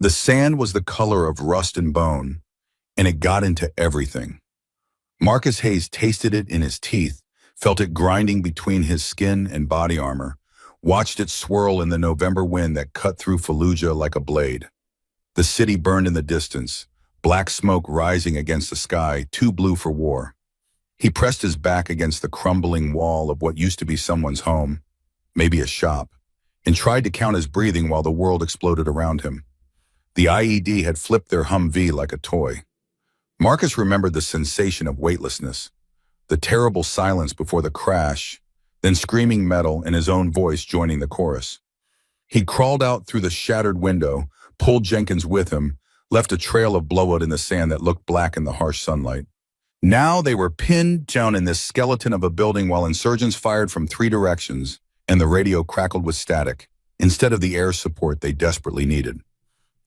The sand was the color of rust and bone, and it got into everything. Marcus Hayes tasted it in his teeth, felt it grinding between his skin and body armor, watched it swirl in the November wind that cut through Fallujah like a blade. The city burned in the distance, black smoke rising against the sky, too blue for war. He pressed his back against the crumbling wall of what used to be someone's home, maybe a shop, and tried to count his breathing while the world exploded around him. The IED had flipped their Humvee like a toy. Marcus remembered the sensation of weightlessness, the terrible silence before the crash, then screaming metal and his own voice joining the chorus. He crawled out through the shattered window, pulled Jenkins with him, left a trail of blowout in the sand that looked black in the harsh sunlight. Now they were pinned down in this skeleton of a building while insurgents fired from 3 directions, and the radio crackled with static, instead of the air support they desperately needed.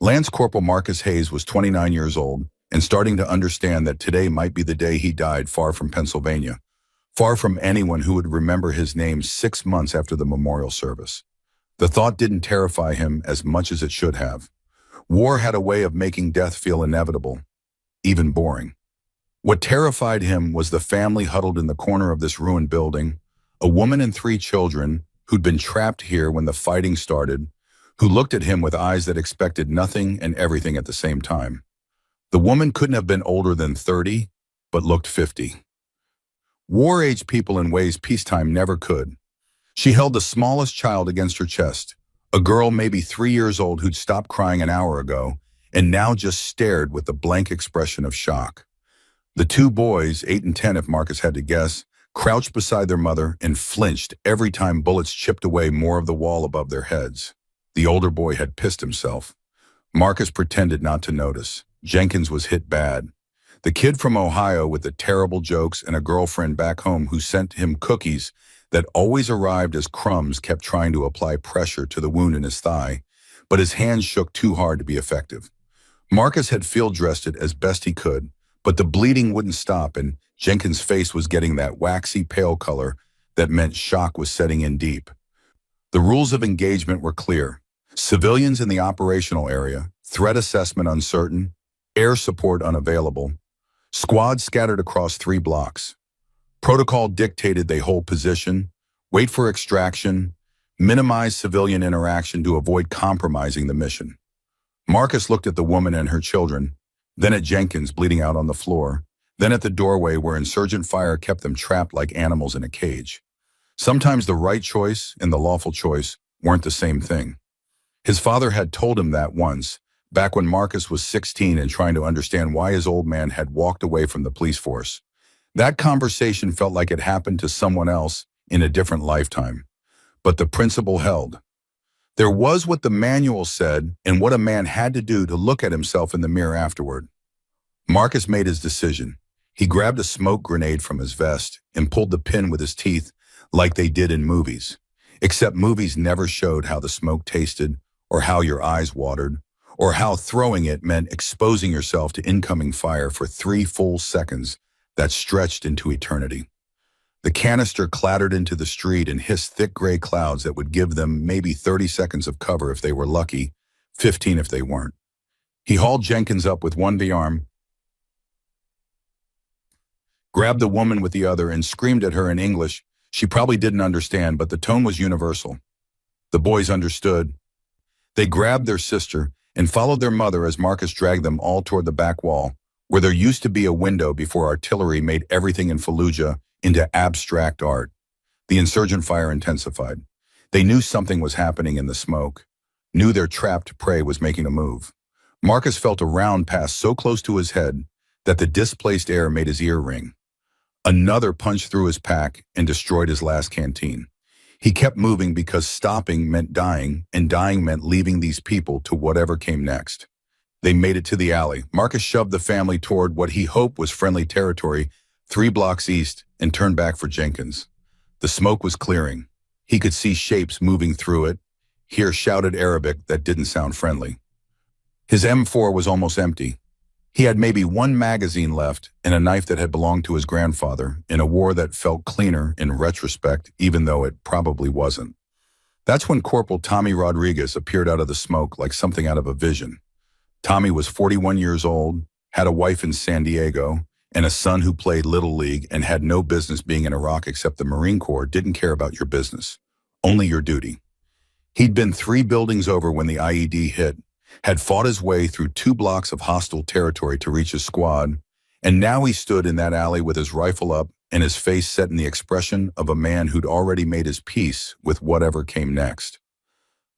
Lance Corporal Marcus Hayes was 29 years old and starting to understand that today might be the day he died far from Pennsylvania, far from anyone who would remember his name 6 months after the memorial service. The thought didn't terrify him as much as it should have. War had a way of making death feel inevitable, even boring. What terrified him was the family huddled in the corner of this ruined building, a woman and 3 children who'd been trapped here when the fighting started, who looked at him with eyes that expected nothing and everything at the same time. The woman couldn't have been older than 30, but looked 50. War-age people in ways peacetime never could. She held the smallest child against her chest, a girl maybe 3 years old who'd stopped crying an hour ago and now just stared with a blank expression of shock. The 2 boys, 8 and 10 if Marcus had to guess, crouched beside their mother and flinched every time bullets chipped away more of the wall above their heads. The older boy had pissed himself. Marcus pretended not to notice. Jenkins was hit bad. The kid from Ohio with the terrible jokes and a girlfriend back home who sent him cookies that always arrived as crumbs kept trying to apply pressure to the wound in his thigh, but his hands shook too hard to be effective. Marcus had field-dressed it as best he could, but the bleeding wouldn't stop and Jenkins' face was getting that waxy pale color that meant shock was setting in deep. The rules of engagement were clear. Civilians in the operational area, threat assessment uncertain, air support unavailable, squads scattered across 3 blocks. Protocol dictated they hold position, wait for extraction, minimize civilian interaction to avoid compromising the mission. Marcus looked at the woman and her children, then at Jenkins bleeding out on the floor, then at the doorway where insurgent fire kept them trapped like animals in a cage. Sometimes the right choice and the lawful choice weren't the same thing. His father had told him that once, back when Marcus was 16 and trying to understand why his old man had walked away from the police force. That conversation felt like it happened to someone else in a different lifetime. But the principle held. There was what the manual said and what a man had to do to look at himself in the mirror afterward. Marcus made his decision. He grabbed a smoke grenade from his vest and pulled the pin with his teeth like they did in movies. Except movies never showed how the smoke tasted or how your eyes watered, or how throwing it meant exposing yourself to incoming fire for 3 full seconds that stretched into eternity. The canister clattered into the street and hissed thick gray clouds that would give them maybe 30 seconds of cover if they were lucky, 15 if they weren't. He hauled Jenkins up with one arm, grabbed the woman with the other, and screamed at her in English she probably didn't understand, but the tone was universal. The boys understood. They grabbed their sister and followed their mother as Marcus dragged them all toward the back wall, where there used to be a window before artillery made everything in Fallujah into abstract art. The insurgent fire intensified. They knew something was happening in the smoke, knew their trapped prey was making a move. Marcus felt a round pass so close to his head that the displaced air made his ear ring. Another punched through his pack and destroyed his last canteen. He kept moving because stopping meant dying, and dying meant leaving these people to whatever came next. They made it to the alley. Marcus shoved the family toward what he hoped was friendly territory, 3 blocks east, and turned back for Jenkins. The smoke was clearing. He could see shapes moving through it, hear shouted Arabic that didn't sound friendly. His M4 was almost empty. He had maybe 1 magazine left and a knife that had belonged to his grandfather in a war that felt cleaner in retrospect, even though it probably wasn't. That's when Corporal Tommy Rodriguez appeared out of the smoke like something out of a vision. Tommy was 41 years old, had a wife in San Diego, and a son who played Little League and had no business being in Iraq except the Marine Corps didn't care about your business, only your duty. He'd been 3 buildings over when the IED hit, had fought his way through 2 blocks of hostile territory to reach his squad, and now he stood in that alley with his rifle up and his face set in the expression of a man who'd already made his peace with whatever came next.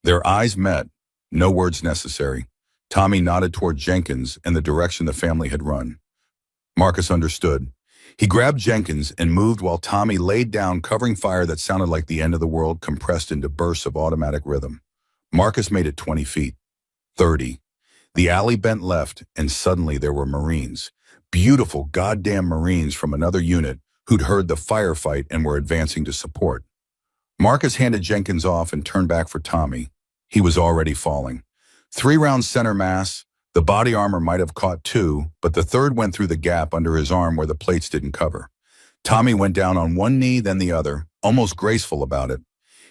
Their eyes met, no words necessary. Tommy nodded toward Jenkins and the direction the family had run. Marcus understood. He grabbed Jenkins and moved while Tommy laid down, covering fire that sounded like the end of the world compressed into bursts of automatic rhythm. Marcus made it 20 feet. 30. The alley bent left, and suddenly there were Marines. Beautiful goddamn Marines from another unit who'd heard the firefight and were advancing to support. Marcus handed Jenkins off and turned back for Tommy. He was already falling. 3 rounds center mass. The body armor might have caught 2, but the third went through the gap under his arm where the plates didn't cover. Tommy went down on one knee, then the other, almost graceful about it.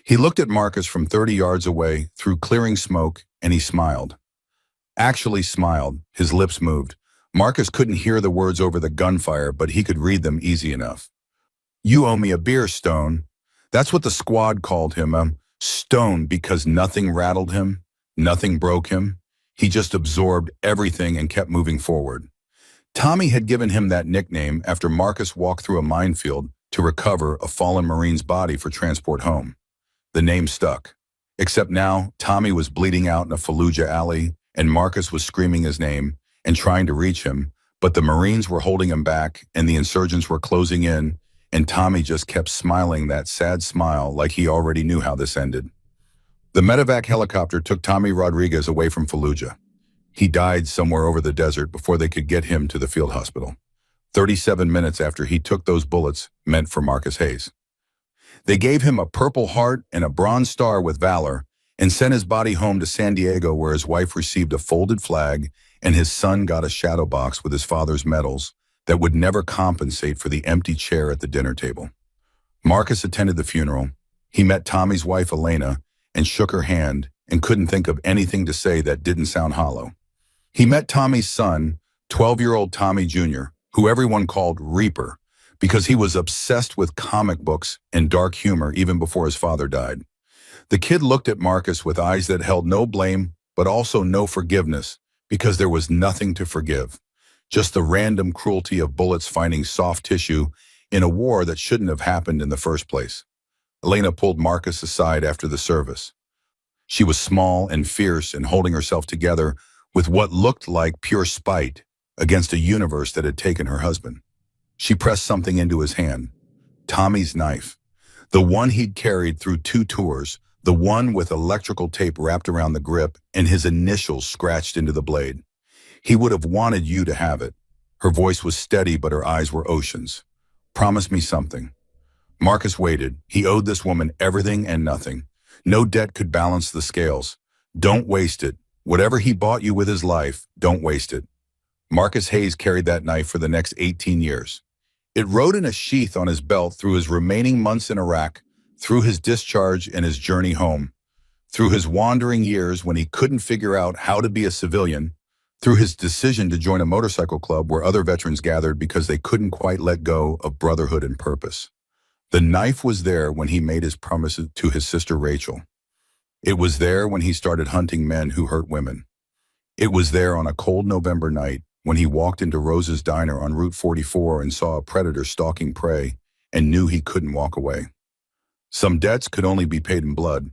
He looked at Marcus from 30 yards away, through clearing smoke, and he smiled. Actually smiled. His lips moved. Marcus couldn't hear the words over the gunfire, but he could read them easy enough. "You owe me a beer, Stone." That's what the squad called him, Stone, because nothing rattled him, nothing broke him. He just absorbed everything and kept moving forward. Tommy had given him that nickname after Marcus walked through a minefield to recover a fallen Marine's body for transport home. The name stuck. Except now, Tommy was bleeding out in a Fallujah alley, and Marcus was screaming his name and trying to reach him, but the Marines were holding him back, and the insurgents were closing in, and Tommy just kept smiling that sad smile like he already knew how this ended. The medevac helicopter took Tommy Rodriguez away from Fallujah. He died somewhere over the desert before they could get him to the field hospital. 37 minutes after he took those bullets meant for Marcus Hayes. They gave him a Purple Heart and a Bronze Star with Valor and sent his body home to San Diego, where his wife received a folded flag and his son got a shadow box with his father's medals that would never compensate for the empty chair at the dinner table. Marcus attended the funeral. He met Tommy's wife, Elena, and shook her hand and couldn't think of anything to say that didn't sound hollow. He met Tommy's son, 12-year-old Tommy Jr., who everyone called Reaper, because he was obsessed with comic books and dark humor even before his father died. The kid looked at Marcus with eyes that held no blame, but also no forgiveness, because there was nothing to forgive. Just the random cruelty of bullets finding soft tissue in a war that shouldn't have happened in the first place. Elena pulled Marcus aside after the service. She was small and fierce and holding herself together with what looked like pure spite against a universe that had taken her husband. She pressed something into his hand. Tommy's knife. The one he'd carried through 2 tours, the one with electrical tape wrapped around the grip and his initials scratched into the blade. He would have wanted you to have it. Her voice was steady, but her eyes were oceans. "Promise me something." Marcus waited. He owed this woman everything and nothing. No debt could balance the scales. Don't waste it. Whatever he bought you with his life, don't waste it. Marcus Hayes carried that knife for the next 18 years. It rode in a sheath on his belt through his remaining months in Iraq, through his discharge and his journey home, through his wandering years when he couldn't figure out how to be a civilian, through his decision to join a motorcycle club where other veterans gathered because they couldn't quite let go of brotherhood and purpose. The knife was there when he made his promises to his sister Rachel. It was there when he started hunting men who hurt women. It was there on a cold November night when he walked into Rose's Diner on Route 44 and saw a predator stalking prey and knew he couldn't walk away. Some debts could only be paid in blood.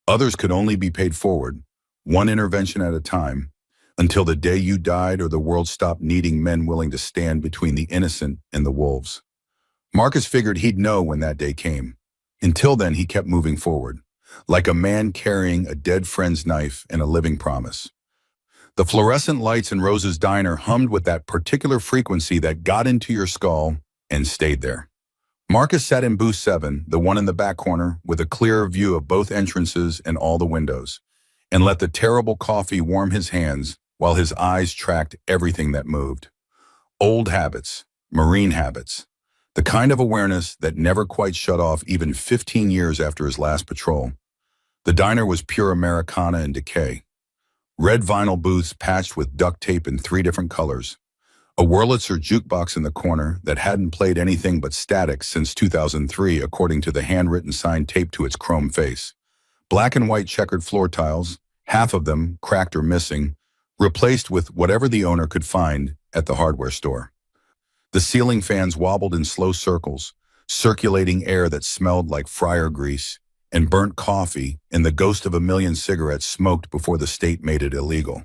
Others could only be paid forward, one intervention at a time, until the day you died or the world stopped needing men willing to stand between the innocent and the wolves. Marcus figured he'd know when that day came. Until then, he kept moving forward, like a man carrying a dead friend's knife and a living promise. The fluorescent lights in Rose's Diner hummed with that particular frequency that got into your skull and stayed there. Marcus sat in booth 7, the one in the back corner, with a clearer view of both entrances and all the windows, and let the terrible coffee warm his hands while his eyes tracked everything that moved. Old habits, Marine habits, the kind of awareness that never quite shut off even 15 years after his last patrol. The diner was pure Americana and decay. Red vinyl booths patched with duct tape in 3 different colors. A Wurlitzer jukebox in the corner that hadn't played anything but static since 2003, according to the handwritten sign taped to its chrome face. Black and white checkered floor tiles, half of them cracked or missing, replaced with whatever the owner could find at the hardware store. The ceiling fans wobbled in slow circles, circulating air that smelled like fryer grease and burnt coffee and the ghost of a million cigarettes smoked before the state made it illegal.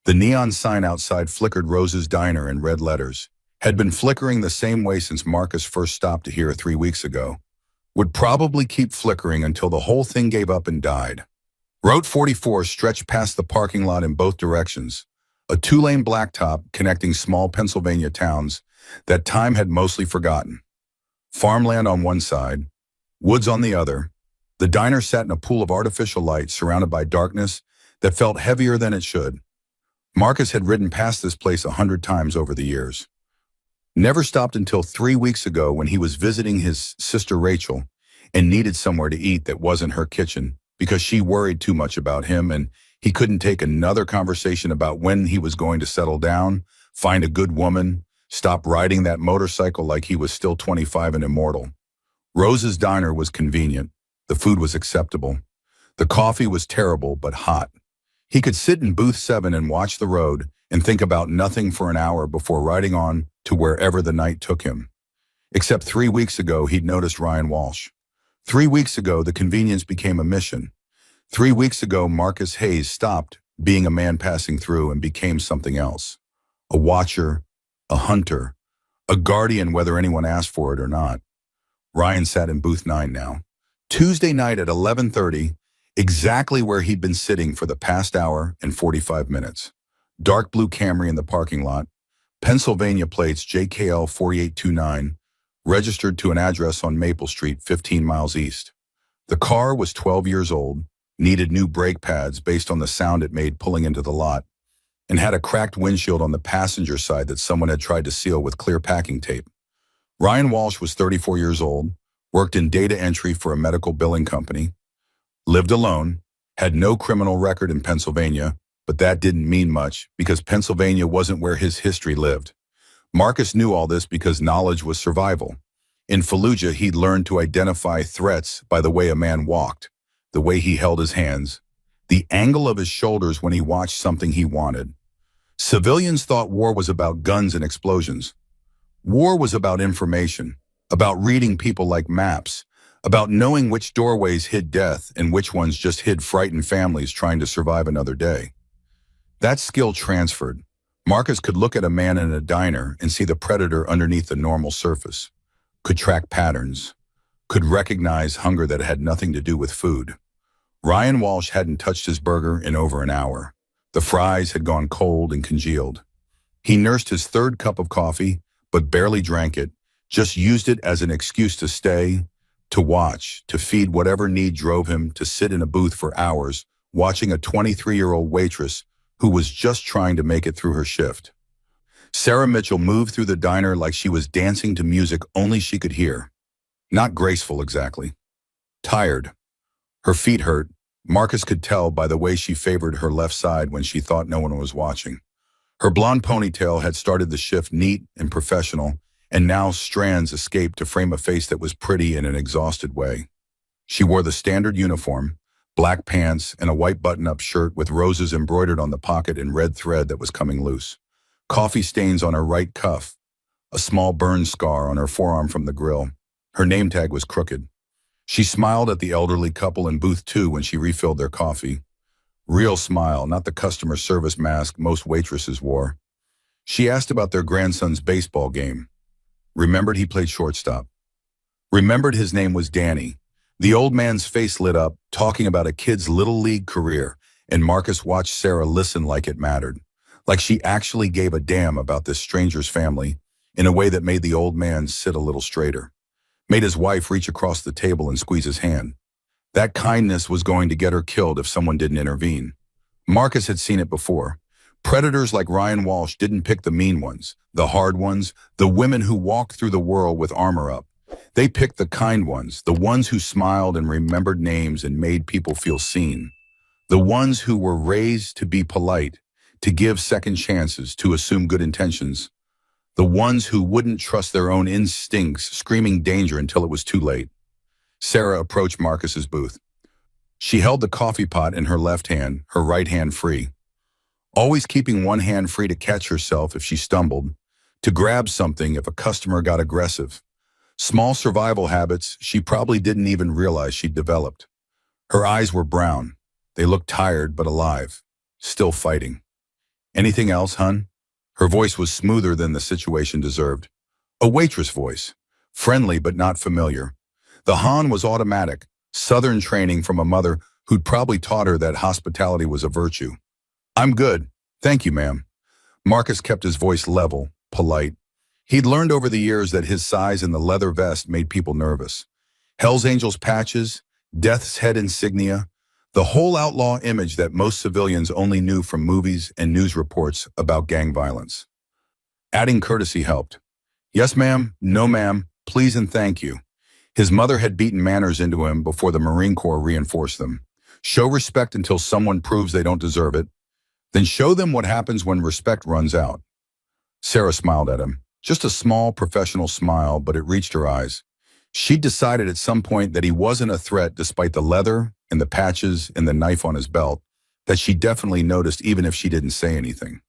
The neon sign outside flickered Rose's Diner in red letters, had been flickering the same way since Marcus first stopped here 3 weeks ago. Would probably keep flickering until the whole thing gave up and died. Route 44 stretched past the parking lot in both directions, a 2-lane blacktop connecting small Pennsylvania towns that time had mostly forgotten. Farmland on one side, woods on the other. The diner sat in a pool of artificial light surrounded by darkness that felt heavier than it should. Marcus had ridden past this place 100 times over the years. Never stopped until 3 weeks ago when he was visiting his sister Rachel and needed somewhere to eat that wasn't her kitchen because she worried too much about him and he couldn't take another conversation about when he was going to settle down, find a good woman, stop riding that motorcycle like he was still 25 and immortal. Rose's Diner was convenient. The food was acceptable. The coffee was terrible but hot. He could sit in booth 7 and watch the road and think about nothing for an hour before riding on to wherever the night took him. Except 3 weeks ago, he'd noticed Ryan Walsh. 3 weeks ago, the convenience became a mission. 3 weeks ago, Marcus Hayes stopped being a man passing through and became something else. A watcher, a hunter, a guardian whether anyone asked for it or not. Ryan sat in booth 9 now. Tuesday night at 11:30, exactly where he'd been sitting for the past hour and 45 minutes. Dark blue Camry in the parking lot, Pennsylvania plates JKL 4829, registered to an address on Maple Street 15 miles east. The car was 12 years old, needed new brake pads based on the sound it made pulling into the lot, and had a cracked windshield on the passenger side that someone had tried to seal with clear packing tape. Ryan Walsh was 34 years old, worked in data entry for a medical billing company, lived alone, had no criminal record in Pennsylvania, but that didn't mean much because Pennsylvania wasn't where his history lived. Marcus knew all this because knowledge was survival. In Fallujah, he'd learned to identify threats by the way a man walked, the way he held his hands, the angle of his shoulders when he watched something he wanted. Civilians thought war was about guns and explosions. War was about information, about reading people like maps, about knowing which doorways hid death and which ones just hid frightened families trying to survive another day. That skill transferred. Marcus could look at a man in a diner and see the predator underneath the normal surface, could track patterns, could recognize hunger that had nothing to do with food. Ryan Walsh hadn't touched his burger in over an hour. The fries had gone cold and congealed. He nursed his 3rd cup of coffee, but barely drank it, just used it as an excuse to stay, to watch, to feed whatever need drove him to sit in a booth for hours, watching a 23-year-old waitress who was just trying to make it through her shift. Sarah Mitchell moved through the diner like she was dancing to music only she could hear. Not graceful exactly. Tired. Her feet hurt. Marcus could tell by the way she favored her left side when she thought no one was watching. Her blonde ponytail had started the shift neat and professional, and now strands escaped to frame a face that was pretty in an exhausted way. She wore the standard uniform, black pants and a white button-up shirt with roses embroidered on the pocket in red thread that was coming loose. Coffee stains on her right cuff, a small burn scar on her forearm from the grill. Her name tag was crooked. She smiled at the elderly couple in booth 2 when she refilled their coffee. Real smile, not the customer service mask most waitresses wore. She asked about their grandson's baseball game. Remembered he played shortstop. Remembered his name was Danny. The old man's face lit up, talking about a kid's little league career, and Marcus watched Sarah listen like it mattered, like she actually gave a damn about this stranger's family, in a way that made the old man sit a little straighter, made his wife reach across the table and squeeze his hand. That kindness was going to get her killed if someone didn't intervene. Marcus had seen it before. Predators like Ryan Walsh didn't pick the mean ones, the hard ones, the women who walked through the world with armor up. They picked the kind ones, the ones who smiled and remembered names and made people feel seen. The ones who were raised to be polite, to give second chances, to assume good intentions. The ones who wouldn't trust their own instincts, screaming danger until it was too late. Sarah approached Marcus's booth. She held the coffee pot in her left hand, her right hand free, always keeping one hand free to catch herself if she stumbled, to grab something if a customer got aggressive. Small survival habits she probably didn't even realize she'd developed. Her eyes were brown. They looked tired but alive, still fighting. "Anything else, hun?" Her voice was smoother than the situation deserved. A waitress voice, friendly but not familiar. The Han was automatic, Southern training from a mother who'd probably taught her that hospitality was a virtue. "I'm good. Thank you, ma'am." Marcus kept his voice level, polite. He'd learned over the years that his size in the leather vest made people nervous. Hell's Angels patches, Death's Head insignia, the whole outlaw image that most civilians only knew from movies and news reports about gang violence. Adding courtesy helped. "Yes, ma'am. No, ma'am. Please and thank you." His mother had beaten manners into him before the Marine Corps reinforced them. Show respect until someone proves they don't deserve it. Then show them what happens when respect runs out. Sarah smiled at him. Just a small professional smile, but it reached her eyes. She'd decided at some point that he wasn't a threat despite the leather and the patches and the knife on his belt, that she definitely noticed even if she didn't say anything.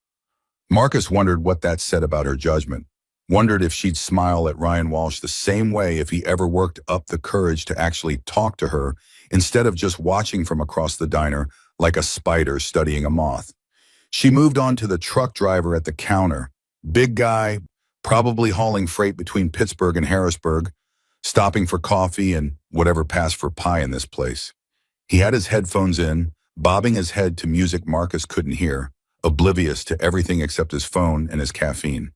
Marcus wondered what that said about her judgment. Wondered if she'd smile at Ryan Walsh the same way if he ever worked up the courage to actually talk to her instead of just watching from across the diner like a spider studying a moth. She moved on to the truck driver at the counter. Big guy, probably hauling freight between Pittsburgh and Harrisburg, stopping for coffee and whatever passed for pie in this place. He had his headphones in, bobbing his head to music Marcus couldn't hear, oblivious to everything except his phone and his caffeine.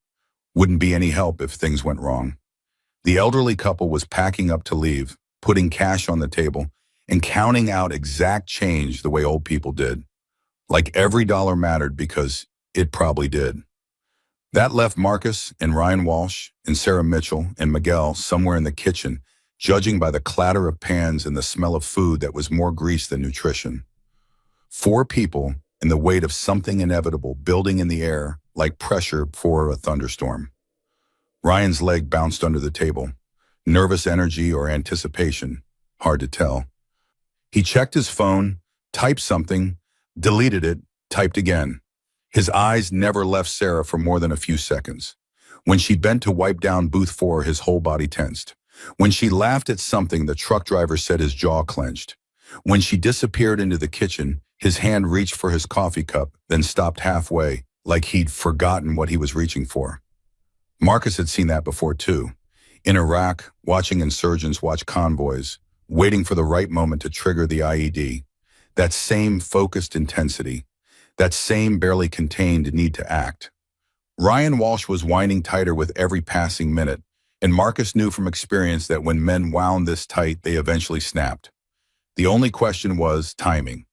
Wouldn't be any help if things went wrong. The elderly couple was packing up to leave, putting cash on the table, and counting out exact change the way old people did. Like every dollar mattered because it probably did. That left Marcus and Ryan Walsh and Sarah Mitchell and Miguel somewhere in the kitchen, judging by the clatter of pans and the smell of food that was more grease than nutrition. 4 people and the weight of something inevitable building in the air like pressure before a thunderstorm. Ryan's leg bounced under the table. Nervous energy or anticipation, hard to tell. He checked his phone, typed something, deleted it, typed again. His eyes never left Sarah for more than a few seconds. When she bent to wipe down booth 4, his whole body tensed. When she laughed at something, the truck driver said his jaw clenched. When she disappeared into the kitchen, his hand reached for his coffee cup, then stopped halfway, like he'd forgotten what he was reaching for. Marcus had seen that before too. In Iraq, watching insurgents watch convoys, waiting for the right moment to trigger the IED. That same focused intensity. That same barely contained need to act. Ryan Walsh was winding tighter with every passing minute, and Marcus knew from experience that when men wound this tight, they eventually snapped. The only question was timing.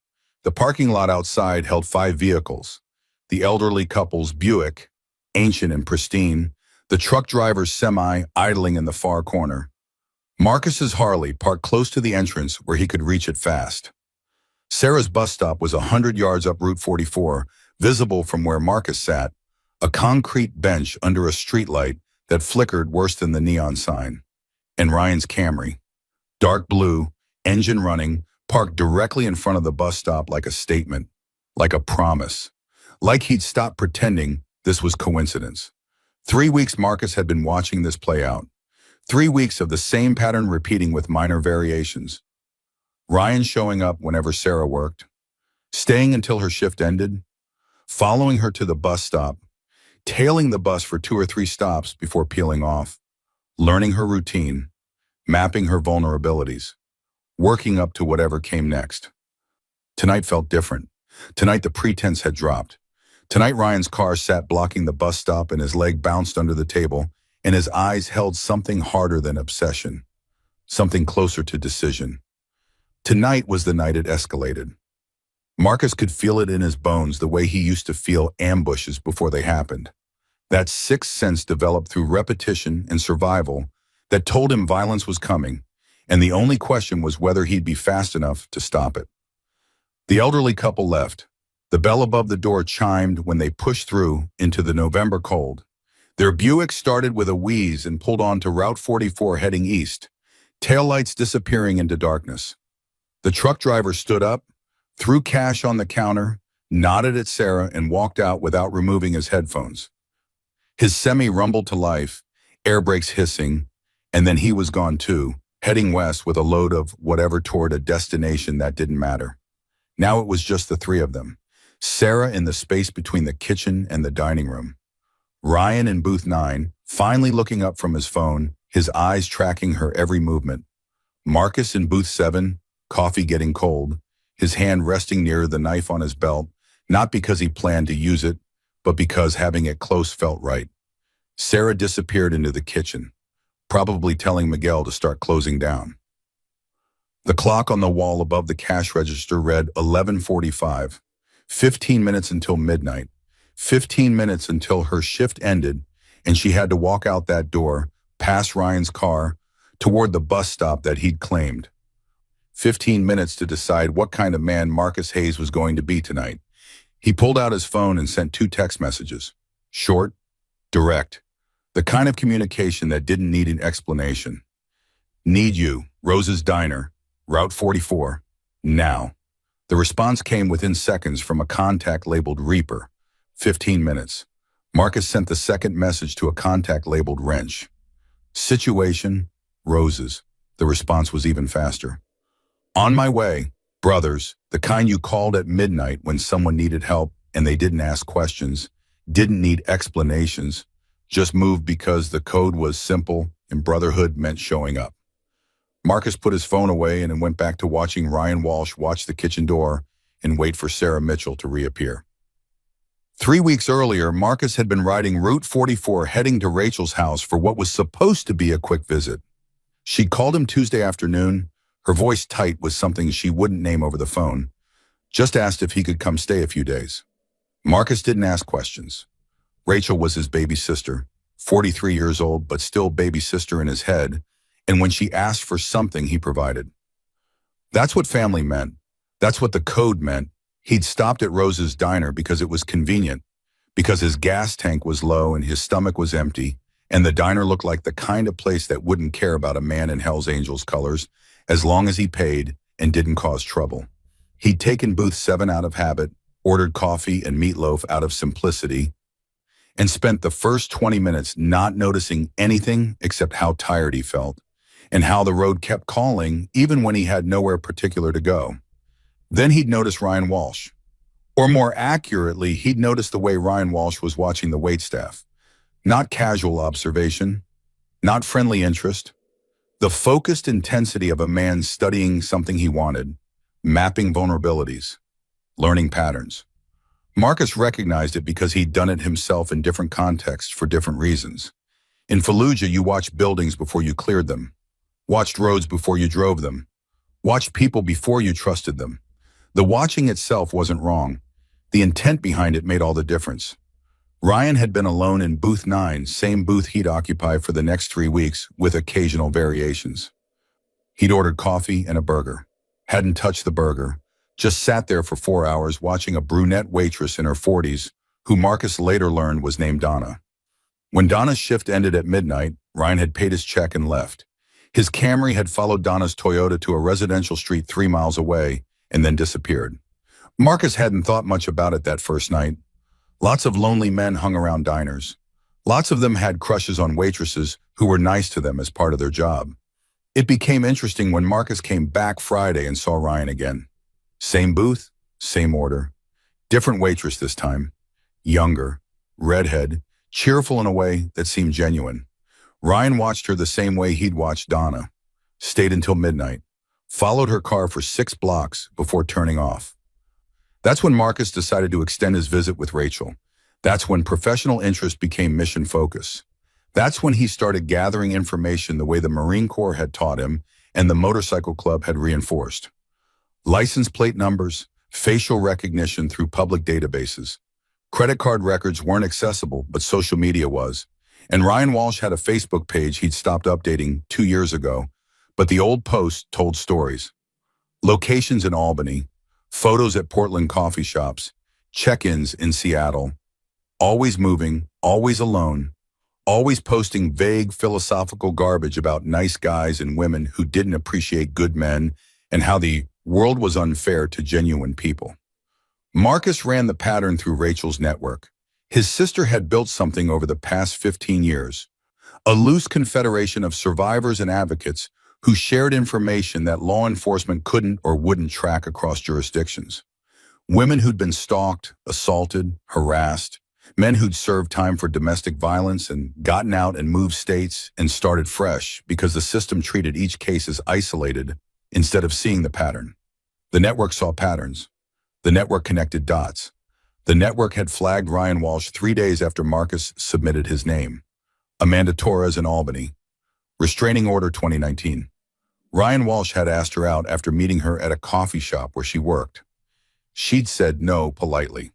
The parking lot outside held 5 vehicles. The elderly couple's Buick, ancient and pristine, the truck driver's semi idling in the far corner. Marcus's Harley parked close to the entrance where he could reach it fast. Sarah's bus stop was 100 yards up Route 44, visible from where Marcus sat, a concrete bench under a streetlight that flickered worse than the neon sign. And Ryan's Camry, dark blue, engine running, parked directly in front of the bus stop like a statement, like a promise, like he'd stopped pretending this was coincidence. 3 weeks Marcus had been watching this play out. 3 weeks of the same pattern repeating with minor variations. Ryan showing up whenever Sarah worked, staying until her shift ended, following her to the bus stop, tailing the bus for 2 or 3 stops before peeling off, learning her routine, mapping her vulnerabilities, working up to whatever came next. Tonight felt different. Tonight the pretense had dropped. Tonight Ryan's car sat blocking the bus stop and his leg bounced under the table and his eyes held something harder than obsession, something closer to decision. Tonight was the night it escalated. Marcus could feel it in his bones the way he used to feel ambushes before they happened. That sixth sense developed through repetition and survival that told him violence was coming, and the only question was whether he'd be fast enough to stop it. The elderly couple left. The bell above the door chimed when they pushed through into the November cold. Their Buick started with a wheeze and pulled onto Route 44 heading east, taillights disappearing into darkness. The truck driver stood up, threw cash on the counter, nodded at Sarah, and walked out without removing his headphones. His semi rumbled to life, air brakes hissing, and then he was gone too, heading west with a load of whatever toward a destination that didn't matter. Now it was just the three of them, Sarah in the space between the kitchen and the dining room. Ryan in booth 9, finally looking up from his phone, his eyes tracking her every movement. Marcus in booth 7, coffee getting cold, his hand resting near the knife on his belt, not because he planned to use it, but because having it close felt right. Sarah disappeared into the kitchen, probably telling Miguel to start closing down. The clock on the wall above the cash register read 11:45, 15 minutes until midnight, 15 minutes until her shift ended, and she had to walk out that door, past Ryan's car, toward the bus stop that he'd claimed. 15 minutes to decide what kind of man Marcus Hayes was going to be tonight. He pulled out his phone and sent 2 text messages. Short, direct, the kind of communication that didn't need an explanation. Need you, Rose's Diner, Route 44, now. The response came within seconds from a contact labeled Reaper, 15 minutes. Marcus sent the second message to a contact labeled Wrench. Situation, Roses. The response was even faster. On my way, brothers, the kind you called at midnight when someone needed help and they didn't ask questions, didn't need explanations, just moved because the code was simple and brotherhood meant showing up. Marcus put his phone away and went back to watching Ryan Walsh watch the kitchen door and wait for Sarah Mitchell to reappear. 3 weeks earlier, Marcus had been riding Route 44 heading to Rachel's house for what was supposed to be a quick visit. She called him Tuesday afternoon, her voice tight with something she wouldn't name over the phone, just asked if he could come stay a few days. Marcus didn't ask questions. Rachel was his baby sister, 43 years old, but still baby sister in his head, and when she asked for something, he provided. That's what family meant. That's what the code meant. He'd stopped at Rose's Diner because it was convenient, because his gas tank was low and his stomach was empty, and the diner looked like the kind of place that wouldn't care about a man in Hell's Angels colors as long as he paid and didn't cause trouble. He'd taken booth 7 out of habit, ordered coffee and meatloaf out of simplicity, and spent the first 20 minutes not noticing anything except how tired he felt and how the road kept calling even when he had nowhere particular to go. Then he'd notice Ryan Walsh. Or more accurately, he'd notice the way Ryan Walsh was watching the waitstaff. Not casual observation, not friendly interest. The focused intensity of a man studying something he wanted, mapping vulnerabilities, learning patterns. Marcus recognized it because he'd done it himself in different contexts for different reasons. In Fallujah, you watched buildings before you cleared them, watched roads before you drove them, watched people before you trusted them. The watching itself wasn't wrong. The intent behind it made all the difference. Ryan had been alone in booth 9, same booth he'd occupy for the next 3 weeks with occasional variations. He'd ordered coffee and a burger. Hadn't touched the burger. Just sat there for 4 hours watching a brunette waitress in her 40s, who Marcus later learned was named Donna. When Donna's shift ended at midnight, Ryan had paid his check and left. His Camry had followed Donna's Toyota to a residential street 3 miles away and then disappeared. Marcus hadn't thought much about it that first night. Lots of lonely men hung around diners. Lots of them had crushes on waitresses who were nice to them as part of their job. It became interesting when Marcus came back Friday and saw Ryan again. Same booth, same order. Different waitress this time. Younger, redhead, cheerful in a way that seemed genuine. Ryan watched her the same way he'd watched Donna. Stayed until midnight. Followed her car for 6 blocks before turning off. That's when Marcus decided to extend his visit with Rachel. That's when professional interest became mission focus. That's when he started gathering information the way the Marine Corps had taught him and the motorcycle club had reinforced. License plate numbers, facial recognition through public databases. Credit card records weren't accessible, but social media was. And Ryan Walsh had a Facebook page he'd stopped updating 2 years ago, but the old posts told stories. Locations in Albany, Photos at Portland coffee shops, check-ins in Seattle, always moving, always alone, always posting vague philosophical garbage about nice guys and women who didn't appreciate good men and how the world was unfair to genuine people. Marcus ran the pattern through Rachel's network. His sister had built something over the past 15 years, a loose confederation of survivors and advocates who shared information that law enforcement couldn't or wouldn't track across jurisdictions. Women who'd been stalked, assaulted, harassed, men who'd served time for domestic violence and gotten out and moved states and started fresh because the system treated each case as isolated instead of seeing the pattern. The network saw patterns. The network connected dots. The network had flagged Ryan Walsh 3 days after Marcus submitted his name. Amanda Torres in Albany. Restraining Order 2019. Ryan Walsh had asked her out after meeting her at a coffee shop where she worked. She'd said no politely.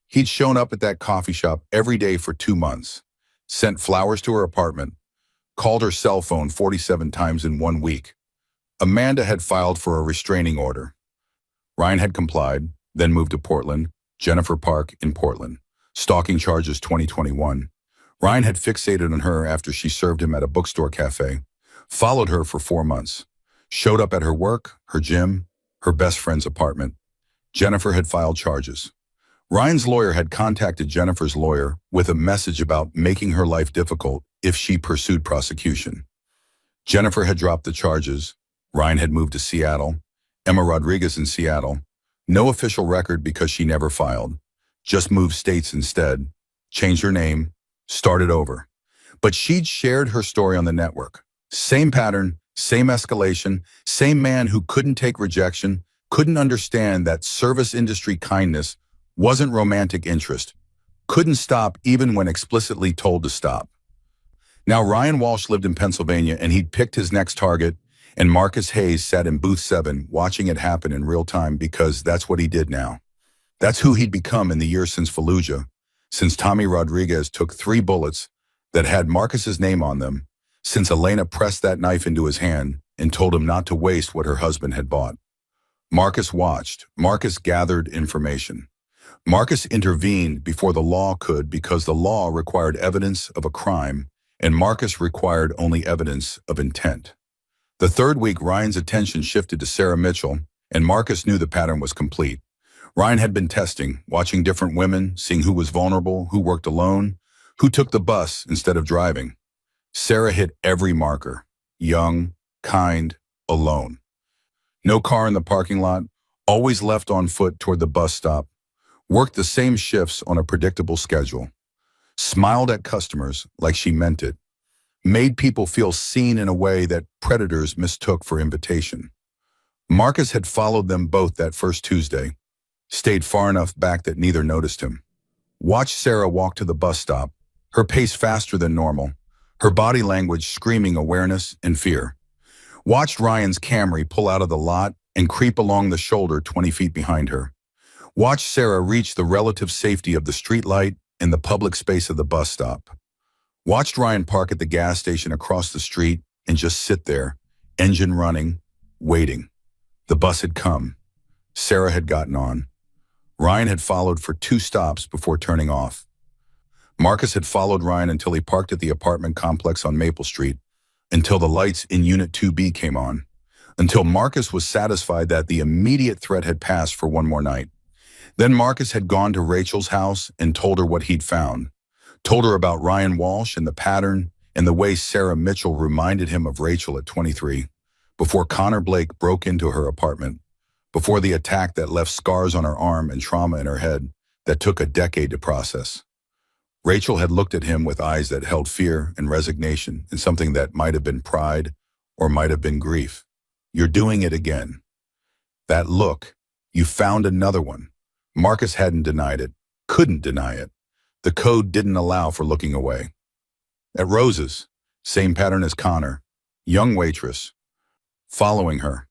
He'd shown up at that coffee shop every day for 2 months, sent flowers to her apartment, called her cell phone 47 times in 1 week. Amanda had filed for a restraining order. Ryan had complied, then moved to Portland, Jennifer Park in Portland. Stalking charges 2021. Ryan had fixated on her after she served him at a bookstore cafe, followed her for 4 months, showed up at her work, her gym, her best friend's apartment. Jennifer had filed charges. Ryan's lawyer had contacted Jennifer's lawyer with a message about making her life difficult if she pursued prosecution. Jennifer had dropped the charges. Ryan had moved to Seattle. Emma Rodriguez in Seattle. No official record because she never filed. Just moved states instead. Changed her name. Started over. But she'd shared her story on the network. Same pattern, same escalation, same man who couldn't take rejection, couldn't understand that service industry kindness wasn't romantic interest, couldn't stop even when explicitly told to stop. Now Ryan Walsh lived in Pennsylvania and he'd picked his next target, and Marcus Hayes sat in booth 7 watching it happen in real time because that's what he did now. That's who he'd become in the years since Fallujah, since Tommy Rodriguez took 3 bullets that had Marcus's name on them, since Elena pressed that knife into his hand and told him not to waste what her husband had bought. Marcus watched. Marcus gathered information. Marcus intervened before the law could because the law required evidence of a crime and Marcus required only evidence of intent. The 3rd week, Ryan's attention shifted to Sarah Mitchell, and Marcus knew the pattern was complete. Ryan had been testing, watching different women, seeing who was vulnerable, who worked alone, who took the bus instead of driving. Sarah hit every marker. Young, kind, alone. No car in the parking lot, always left on foot toward the bus stop. Worked the same shifts on a predictable schedule. Smiled at customers like she meant it. Made people feel seen in a way that predators mistook for invitation. Marcus had followed them both that first Tuesday. Stayed far enough back that neither noticed him. Watched Sarah walk to the bus stop, her pace faster than normal, her body language screaming awareness and fear. Watched Ryan's Camry pull out of the lot and creep along the shoulder 20 feet behind her. Watched Sarah reach the relative safety of the streetlight and the public space of the bus stop. Watched Ryan park at the gas station across the street and just sit there, engine running, waiting. The bus had come. Sarah had gotten on. Ryan had followed for 2 stops before turning off. Marcus had followed Ryan until he parked at the apartment complex on Maple Street, until the lights in Unit 2B came on, until Marcus was satisfied that the immediate threat had passed for one more night. Then Marcus had gone to Rachel's house and told her what he'd found. Told her about Ryan Walsh and the pattern and the way Sarah Mitchell reminded him of Rachel at 23, before Connor Blake broke into her apartment, before the attack that left scars on her arm and trauma in her head that took a decade to process. Rachel had looked at him with eyes that held fear and resignation and something that might have been pride or might have been grief. You're doing it again. That look, you found another one. Marcus hadn't denied it, couldn't deny it. The code didn't allow for looking away. At Rose's, same pattern as Connor, young waitress, following her.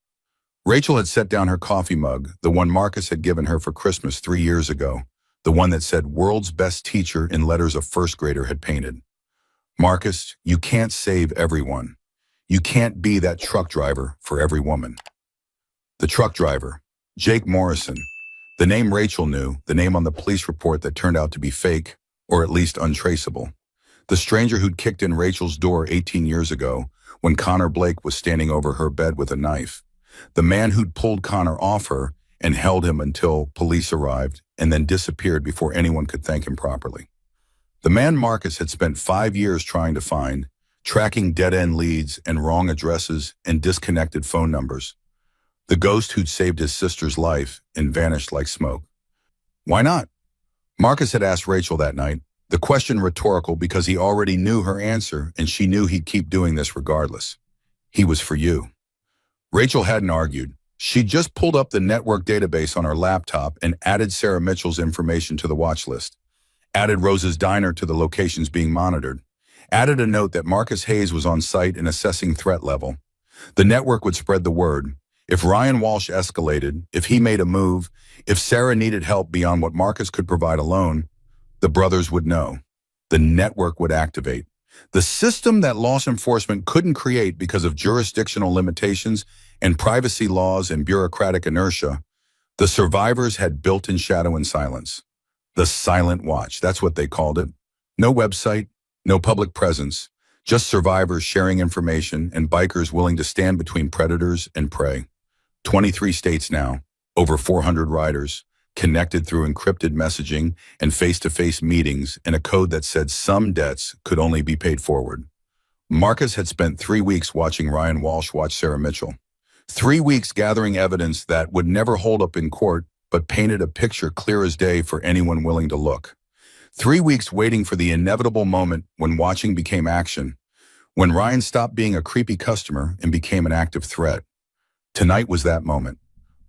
Rachel had set down her coffee mug, the one Marcus had given her for Christmas 3 years ago, the one that said world's best teacher in letters a first grader had painted. Marcus, you can't save everyone. You can't be that truck driver for every woman. The truck driver, Jake Morrison. The name Rachel knew, the name on the police report that turned out to be fake, or at least untraceable. The stranger who'd kicked in Rachel's door 18 years ago, when Connor Blake was standing over her bed with a knife. The man who'd pulled Connor off her and held him until police arrived and then disappeared before anyone could thank him properly. The man Marcus had spent 5 years trying to find, tracking dead-end leads and wrong addresses and disconnected phone numbers. The ghost who'd saved his sister's life and vanished like smoke. Why not? Marcus had asked Rachel that night, the question rhetorical because he already knew her answer and she knew he'd keep doing this regardless. He was for you. Rachel hadn't argued. She'd just pulled up the network database on her laptop and added Sarah Mitchell's information to the watch list. Added Rose's diner to the locations being monitored. Added a note that Marcus Hayes was on site and assessing threat level. The network would spread the word. If Ryan Walsh escalated, if he made a move, if Sarah needed help beyond what Marcus could provide alone, the brothers would know. The network would activate. The system that law enforcement couldn't create because of jurisdictional limitations and privacy laws and bureaucratic inertia, the survivors had built in shadow and silence. The silent watch, that's what they called it. No website, no public presence, just survivors sharing information and bikers willing to stand between predators and prey. 23 states now, over 400 riders, connected through encrypted messaging and face-to-face meetings and a code that said some debts could only be paid forward. Marcus had spent 3 weeks watching Ryan Walsh watch Sarah Mitchell. 3 weeks gathering evidence that would never hold up in court, but painted a picture clear as day for anyone willing to look. 3 weeks waiting for the inevitable moment when watching became action, when Ryan stopped being a creepy customer and became an active threat. Tonight was that moment.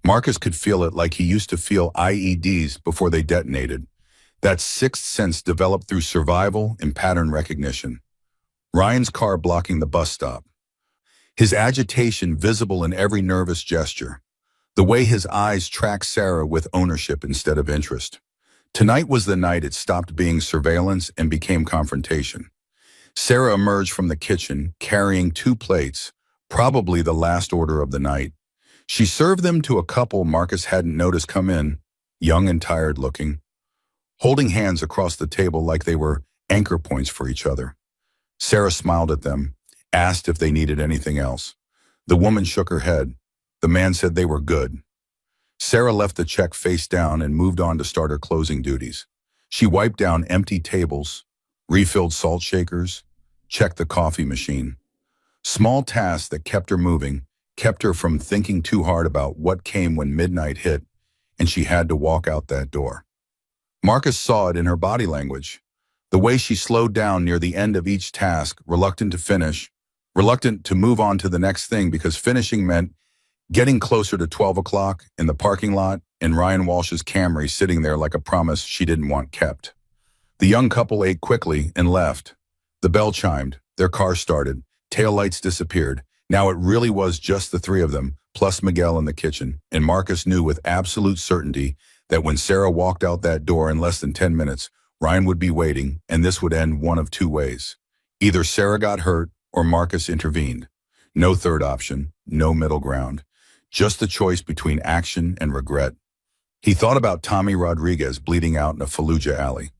Marcus could feel it like he used to feel IEDs before they detonated. That sixth sense developed through survival and pattern recognition. Ryan's car blocking the bus stop. His agitation visible in every nervous gesture. The way his eyes tracked Sarah with ownership instead of interest. Tonight was the night it stopped being surveillance and became confrontation. Sarah emerged from the kitchen carrying 2 plates, probably the last order of the night. She served them to a couple Marcus hadn't noticed come in, young and tired looking, holding hands across the table like they were anchor points for each other. Sarah smiled at them, asked if they needed anything else. The woman shook her head. The man said they were good. Sarah left the check face down and moved on to start her closing duties. She wiped down empty tables, refilled salt shakers, checked the coffee machine. Small tasks that kept her moving, kept her from thinking too hard about what came when midnight hit, and she had to walk out that door. Marcus saw it in her body language. The way she slowed down near the end of each task, reluctant to finish, reluctant to move on to the next thing because finishing meant getting closer to 12 o'clock in the parking lot and Ryan Walsh's Camry sitting there like a promise she didn't want kept. The young couple ate quickly and left. The bell chimed, their car started, taillights disappeared. Now it really was just the 3 of them, plus Miguel in the kitchen, and Marcus knew with absolute certainty that when Sarah walked out that door in less than 10 minutes, Ryan would be waiting, and this would end one of 2 ways. Either Sarah got hurt or Marcus intervened. No third option, no middle ground. Just the choice between action and regret. He thought about Tommy Rodriguez bleeding out in a Fallujah alley.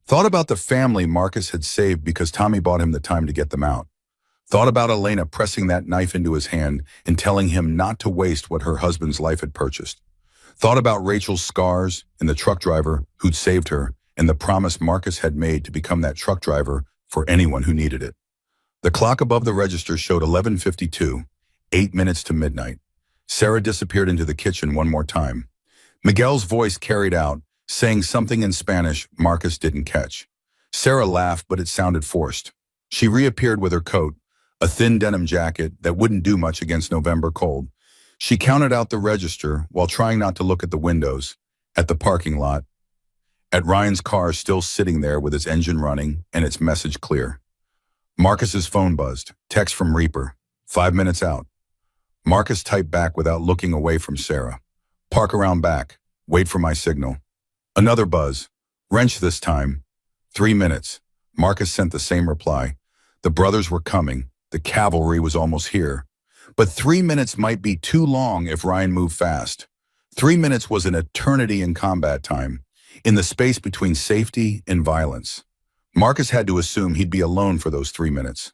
Thought about the family Marcus had saved because Tommy bought him the time to get them out. Thought about Elena pressing that knife into his hand and telling him not to waste what her husband's life had purchased. Thought about Rachel's scars and the truck driver who'd saved her and the promise Marcus had made to become that truck driver for anyone who needed it. The clock above the register showed 11:52, 8 minutes to midnight. Sarah disappeared into the kitchen one more time. Miguel's voice carried out, saying something in Spanish Marcus didn't catch. Sarah laughed, but it sounded forced. She reappeared with her coat, a thin denim jacket that wouldn't do much against November cold. She counted out the register while trying not to look at the windows, at the parking lot, at Ryan's car still sitting there with its engine running and its message clear. Marcus's phone buzzed, text from Reaper, 5 minutes out. Marcus typed back without looking away from Sarah. Park around back, wait for my signal. Another buzz, wrench this time. 3 minutes. Marcus sent the same reply. The brothers were coming. The cavalry was almost here. But 3 minutes might be too long if Ryan moved fast. 3 minutes was an eternity in combat time, in the space between safety and violence. Marcus had to assume he'd be alone for those 3 minutes.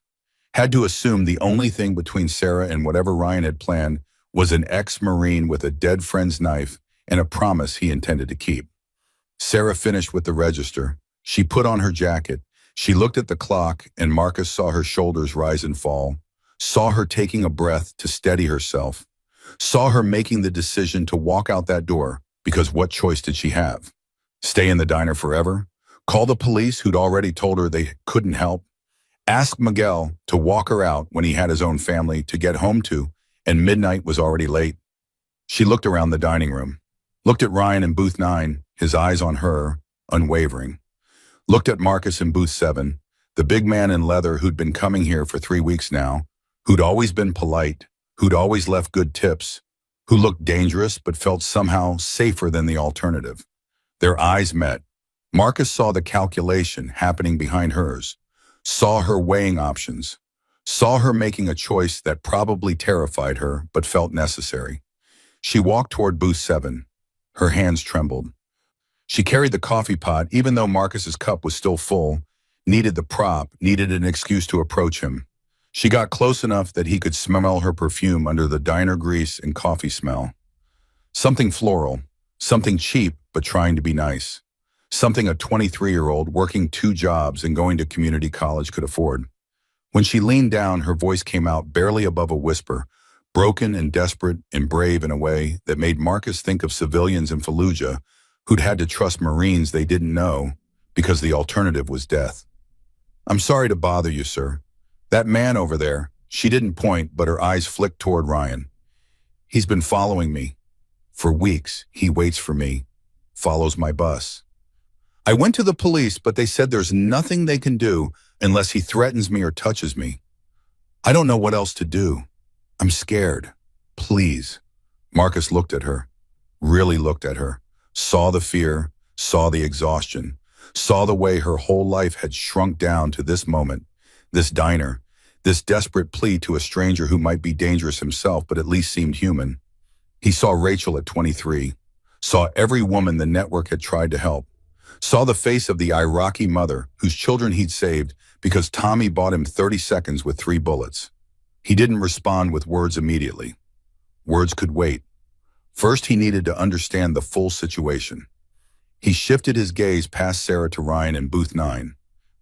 Had to assume the only thing between Sarah and whatever Ryan had planned was an ex-Marine with a dead friend's knife and a promise he intended to keep. Sarah finished with the register. She put on her jacket. She looked at the clock, and Marcus saw her shoulders rise and fall, saw her taking a breath to steady herself, saw her making the decision to walk out that door, because what choice did she have? Stay in the diner forever? Call the police who'd already told her they couldn't help? Ask Miguel to walk her out when he had his own family to get home to, and midnight was already late? She looked around the dining room, looked at Ryan in booth 9, his eyes on her, unwavering. Looked at Marcus in booth 7, the big man in leather who'd been coming here for 3 weeks now, who'd always been polite, who'd always left good tips, who looked dangerous but felt somehow safer than the alternative. Their eyes met. Marcus saw the calculation happening behind hers, saw her weighing options, saw her making a choice that probably terrified her but felt necessary. She walked toward booth 7. Her hands trembled. She carried the coffee pot even though Marcus's cup was still full, needed the prop, needed an excuse to approach him. She got close enough that he could smell her perfume under the diner grease and coffee smell. Something floral, something cheap but trying to be nice. Something a 23-year-old working 2 jobs and going to community college could afford. When she leaned down, her voice came out barely above a whisper, broken and desperate and brave in a way that made Marcus think of civilians in Fallujah who'd had to trust Marines they didn't know because the alternative was death. "I'm sorry to bother you, sir. That man over there," she didn't point, but her eyes flicked toward Ryan. "He's been following me. For weeks, he waits for me, follows my bus. I went to the police, but they said there's nothing they can do unless he threatens me or touches me. I don't know what else to do. I'm scared. Please." Marcus looked at her, really looked at her, saw the fear, saw the exhaustion, saw the way her whole life had shrunk down to this moment, this diner, this desperate plea to a stranger who might be dangerous himself but at least seemed human. He saw Rachel at 23, saw every woman the network had tried to help, saw the face of the Iraqi mother whose children he'd saved because Tommy bought him 30 seconds with 3 bullets. He didn't respond with words immediately. Words could wait. First, he needed to understand the full situation. He shifted his gaze past Sarah to Ryan in booth 9,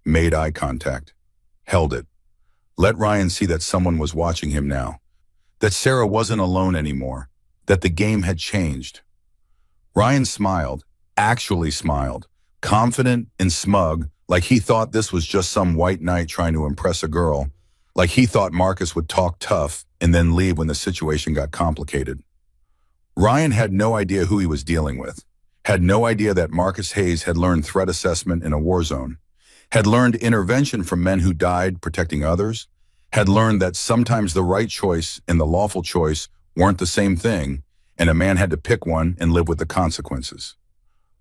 made eye contact, held it. Let Ryan see that someone was watching him now, that Sarah wasn't alone anymore, that the game had changed. Ryan smiled, actually smiled, confident and smug, like he thought this was just some white knight trying to impress a girl, like he thought Marcus would talk tough and then leave when the situation got complicated. Ryan had no idea who he was dealing with, had no idea that Marcus Hayes had learned threat assessment in a war zone, had learned intervention from men who died protecting others, had learned that sometimes the right choice and the lawful choice weren't the same thing, and a man had to pick one and live with the consequences.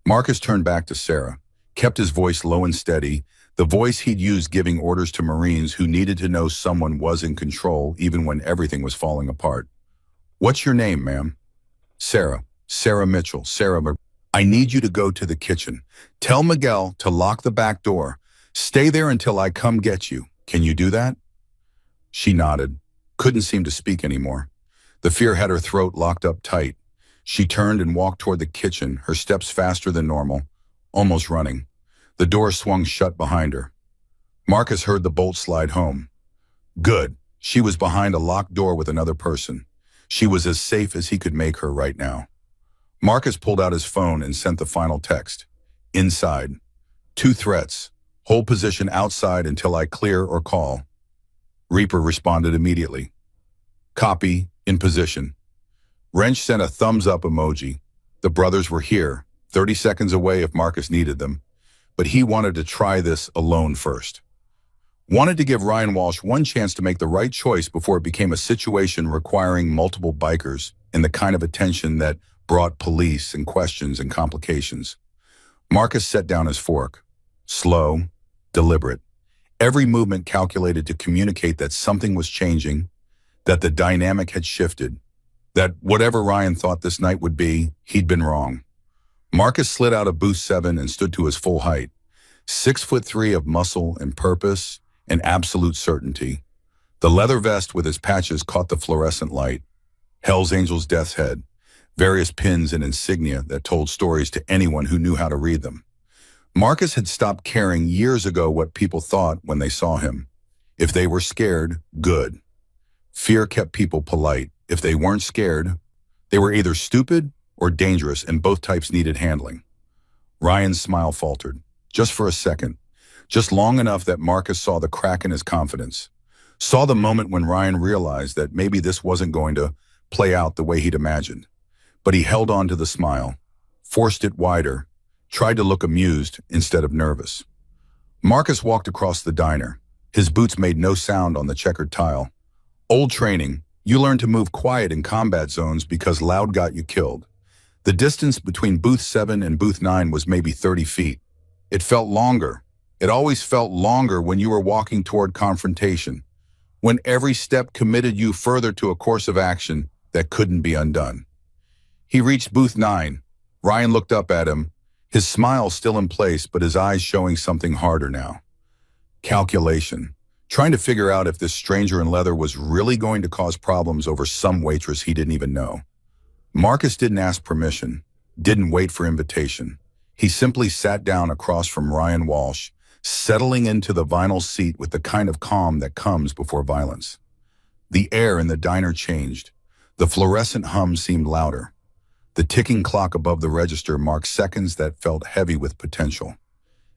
Marcus turned back to Sarah, kept his voice low and steady, the voice he'd used giving orders to Marines who needed to know someone was in control even when everything was falling apart. "What's your name, ma'am?" Sarah Mitchell, I need you to go to the kitchen. Tell Miguel to lock the back door. Stay there until I come get you. Can you do that?" She nodded, couldn't seem to speak anymore. The fear had her throat locked up tight. She turned and walked toward the kitchen, her steps faster than normal, almost running. The door swung shut behind her. Marcus heard the bolt slide home. Good. She was behind a locked door with another person. She was as safe as he could make her right now. Marcus pulled out his phone and sent the final text. Inside. 2 threats. Hold position outside until I clear or call. Reaper responded immediately. Copy, in position. Wrench sent a thumbs up emoji. The brothers were here, 30 seconds away if Marcus needed them, but he wanted to try this alone first. Wanted to give Ryan Walsh one chance to make the right choice before it became a situation requiring multiple bikers and the kind of attention that brought police and questions and complications. Marcus set down his fork. Slow, deliberate. Every movement calculated to communicate that something was changing, that the dynamic had shifted. That whatever Ryan thought this night would be, he'd been wrong. Marcus slid out of booth 7 and stood to his full height, 6'3" of muscle and purpose and absolute certainty. The leather vest with his patches caught the fluorescent light. Hell's Angel's death's head, various pins and insignia that told stories to anyone who knew how to read them. Marcus had stopped caring years ago what people thought when they saw him. If they were scared, good. Fear kept people polite. If they weren't scared, they were either stupid or dangerous, and both types needed handling. Ryan's smile faltered, just for a second, just long enough that Marcus saw the crack in his confidence, saw the moment when Ryan realized that maybe this wasn't going to play out the way he'd imagined. But he held on to the smile, forced it wider, tried to look amused instead of nervous. Marcus walked across the diner. His boots made no sound on the checkered tile. Old training, you learn to move quiet in combat zones because loud got you killed. The distance between booth 7 and booth 9 was maybe 30 feet. It felt longer. It always felt longer when you were walking toward confrontation, when every step committed you further to a course of action that couldn't be undone. He reached booth 9. Ryan looked up at him, his smile still in place, but his eyes showing something harder now. Calculation. Trying to figure out if this stranger in leather was really going to cause problems over some waitress he didn't even know. Marcus didn't ask permission, didn't wait for invitation. He simply sat down across from Ryan Walsh, settling into the vinyl seat with the kind of calm that comes before violence. The air in the diner changed. The fluorescent hum seemed louder. The ticking clock above the register marked seconds that felt heavy with potential.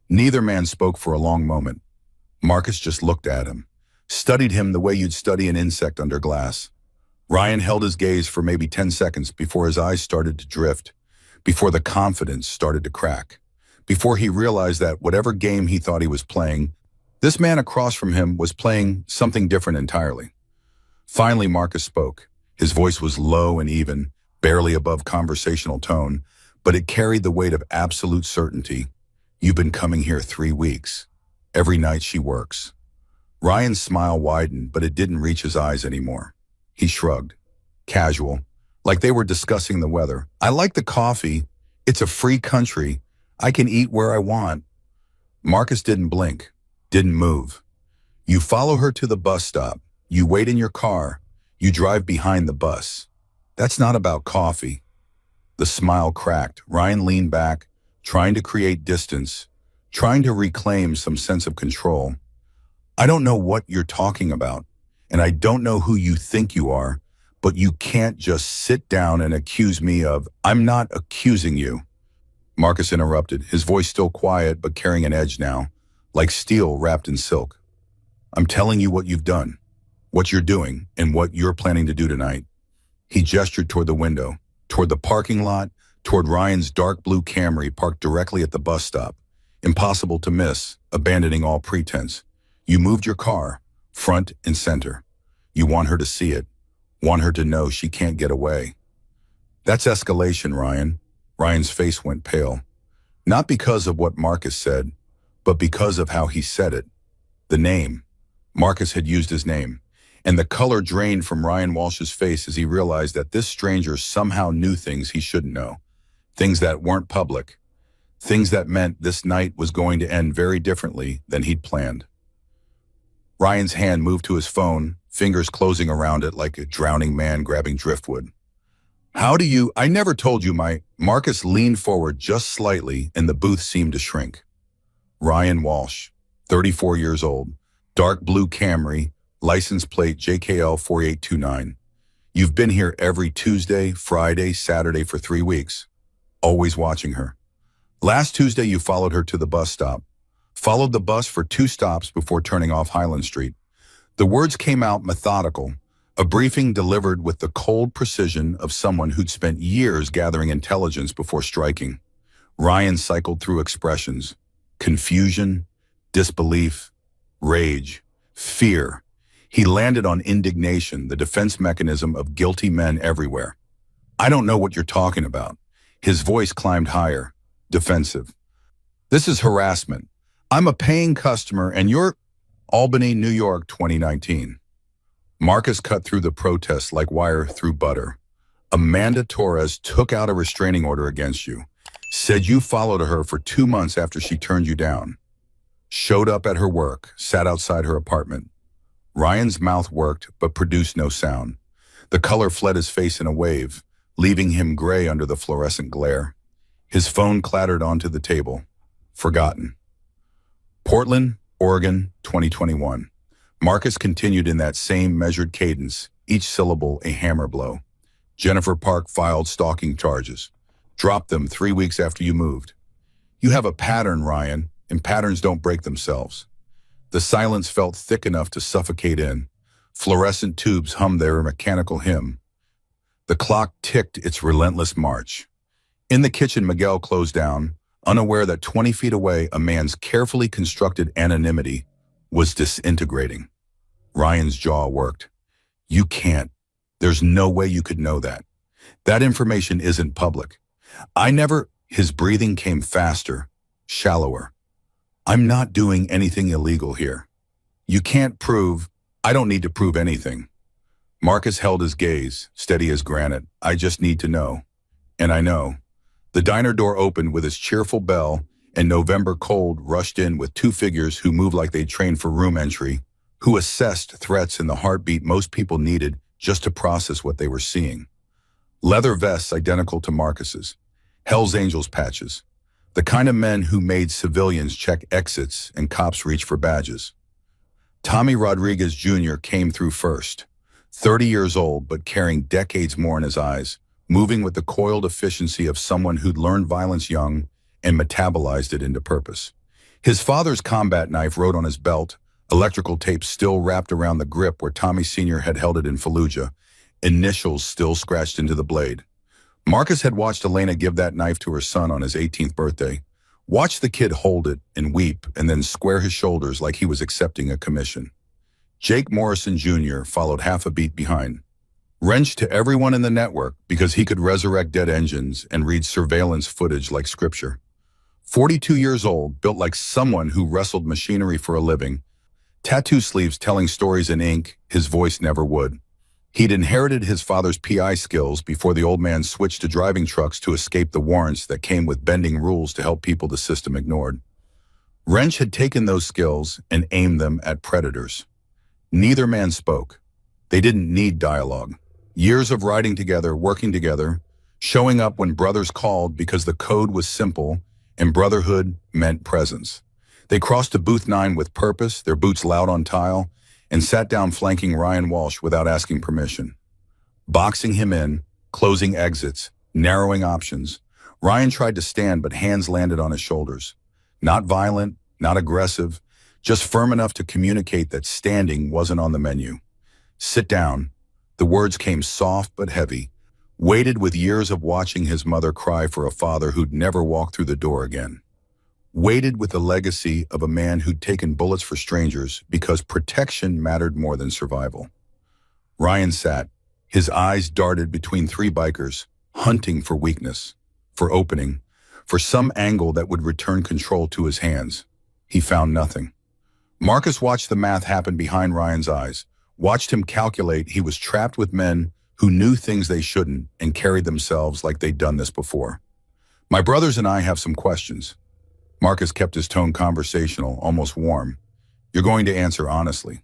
Neither man spoke for a long moment. Marcus just looked at him, studied him the way you'd study an insect under glass. Ryan held his gaze for maybe 10 seconds before his eyes started to drift, before the confidence started to crack, before he realized that whatever game he thought he was playing, this man across from him was playing something different entirely. Finally, Marcus spoke. His voice was low and even, barely above conversational tone, but it carried the weight of absolute certainty. You've been coming here 3 weeks. Every night she works. Ryan's smile widened, but it didn't reach his eyes anymore. He shrugged. Casual, like they were discussing the weather. I like the coffee. It's a free country. I can eat where I want. Marcus didn't blink, didn't move. You follow her to the bus stop. You wait in your car. You drive behind the bus. That's not about coffee. The smile cracked. Ryan leaned back, trying to create distance, trying to reclaim some sense of control. I don't know what you're talking about, and I don't know who you think you are, but you can't just sit down and accuse me of, I'm not accusing you. Marcus interrupted, his voice still quiet but carrying an edge now, like steel wrapped in silk. I'm telling you what you've done, what you're doing, and what you're planning to do tonight. He gestured toward the window, toward the parking lot, toward Ryan's dark blue Camry parked directly at the bus stop. Impossible to miss, abandoning all pretense. You moved your car, front and center. You want her to see it, want her to know she can't get away. That's escalation, Ryan. Ryan's face went pale. Not because of what Marcus said, but because of how he said it. The name. Marcus had used his name, and the color drained from Ryan Walsh's face as he realized that this stranger somehow knew things he shouldn't know, things that weren't public, things that meant this night was going to end very differently than he'd planned. Ryan's hand moved to his phone, fingers closing around it like a drowning man grabbing driftwood. I never told you Marcus leaned forward just slightly and the booth seemed to shrink. Ryan Walsh, 34 years old, dark blue Camry, license plate JKL 4829. You've been here every Tuesday, Friday, Saturday for 3 weeks, always watching her. Last Tuesday you followed her to the bus stop, followed the bus for 2 stops before turning off Highland Street. The words came out methodical, a briefing delivered with the cold precision of someone who'd spent years gathering intelligence before striking. Ryan cycled through expressions: confusion, disbelief, rage, fear. He landed on indignation, the defense mechanism of guilty men everywhere. I don't know what you're talking about. His voice climbed higher, defensive. This is harassment. I'm a paying customer and you're Albany, New York, 2019. Marcus cut through the protest like wire through butter. Amanda Torres took out a restraining order against you, said you followed her for 2 months after she turned you down, showed up at her work, sat outside her apartment. Ryan's mouth worked but produced no sound. The color fled his face in a wave, leaving him gray under the fluorescent glare. His phone clattered onto the table. Forgotten. Portland, Oregon, 2021. Marcus continued in that same measured cadence, each syllable a hammer blow. Jennifer Park filed stalking charges. Dropped them 3 weeks after you moved. You have a pattern, Ryan, and patterns don't break themselves. The silence felt thick enough to suffocate in. Fluorescent tubes hummed their mechanical hymn. The clock ticked its relentless march. In the kitchen, Miguel closed down, unaware that 20 feet away, a man's carefully constructed anonymity was disintegrating. Ryan's jaw worked. You can't. There's no way you could know that. That information isn't public. His breathing came faster, shallower. I'm not doing anything illegal here. You can't prove, I don't need to prove anything. Marcus held his gaze, steady as granite. I just need to know. And I know. The diner door opened with its cheerful bell, and November cold rushed in with two figures who moved like they'd trained for room entry, who assessed threats in the heartbeat most people needed just to process what they were seeing. Leather vests identical to Marcus's, Hell's Angels patches, the kind of men who made civilians check exits and cops reach for badges. Tommy Rodriguez Jr. came through first, 30 years old but carrying decades more in his eyes, moving with the coiled efficiency of someone who'd learned violence young and metabolized it into purpose. His father's combat knife rode on his belt, electrical tape still wrapped around the grip where Tommy Sr. had held it in Fallujah, initials still scratched into the blade. Marcus had watched Elena give that knife to her son on his 18th birthday, watched the kid hold it and weep and then square his shoulders like he was accepting a commission. Jake Morrison Jr. followed half a beat behind, wrenched to everyone in the network because he could resurrect dead engines and read surveillance footage like scripture. 42 years old, built like someone who wrestled machinery for a living, tattoo sleeves telling stories in ink his voice never would. He'd inherited his father's PI skills before the old man switched to driving trucks to escape the warrants that came with bending rules to help people the system ignored. Wrench had taken those skills and aimed them at predators. Neither man spoke. They didn't need dialogue. Years of riding together, working together, showing up when brothers called because the code was simple and brotherhood meant presence. They crossed to booth 9 with purpose, their boots loud on tile, and sat down flanking Ryan Walsh without asking permission. Boxing him in, closing exits, narrowing options. Ryan tried to stand, but hands landed on his shoulders. Not violent, not aggressive, just firm enough to communicate that standing wasn't on the menu. Sit down. The words came soft but heavy, weighted with years of watching his mother cry for a father who'd never walk through the door again. Weighted with the legacy of a man who'd taken bullets for strangers because protection mattered more than survival. Ryan sat, his eyes darted between three bikers, hunting for weakness, for opening, for some angle that would return control to his hands. He found nothing. Marcus watched the math happen behind Ryan's eyes, watched him calculate he was trapped with men who knew things they shouldn't and carried themselves like they'd done this before. My brothers and I have some questions. Marcus kept his tone conversational, almost warm. You're going to answer honestly.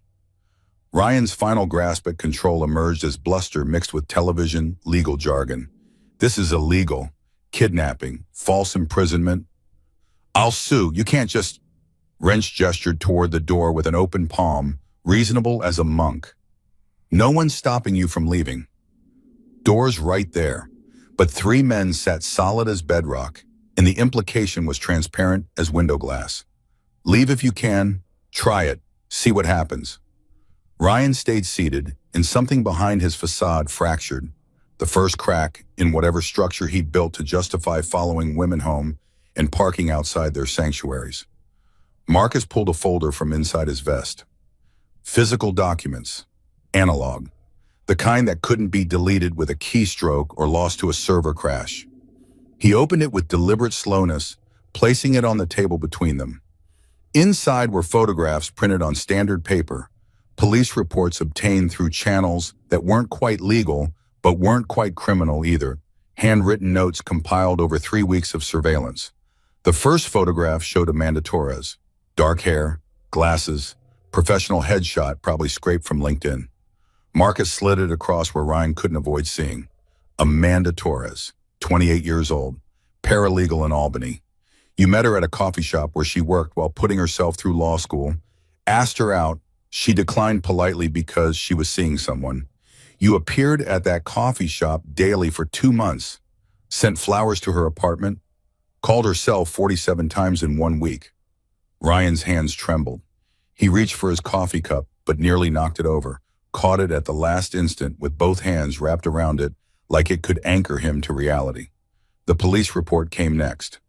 Ryan's final grasp at control emerged as bluster mixed with television, legal jargon. This is illegal. Kidnapping, false imprisonment. I'll sue. You can't just... Wrench gestured toward the door with an open palm, reasonable as a monk. No one's stopping you from leaving. Door's right there. But three men sat solid as bedrock, and the implication was transparent as window glass. Leave if you can, try it, see what happens. Ryan stayed seated, and something behind his facade fractured, the first crack in whatever structure he'd built to justify following women home and parking outside their sanctuaries. Marcus pulled a folder from inside his vest. Physical documents, analog, the kind that couldn't be deleted with a keystroke or lost to a server crash. He opened it with deliberate slowness, placing it on the table between them. Inside were photographs printed on standard paper, police reports obtained through channels that weren't quite legal but weren't quite criminal either. Handwritten notes compiled over 3 weeks of surveillance. The first photograph showed Amanda Torres. Dark hair, glasses, professional headshot probably scraped from LinkedIn. Marcus slid it across where Ryan couldn't avoid seeing. Amanda Torres, 28 years old, paralegal in Albany. You met her at a coffee shop where she worked while putting herself through law school. Asked her out. She declined politely because she was seeing someone. You appeared at that coffee shop daily for 2 months, sent flowers to her apartment, called herself 47 times in 1 week. Ryan's hands trembled. He reached for his coffee cup, but nearly knocked it over, caught it at the last instant with both hands wrapped around it like it could anchor him to reality. The police report came next.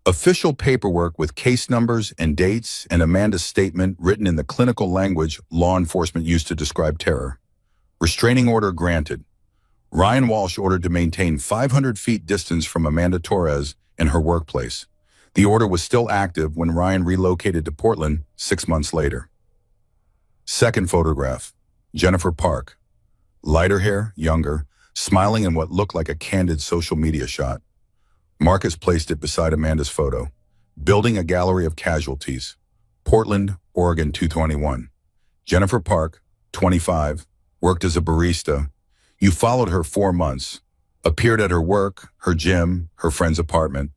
Official paperwork with case numbers and dates and Amanda's statement written in the clinical language law enforcement used to describe terror. Restraining order granted. Ryan Walsh ordered to maintain 500 feet distance from Amanda Torres and her workplace. The order was still active when Ryan relocated to Portland 6 months later. Second photograph, Jennifer Park. Lighter hair, younger, smiling in what looked like a candid social media shot. Marcus placed it beside Amanda's photo. Building a gallery of casualties. Portland, Oregon 221. Jennifer Park, 25, worked as a barista. You followed her 4 months. Appeared at her work, her gym, her friend's apartment.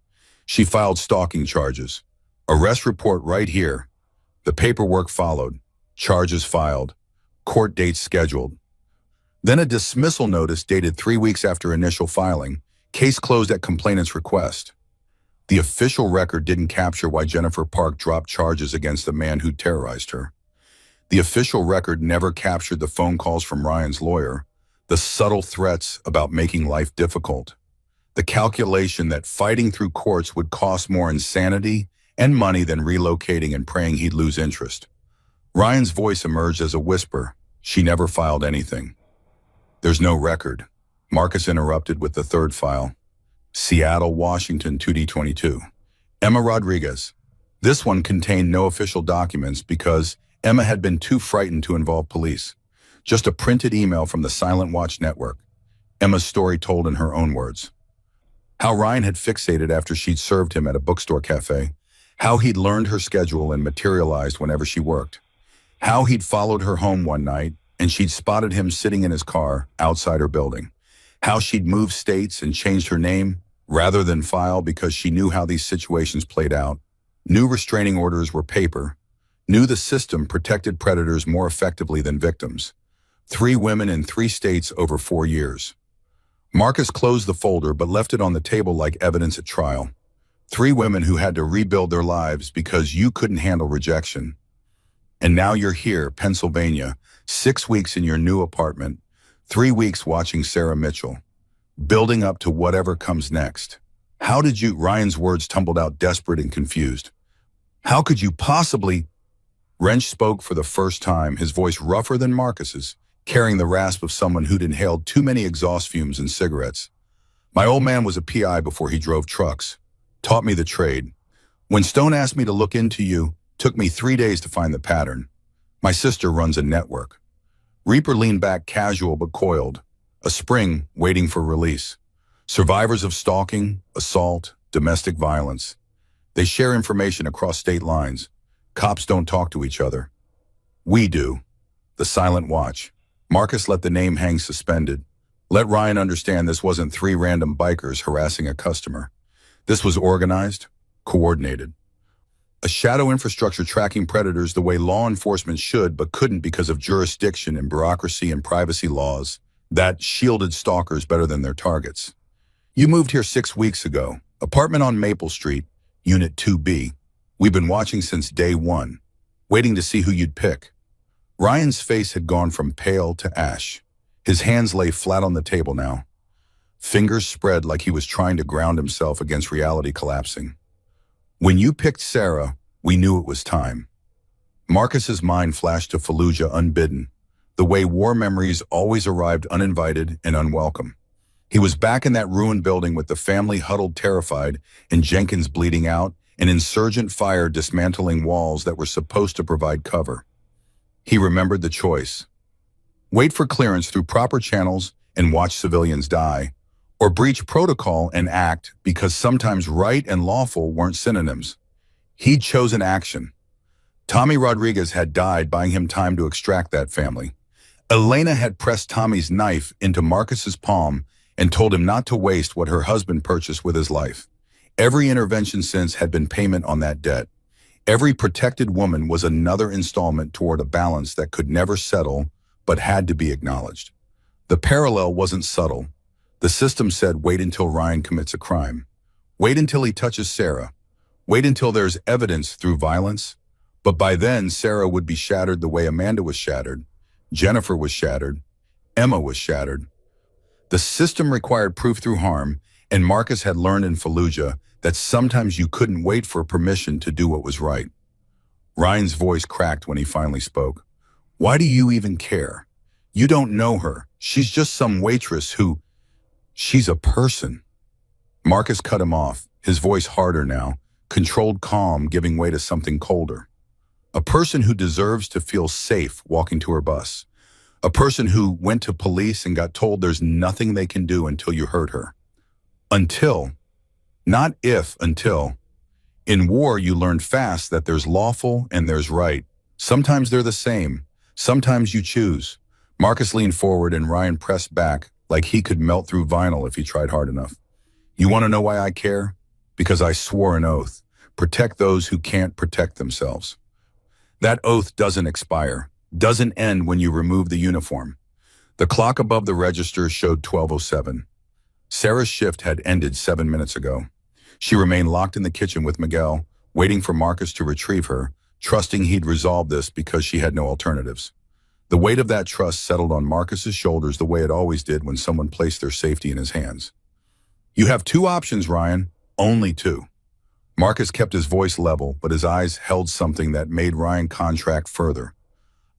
She filed stalking charges. Arrest report right here. The paperwork followed. Charges filed. Court dates scheduled. Then a dismissal notice dated 3 weeks after initial filing. Case closed at complainant's request. The official record didn't capture why Jennifer Park dropped charges against the man who terrorized her. The official record never captured the phone calls from Ryan's lawyer, the subtle threats about making life difficult, the calculation that fighting through courts would cost more insanity and money than relocating and praying he'd lose interest. Ryan's voice emerged as a whisper. She never filed anything. There's no record. Marcus interrupted with the third file. Seattle, Washington, 2D22. Emma Rodriguez. This one contained no official documents because Emma had been too frightened to involve police. Just a printed email from the Silent Watch network. Emma's story told in her own words. How Ryan had fixated after she'd served him at a bookstore cafe. How he'd learned her schedule and materialized whenever she worked. How he'd followed her home one night and she'd spotted him sitting in his car outside her building. How she'd moved states and changed her name rather than file because she knew how these situations played out. Knew restraining orders were paper. Knew the system protected predators more effectively than victims. 3 women in 3 states over 4 years. Marcus closed the folder but left it on the table like evidence at trial. 3 women who had to rebuild their lives because you couldn't handle rejection. And now you're here, Pennsylvania, 6 weeks in your new apartment, 3 weeks watching Sarah Mitchell, building up to whatever comes next. How did you, Ryan's words tumbled out desperate and confused. How could you possibly? Wrench spoke for the first time, his voice rougher than Marcus's, carrying the rasp of someone who'd inhaled too many exhaust fumes and cigarettes. My old man was a PI before he drove trucks, taught me the trade. When Stone asked me to look into you, took me 3 days to find the pattern. My sister runs a network. Reaper leaned back casual but coiled, a spring waiting for release. Survivors of stalking, assault, domestic violence. They share information across state lines. Cops don't talk to each other. We do. The Silent Watch. Marcus let the name hang suspended. Let Ryan understand this wasn't 3 random bikers harassing a customer. This was organized, coordinated. A shadow infrastructure tracking predators the way law enforcement should but couldn't because of jurisdiction and bureaucracy and privacy laws that shielded stalkers better than their targets. You moved here 6 weeks ago. Apartment on Maple Street, Unit 2B. We've been watching since day 1, waiting to see who you'd pick. Ryan's face had gone from pale to ash. His hands lay flat on the table now. Fingers spread like he was trying to ground himself against reality collapsing. When you picked Sarah, we knew it was time. Marcus's mind flashed to Fallujah unbidden, the way war memories always arrived uninvited and unwelcome. He was back in that ruined building with the family huddled terrified and Jenkins bleeding out, an insurgent fire dismantling walls that were supposed to provide cover. He remembered the choice. Wait for clearance through proper channels and watch civilians die, or breach protocol and act because sometimes right and lawful weren't synonyms. He'd chosen action. Tommy Rodriguez had died, buying him time to extract that family. Elena had pressed Tommy's knife into Marcus's palm and told him not to waste what her husband purchased with his life. Every intervention since had been payment on that debt. Every protected woman was another installment toward a balance that could never settle but had to be acknowledged. The parallel wasn't subtle. The system said, wait until Ryan commits a crime. Wait until he touches Sarah. Wait until there's evidence through violence. But by then, Sarah would be shattered the way Amanda was shattered. Jennifer was shattered. Emma was shattered. The system required proof through harm, and Marcus had learned in Fallujah that sometimes you couldn't wait for permission to do what was right. Ryan's voice cracked when he finally spoke. Why do you even care? You don't know her. She's just some waitress who... She's a person. Marcus cut him off, his voice harder now, controlled calm giving way to something colder. A person who deserves to feel safe walking to her bus. A person who went to police and got told there's nothing they can do until you hurt her. Until. Not if, until. In war, you learn fast that there's lawful and there's right. Sometimes they're the same. Sometimes you choose. Marcus leaned forward and Ryan pressed back like he could melt through vinyl if he tried hard enough. You want to know why I care? Because I swore an oath. Protect those who can't protect themselves. That oath doesn't expire, doesn't end when you remove the uniform. The clock above the register showed 12:07. Sarah's shift had ended 7 minutes ago. She remained locked in the kitchen with Miguel, waiting for Marcus to retrieve her, trusting he'd resolve this because she had no alternatives. The weight of that trust settled on Marcus's shoulders the way it always did when someone placed their safety in his hands. You have two options, Ryan. Only two. Marcus kept his voice level, but his eyes held something that made Ryan contract further.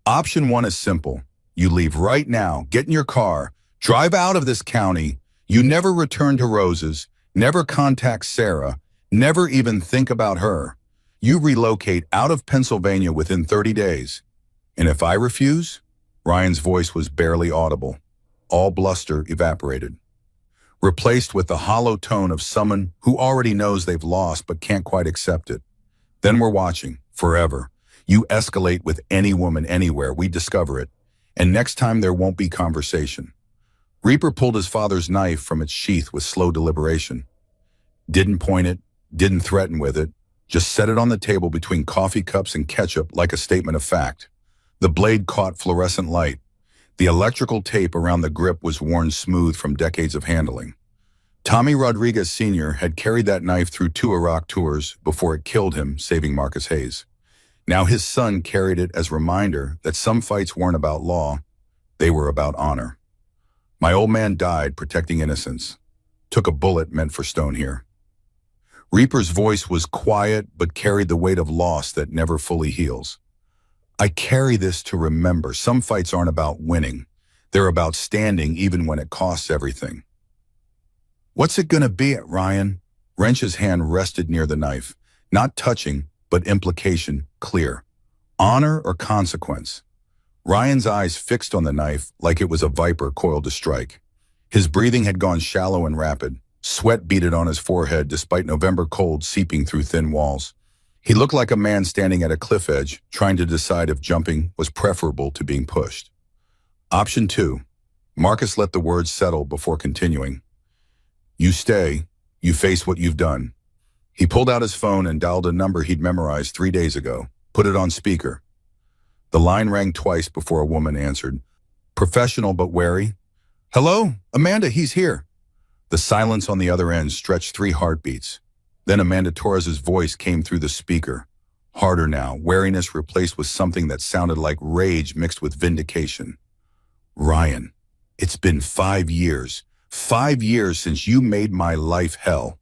Option one is simple. You leave right now, get in your car, drive out of this county. You never return to Rose's, never contact Sarah, never even think about her. You relocate out of Pennsylvania within 30 days. And if I refuse? Ryan's voice was barely audible. All bluster evaporated, replaced with the hollow tone of someone who already knows they've lost but can't quite accept it. Then we're watching, forever. You escalate with any woman anywhere, we discover it. And next time there won't be conversation. Reaper pulled his father's knife from its sheath with slow deliberation. Didn't point it, didn't threaten with it, just set it on the table between coffee cups and ketchup like a statement of fact. The blade caught fluorescent light. The electrical tape around the grip was worn smooth from decades of handling. Tommy Rodriguez Sr. had carried that knife through 2 Iraq tours before it killed him, saving Marcus Hayes. Now his son carried it as a reminder that some fights weren't about law, they were about honor. My old man died protecting innocence. Took a bullet meant for stone here. Reaper's voice was quiet but carried the weight of loss that never fully heals. I carry this to remember some fights aren't about winning. They're about standing even when it costs everything. What's it gonna be, Ryan? Wrench's hand rested near the knife, not touching, but implication clear. Honor or consequence? Ryan's eyes fixed on the knife like it was a viper coiled to strike. His breathing had gone shallow and rapid. Sweat beaded on his forehead despite November cold seeping through thin walls. He looked like a man standing at a cliff edge, trying to decide if jumping was preferable to being pushed. Option 2. Marcus let the words settle before continuing. You stay, you face what you've done. He pulled out his phone and dialed a number he'd memorized 3 days ago, put it on speaker. The line rang twice before a woman answered, professional but wary. Hello, Amanda, he's here. The silence on the other end stretched 3 heartbeats. Then Amanda Torres's voice came through the speaker. Harder now, wariness replaced with something that sounded like rage mixed with vindication. Ryan, it's been 5 years. 5 years since you made my life hell.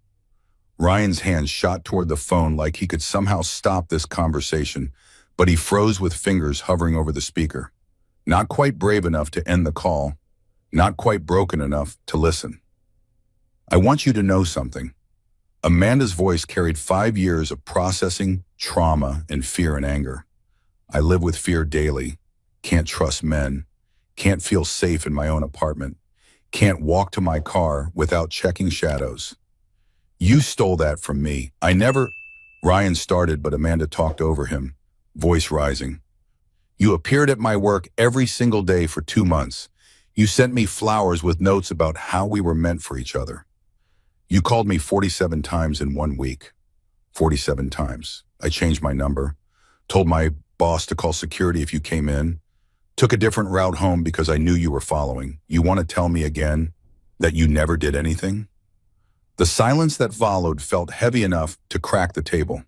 Ryan's hand shot toward the phone like he could somehow stop this conversation, but he froze with fingers hovering over the speaker. Not quite brave enough to end the call. Not quite broken enough to listen. I want you to know something. Amanda's voice carried 5 years of processing, trauma, and fear and anger. I live with fear daily. Can't trust men. Can't feel safe in my own apartment. Can't walk to my car without checking shadows. You stole that from me. I never... Ryan started, but Amanda talked over him, voice rising. You appeared at my work every single day for 2 months. You sent me flowers with notes about how we were meant for each other. You called me 47 times in 1 week. 47 times. I changed my number, told my boss to call security if you came in, took a different route home because I knew you were following. You want to tell me again that you never did anything? The silence that followed felt heavy enough to crack the table.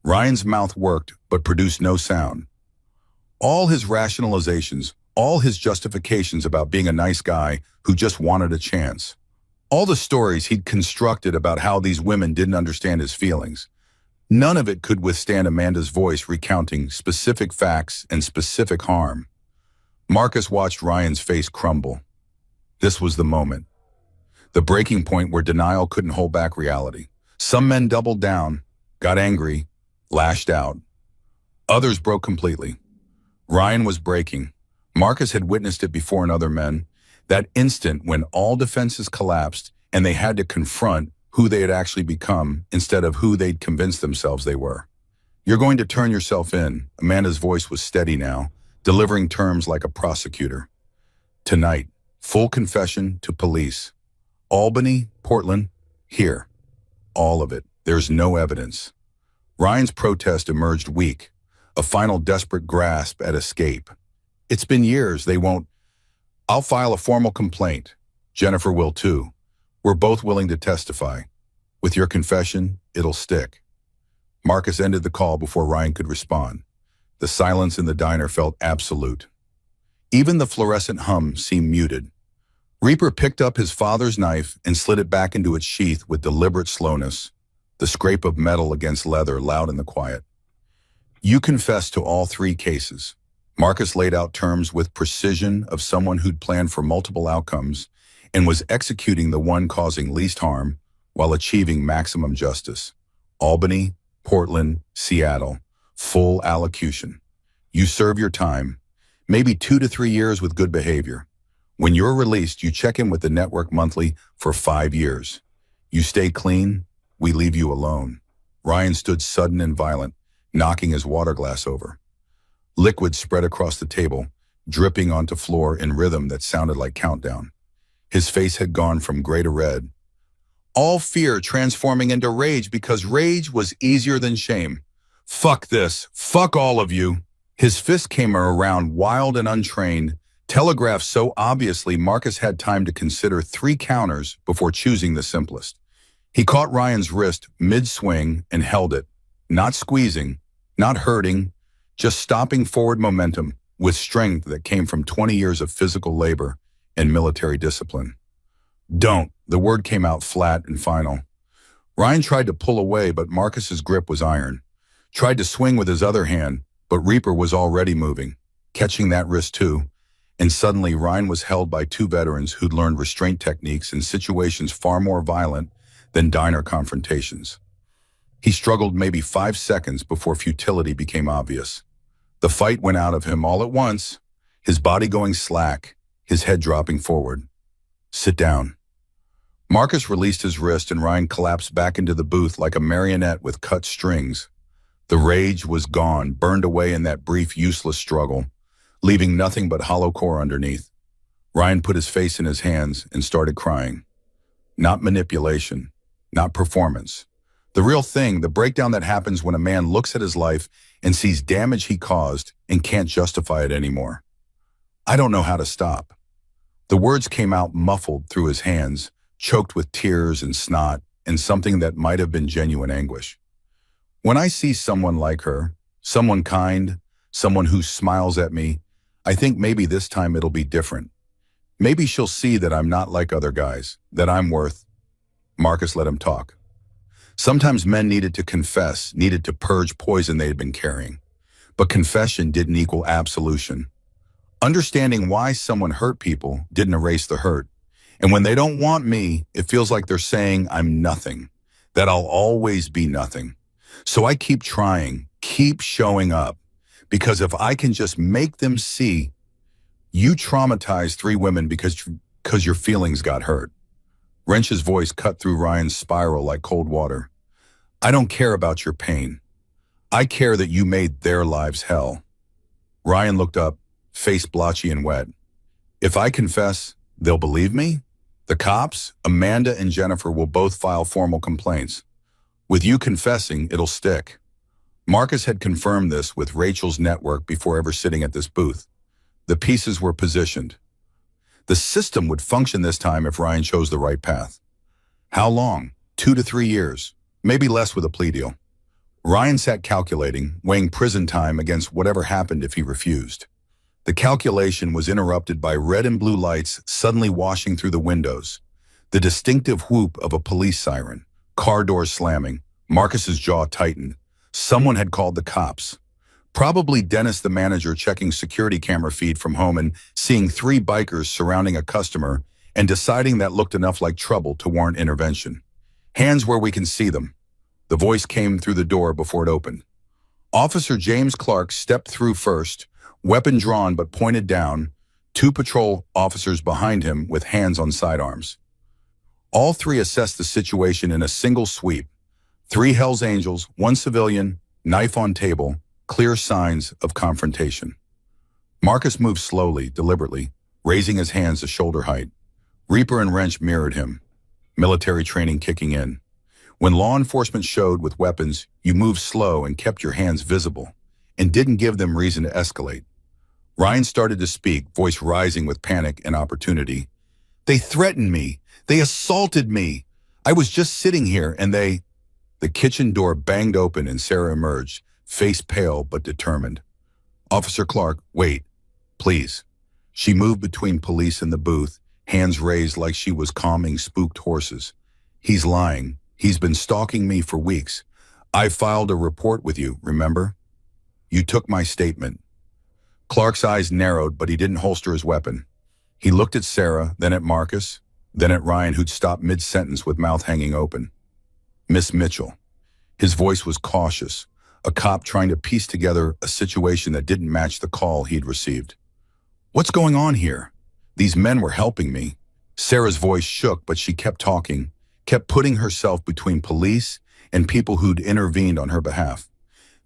Ryan's mouth worked but produced no sound. All his rationalizations, all his justifications about being a nice guy who just wanted a chance, all the stories he'd constructed about how these women didn't understand his feelings, none of it could withstand Amanda's voice recounting specific facts and specific harm. Marcus watched Ryan's face crumble. This was the moment. The breaking point where denial couldn't hold back reality. Some men doubled down, got angry, lashed out. Others broke completely. Ryan was breaking. Marcus had witnessed it before in other men. That instant when all defenses collapsed and they had to confront who they had actually become instead of who they'd convinced themselves they were. You're going to turn yourself in. Amanda's voice was steady now, delivering terms like a prosecutor. Tonight, full confession to police. Albany, Portland, here. All of it. There's no evidence. Ryan's protest emerged weak, a final desperate grasp at escape. It's been years, they won't. I'll file a formal complaint. Jennifer will too. We're both willing to testify. With your confession, it'll stick. Marcus ended the call before Ryan could respond. The silence in the diner felt absolute. Even the fluorescent hum seemed muted. Reaper picked up his father's knife and slid it back into its sheath with deliberate slowness, the scrape of metal against leather loud in the quiet. You confessed to all 3 cases. Marcus laid out terms with precision of someone who'd planned for multiple outcomes and was executing the one causing least harm while achieving maximum justice. Albany, Portland, Seattle, full allocution. You serve your time, maybe 2 to 3 years with good behavior. When you're released, you check in with the network monthly for 5 years. You stay clean, we leave you alone. Ryan stood sudden and violent, knocking his water glass over. Liquid spread across the table, dripping onto floor in rhythm that sounded like countdown. His face had gone from gray to red. All fear transforming into rage because rage was easier than shame. Fuck this. Fuck all of you. His fist came around wild and untrained, telegraphed so obviously Marcus had time to consider 3 counters before choosing the simplest. He caught Ryan's wrist mid-swing and held it, not squeezing, not hurting, just stopping forward momentum with strength that came from 20 years of physical labor and military discipline. Don't. The word came out flat and final. Ryan tried to pull away, but Marcus's grip was iron. Tried to swing with his other hand, but Reaper was already moving, catching that wrist too. And suddenly Ryan was held by 2 veterans who'd learned restraint techniques in situations far more violent than diner confrontations. He struggled maybe 5 seconds before futility became obvious. The fight went out of him all at once, his body going slack, his head dropping forward. Sit down. Marcus released his wrist and Ryan collapsed back into the booth like a marionette with cut strings. The rage was gone, burned away in that brief, useless struggle, leaving nothing but hollow core underneath. Ryan put his face in his hands and started crying. Not manipulation, not performance. The real thing, the breakdown that happens when a man looks at his life and sees damage he caused and can't justify it anymore. I don't know how to stop. The words came out muffled through his hands, choked with tears and snot and something that might have been genuine anguish. When I see someone like her, someone kind, someone who smiles at me, I think maybe this time it'll be different. Maybe she'll see that I'm not like other guys, that I'm worth. Marcus let him talk. Sometimes men needed to confess, needed to purge poison they had been carrying. But confession didn't equal absolution. Understanding why someone hurt people didn't erase the hurt. And when they don't want me, it feels like they're saying I'm nothing, that I'll always be nothing. So I keep trying, keep showing up, because if I can just make them see, you traumatized 3 women because 'Cause your feelings got hurt. Wrench's voice cut through Ryan's spiral like cold water. I don't care about your pain. I care that you made their lives hell. Ryan looked up, face blotchy and wet. If I confess, they'll believe me? The cops, Amanda and Jennifer, will both file formal complaints. With you confessing, it'll stick. Marcus had confirmed this with Rachel's network before ever sitting at this booth. The pieces were positioned. The system would function this time if Ryan chose the right path. How long? 2 to 3 years. Maybe less with a plea deal. Ryan sat calculating, weighing prison time against whatever happened if he refused. The calculation was interrupted by red and blue lights suddenly washing through the windows. The distinctive whoop of a police siren. Car doors slamming. Marcus's jaw tightened. Someone had called the cops. Probably Dennis, the manager, checking security camera feed from home and seeing 3 bikers surrounding a customer and deciding that looked enough like trouble to warrant intervention. Hands where we can see them. The voice came through the door before it opened. Officer James Clark stepped through first, weapon drawn but pointed down, 2 patrol officers behind him with hands on sidearms. All 3 assessed the situation in a single sweep. 3 Hells Angels, 1 civilian, knife on table, clear signs of confrontation. Marcus moved slowly, deliberately, raising his hands to shoulder height. Reaper and Wrench mirrored him, military training kicking in. When law enforcement showed with weapons, you moved slow and kept your hands visible, and didn't give them reason to escalate. Ryan started to speak, voice rising with panic and opportunity. They threatened me. They assaulted me. I was just sitting here and they... The kitchen door banged open and Sarah emerged, face pale but determined. Officer Clark, wait, please. She moved between police and the booth, hands raised like she was calming spooked horses. He's lying. He's been stalking me for weeks. I filed a report with you, remember? You took my statement. Clark's eyes narrowed, but he didn't holster his weapon. He looked at Sarah, then at Marcus, then at Ryan, who'd stopped mid-sentence with mouth hanging open. Miss Mitchell. His voice was cautious, a cop trying to piece together a situation that didn't match the call he'd received. What's going on here? These men were helping me. Sarah's voice shook, but she kept talking, kept putting herself between police and people who'd intervened on her behalf.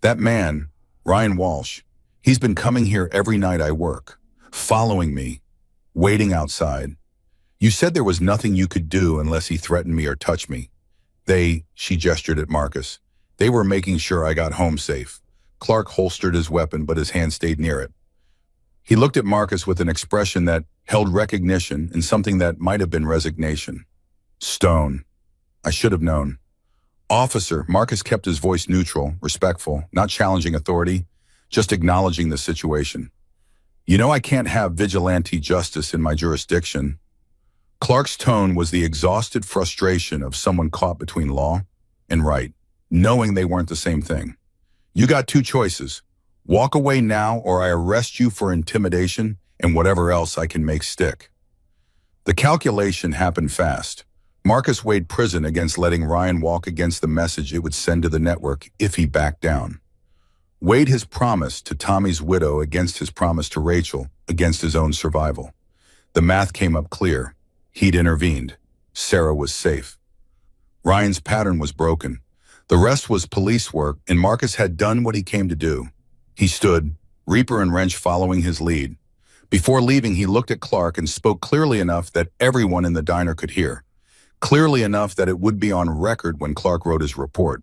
That man, Ryan Walsh, he's been coming here every night I work, following me, waiting outside. You said there was nothing you could do unless he threatened me or touched me. She gestured at Marcus. They were making sure I got home safe. Clark holstered his weapon, but his hand stayed near it. He looked at Marcus with an expression that held recognition and something that might have been resignation. Stone. I should have known. Officer, Marcus kept his voice neutral, respectful, not challenging authority, just acknowledging the situation. You know I can't have vigilante justice in my jurisdiction. Clark's tone was the exhausted frustration of someone caught between law and right, knowing they weren't the same thing. You got 2 choices. Walk away now or I arrest you for intimidation and whatever else I can make stick. The calculation happened fast. Marcus weighed prison against letting Ryan walk against the message it would send to the network if he backed down. Weighed his promise to Tommy's widow against his promise to Rachel, against his own survival. The math came up clear. He'd intervened. Sarah was safe. Ryan's pattern was broken. The rest was police work, and Marcus had done what he came to do. He stood, Reaper and Wrench following his lead. Before leaving, he looked at Clark and spoke clearly enough that everyone in the diner could hear. Clearly enough that it would be on record when Clark wrote his report.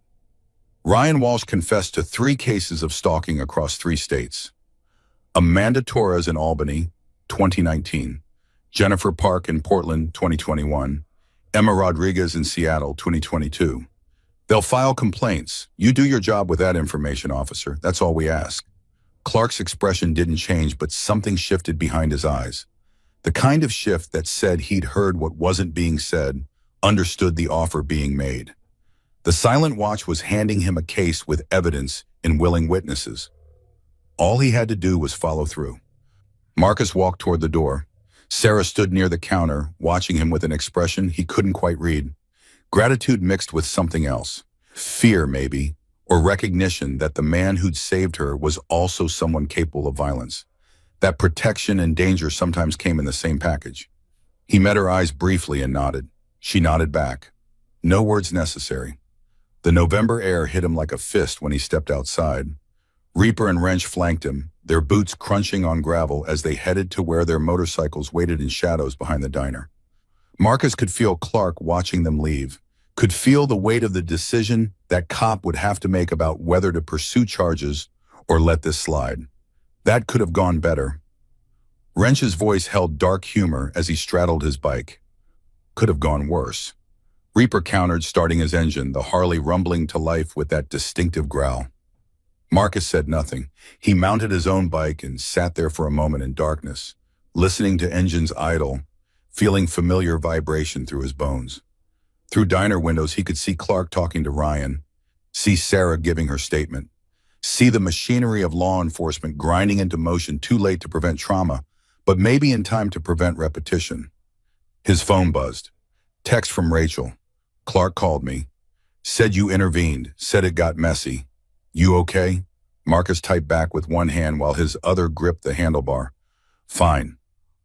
Ryan Walsh confessed to 3 cases of stalking across 3 states. Amanda Torres in Albany, 2019. Jennifer Park in Portland, 2021. Emma Rodriguez in Seattle, 2022. They'll file complaints. You do your job with that information, officer. That's all we ask. Clark's expression didn't change, but something shifted behind his eyes. The kind of shift that said he'd heard what wasn't being said, understood the offer being made. The silent watch was handing him a case with evidence and willing witnesses. All he had to do was follow through. Marcus walked toward the door. Sarah stood near the counter, watching him with an expression he couldn't quite read. Gratitude mixed with something else. Fear, maybe, or recognition that the man who'd saved her was also someone capable of violence. That protection and danger sometimes came in the same package. He met her eyes briefly and nodded. She nodded back. No words necessary. The November air hit him like a fist when he stepped outside. Reaper and Wrench flanked him, their boots crunching on gravel as they headed to where their motorcycles waited in shadows behind the diner. Marcus could feel Clark watching them leave, could feel the weight of the decision that cop would have to make about whether to pursue charges or let this slide. That could have gone better. Wrench's voice held dark humor as he straddled his bike. Could have gone worse. Reaper countered, starting his engine, the Harley rumbling to life with that distinctive growl. Marcus said nothing. He mounted his own bike and sat there for a moment in darkness, listening to engines idle, feeling familiar vibration through his bones. Through diner windows, he could see Clark talking to Ryan, see Sarah giving her statement, see the machinery of law enforcement grinding into motion too late to prevent trauma, but maybe in time to prevent repetition. His phone buzzed. Text from Rachel. Clark called me. Said you intervened, said it got messy. You okay? Marcus typed back with one hand while his other gripped the handlebar. Fine.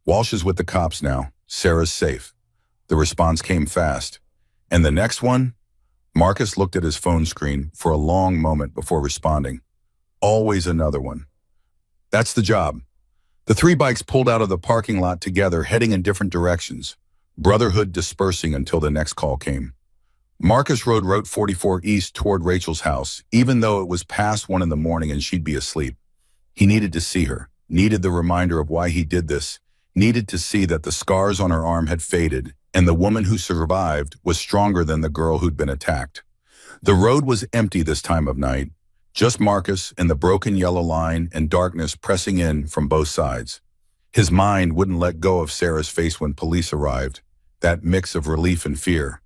Walsh is with the cops now. Sarah's safe. The response came fast. And the next one? Marcus looked at his phone screen for a long moment before responding. Always another one. That's the job. The three bikes pulled out of the parking lot together, heading in different directions, brotherhood dispersing until the next call came. Marcus rode Route 44 east toward Rachel's house, even though it was past 1 a.m. and she'd be asleep. He needed to see her, needed the reminder of why he did this, needed to see that the scars on her arm had faded, and the woman who survived was stronger than the girl who'd been attacked. The road was empty this time of night, just Marcus and the broken yellow line and darkness pressing in from both sides. His mind wouldn't let go of Sarah's face when police arrived, that mix of relief and fear.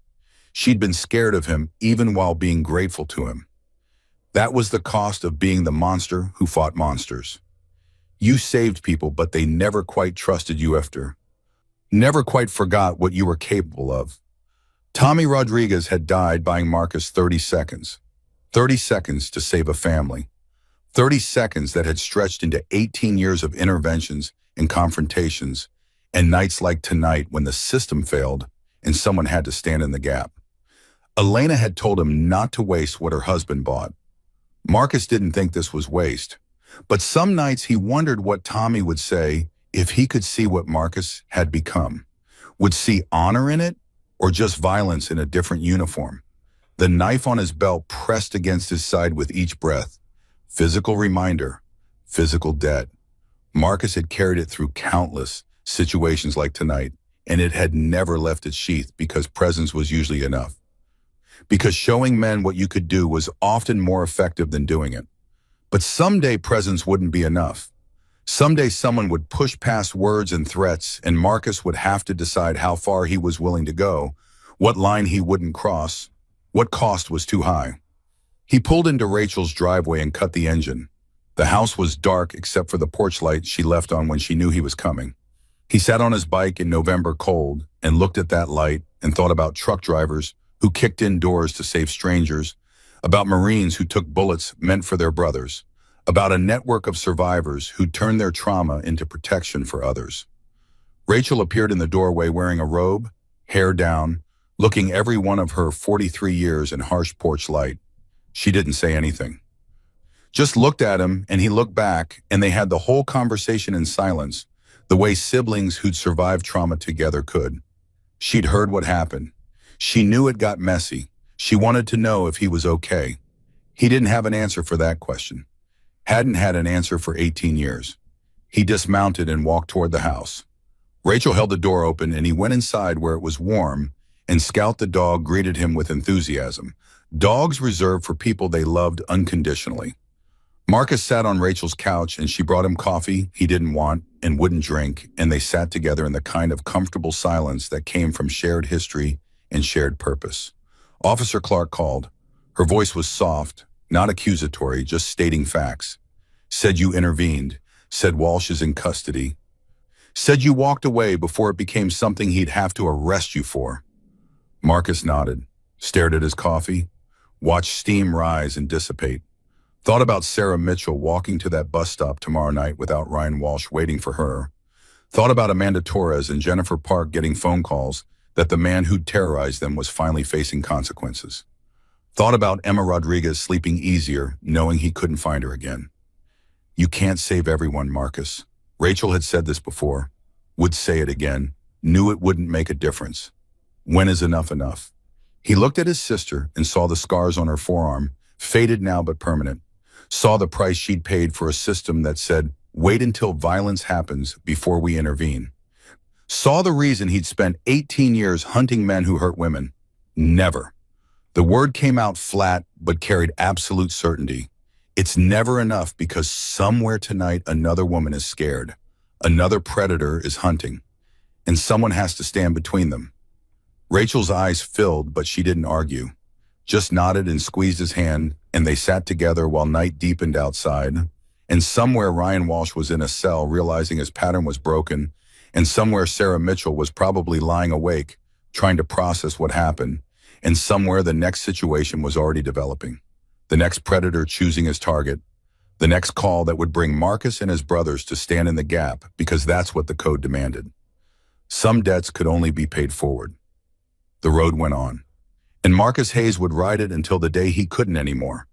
She'd been scared of him even while being grateful to him. That was the cost of being the monster who fought monsters. You saved people, but they never quite trusted you after. Never quite forgot what you were capable of. Tommy Rodriguez had died buying Marcus 30 seconds. 30 seconds to save a family. 30 seconds that had stretched into 18 years of interventions and confrontations, and nights like tonight when the system failed and someone had to stand in the gap. Elena had told him not to waste what her husband bought. Marcus didn't think this was waste, but some nights he wondered what Tommy would say if he could see what Marcus had become. Would see honor in it, or just violence in a different uniform? The knife on his belt pressed against his side with each breath. Physical reminder, physical debt. Marcus had carried it through countless situations like tonight, and it had never left its sheath because presence was usually enough. Because showing men what you could do was often more effective than doing it. But someday presence wouldn't be enough. Someday someone would push past words and threats, and Marcus would have to decide how far he was willing to go, what line he wouldn't cross, what cost was too high. He pulled into Rachel's driveway and cut the engine. The house was dark except for the porch light she left on when she knew he was coming. He sat on his bike in November cold and looked at that light and thought about truck drivers who kicked in doors to save strangers, about Marines who took bullets meant for their brothers, about a network of survivors who turned their trauma into protection for others. Rachel appeared in the doorway wearing a robe, hair down, looking every one of her 43 years in harsh porch light. She didn't say anything. Just looked at him, and he looked back, and they had the whole conversation in silence, the way siblings who'd survived trauma together could. She'd heard what happened. She knew it got messy. She wanted to know if he was okay. He didn't have an answer for that question. Hadn't had an answer for 18 years. He dismounted and walked toward the house. Rachel held the door open, and he went inside where it was warm, and Scout the dog greeted him with enthusiasm. Dogs reserved for people they loved unconditionally. Marcus sat on Rachel's couch, and she brought him coffee he didn't want and wouldn't drink, and they sat together in the kind of comfortable silence that came from shared history and shared purpose. Officer Clark called. Her voice was soft, not accusatory, just stating facts. Said you intervened, said Walsh is in custody. Said you walked away before it became something he'd have to arrest you for. Marcus nodded, stared at his coffee, watched steam rise and dissipate. Thought about Sarah Mitchell walking to that bus stop tomorrow night without Ryan Walsh waiting for her. Thought about Amanda Torres and Jennifer Park getting phone calls that the man who'd terrorized them was finally facing consequences. Thought about Emma Rodriguez sleeping easier, knowing he couldn't find her again. You can't save everyone, Marcus. Rachel had said this before, would say it again, knew it wouldn't make a difference. When is enough enough? He looked at his sister and saw the scars on her forearm, faded now but permanent. Saw the price she'd paid for a system that said, wait until violence happens before we intervene. Saw the reason he'd spent 18 years hunting men who hurt women. Never. The word came out flat but carried absolute certainty. It's never enough because somewhere tonight another woman is scared. Another predator is hunting. And someone has to stand between them. Rachel's eyes filled, but she didn't argue. Just nodded and squeezed his hand, and they sat together while night deepened outside. And somewhere Ryan Walsh was in a cell realizing his pattern was broken, and somewhere Sarah Mitchell was probably lying awake, trying to process what happened, and somewhere the next situation was already developing. The next predator choosing his target, the next call that would bring Marcus and his brothers to stand in the gap because that's what the code demanded. Some debts could only be paid forward. The road went on, and Marcus Hayes would ride it until the day he couldn't anymore,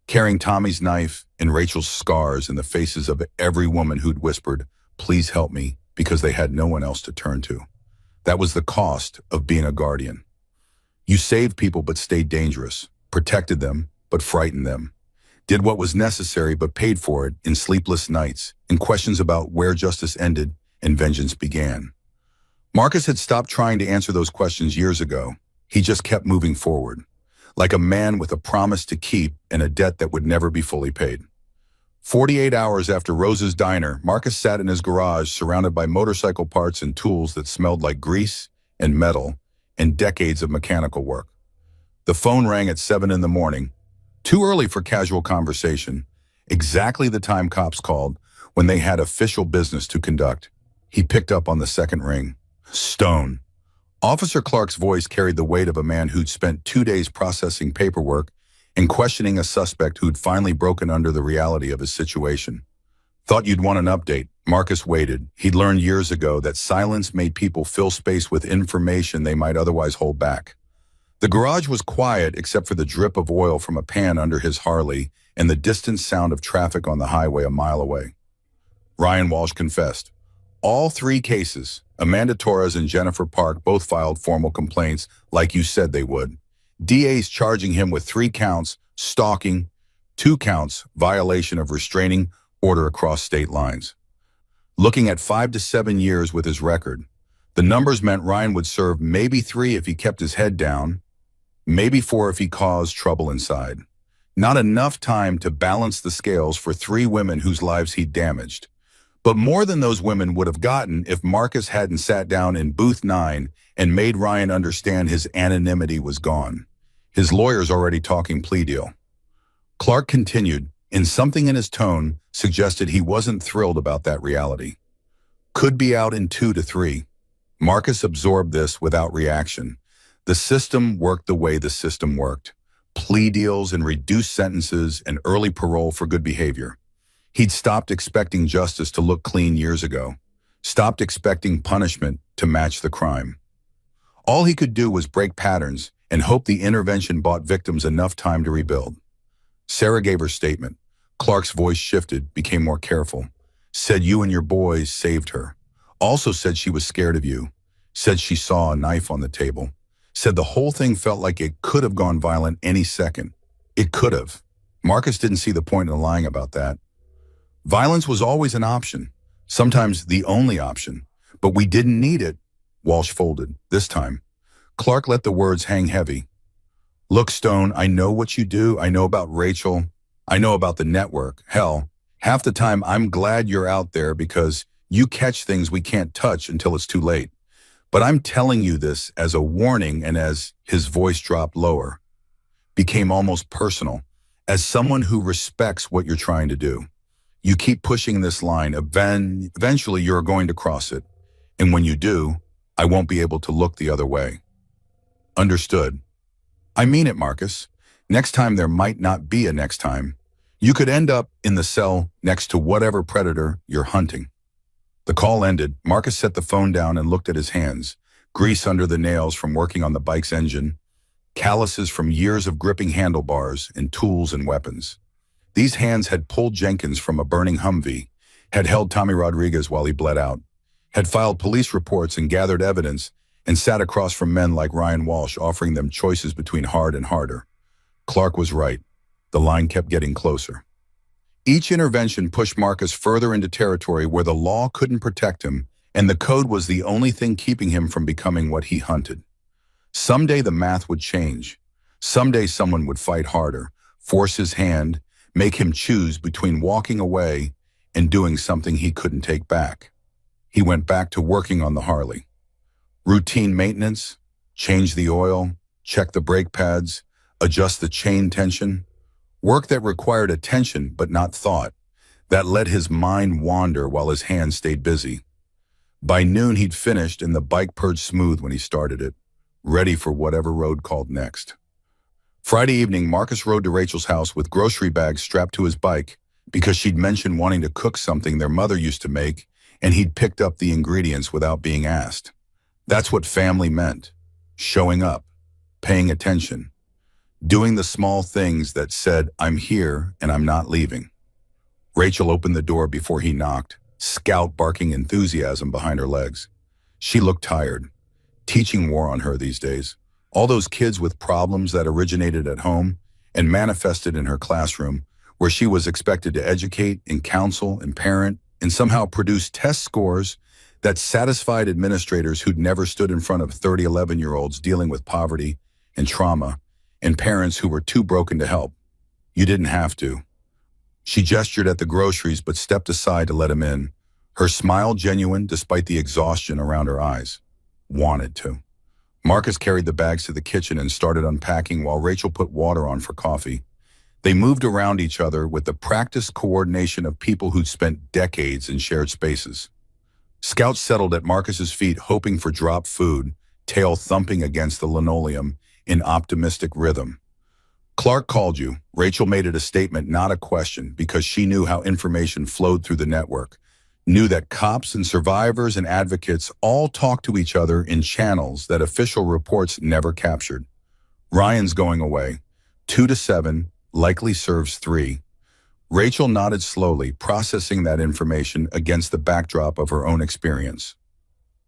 carrying Tommy's knife and Rachel's scars in the faces of every woman who'd whispered, please help me, because they had no one else to turn to. That was the cost of being a guardian. You saved people but stayed dangerous, protected them but frightened them, did what was necessary but paid for it in sleepless nights, in questions about where justice ended and vengeance began. Marcus had stopped trying to answer those questions years ago. He just kept moving forward, like a man with a promise to keep and a debt that would never be fully paid. 48 hours after Rose's diner, Marcus sat in his garage surrounded by motorcycle parts and tools that smelled like grease and metal and decades of mechanical work. The phone rang at 7 in the morning, too early for casual conversation, exactly the time cops called when they had official business to conduct. He picked up on the second ring. Stone. Officer Clark's voice carried the weight of a man who'd spent 2 days processing paperwork and questioning a suspect who'd finally broken under the reality of his situation. Thought you'd want an update. Marcus waited. He'd learned years ago that silence made people fill space with information they might otherwise hold back. The garage was quiet except for the drip of oil from a pan under his Harley and the distant sound of traffic on the highway a mile away. Ryan Walsh confessed. All 3 cases, Amanda Torres and Jennifer Park, both filed formal complaints like you said they would. DA's charging him with 3 counts, stalking, 2 counts, violation of restraining order across state lines. Looking at 5 to 7 years with his record, the numbers meant Ryan would serve maybe 3 if he kept his head down, maybe 4 if he caused trouble inside. Not enough time to balance the scales for 3 women whose lives he'd damaged. But more than those women would have gotten if Marcus hadn't sat down in booth 9 and made Ryan understand his anonymity was gone. His lawyer's already talking plea deal. Clark continued, and something in his tone suggested he wasn't thrilled about that reality. Could be out in 2 to 3. Marcus absorbed this without reaction. The system worked the way the system worked. Plea deals and reduced sentences and early parole for good behavior. He'd stopped expecting justice to look clean years ago. Stopped expecting punishment to match the crime. All he could do was break patterns and hope the intervention bought victims enough time to rebuild. Sarah gave her statement. Clark's voice shifted, became more careful. Said you and your boys saved her. Also said she was scared of you. Said she saw a knife on the table. Said the whole thing felt like it could have gone violent any second. It could have. Marcus didn't see the point in lying about that. Violence was always an option, sometimes the only option, but we didn't need it. Walsh folded, this time. Clark let the words hang heavy. Look, Stone, I know what you do. I know about Rachel. I know about the network. Hell, half the time I'm glad you're out there because you catch things we can't touch until it's too late. But I'm telling you this as a warning, and as his voice dropped lower, became almost personal, as someone who respects what you're trying to do. You keep pushing this line, eventually you're going to cross it. And when you do, I won't be able to look the other way. Understood. I mean it, Marcus. Next time there might not be a next time. You could end up in the cell next to whatever predator you're hunting. The call ended. Marcus set the phone down and looked at his hands. Grease under the nails from working on the bike's engine, calluses from years of gripping handlebars and tools and weapons. These hands had pulled Jenkins from a burning Humvee, had held Tommy Rodriguez while he bled out, had filed police reports and gathered evidence, and sat across from men like Ryan Walsh offering them choices between hard and harder. Clark was right. The line kept getting closer. Each intervention pushed Marcus further into territory where the law couldn't protect him, and the code was the only thing keeping him from becoming what he hunted. Someday the math would change. Someday someone would fight harder, force his hand, make him choose between walking away and doing something he couldn't take back. He went back to working on the Harley. Routine maintenance, change the oil, check the brake pads, adjust the chain tension. Work that required attention but not thought, that let his mind wander while his hands stayed busy. By noon he'd finished and the bike purged smooth when he started it, ready for whatever road called next. Friday evening, Marcus rode to Rachel's house with grocery bags strapped to his bike because she'd mentioned wanting to cook something their mother used to make, and he'd picked up the ingredients without being asked. That's what family meant. Showing up, paying attention, doing the small things that said, "I'm here and I'm not leaving." Rachel opened the door before he knocked, Scout barking enthusiasm behind her legs. She looked tired. Teaching wore on her these days. All those kids with problems that originated at home and manifested in her classroom, where she was expected to educate and counsel and parent and somehow produce test scores that satisfied administrators who'd never stood in front of 30 11-year-olds dealing with poverty and trauma, and parents who were too broken to help. You didn't have to. She gestured at the groceries but stepped aside to let him in, her smile genuine despite the exhaustion around her eyes. Wanted to. Marcus carried the bags to the kitchen and started unpacking while Rachel put water on for coffee. They moved around each other with the practiced coordination of people who'd spent decades in shared spaces. Scout settled at Marcus's feet, hoping for drop food, tail thumping against the linoleum in optimistic rhythm. "Clark called you." Rachel made it a statement, not a question, because she knew how information flowed through the network, knew that cops and survivors and advocates all talk to each other in channels that official reports never captured. "Ryan's going away. 2 to 7, likely serves 3. Rachel nodded slowly, processing that information against the backdrop of her own experience.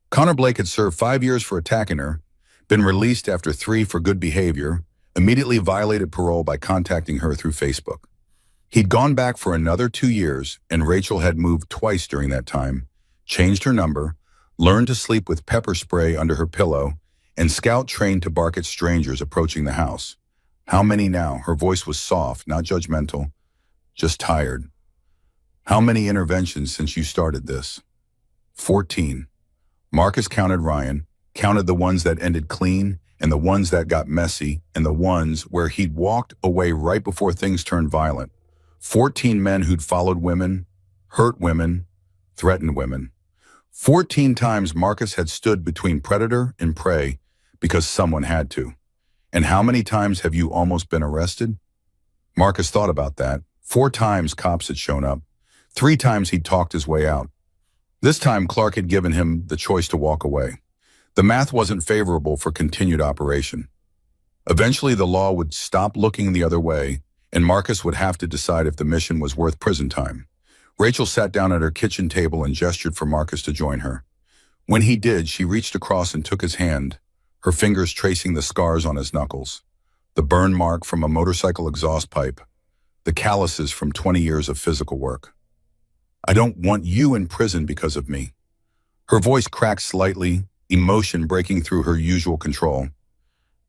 Connor Blake had served 5 years for attacking her, been released after 3 for good behavior, immediately violated parole by contacting her through Facebook. He'd gone back for another 2 years, and Rachel had moved twice during that time, changed her number, learned to sleep with pepper spray under her pillow, and Scout trained to bark at strangers approaching the house. "How many now?" Her voice was soft, not judgmental, just tired. "How many interventions since you started this?" 14. Marcus counted Ryan, counted the ones that ended clean, and the ones that got messy, and the ones where he'd walked away right before things turned violent. 14 men who'd followed women, hurt women, threatened women. 14 times Marcus had stood between predator and prey because someone had to. And how many times have you almost been arrested? Marcus thought about that. 4 times cops had shown up. 3 times he'd talked his way out. This time Clark had given him the choice to walk away. The math wasn't favorable for continued operation. Eventually the law would stop looking the other way, and Marcus would have to decide if the mission was worth prison time. Rachel sat down at her kitchen table and gestured for Marcus to join her. When he did, she reached across and took his hand, her fingers tracing the scars on his knuckles, the burn mark from a motorcycle exhaust pipe, the calluses from 20 years of physical work. "I don't want you in prison because of me." Her voice cracked slightly, emotion breaking through her usual control.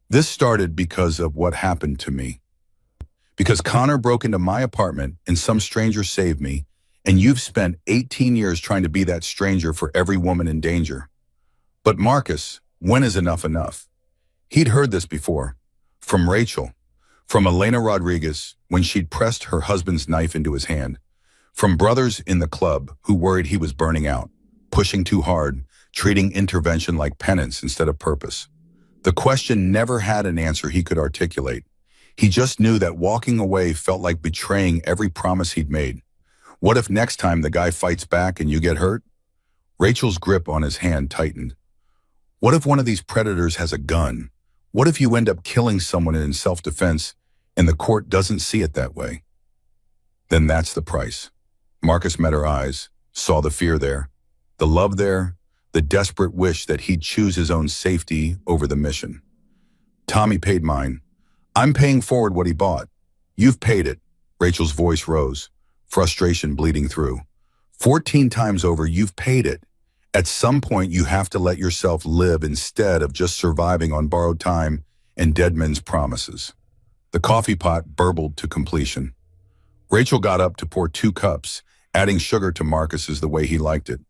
"This started because of what happened to me. Because Connor broke into my apartment and some stranger saved me, and you've spent 18 years trying to be that stranger for every woman in danger." But Marcus, when is enough enough? He'd heard this before. From Rachel. From Elena Rodriguez when she'd pressed her husband's knife into his hand. From brothers in the club who worried he was burning out, pushing too hard, treating intervention like penance instead of purpose. The question never had an answer he could articulate. He just knew that walking away felt like betraying every promise he'd made. What if next time the guy fights back and you get hurt? Rachel's grip on his hand tightened. What if one of these predators has a gun? What if you end up killing someone in self-defense and the court doesn't see it that way? Then that's the price. Marcus met her eyes, saw the fear there, the love there, the desperate wish that he'd choose his own safety over the mission. Tommy paid mine. I'm paying forward what he bought. You've paid it. Rachel's voice rose, frustration bleeding through. 14 times over, you've paid it. At some point, you have to let yourself live instead of just surviving on borrowed time and dead men's promises. The coffee pot burbled to completion. Rachel got up to pour 2 cups, adding sugar to Marcus's the way he liked it,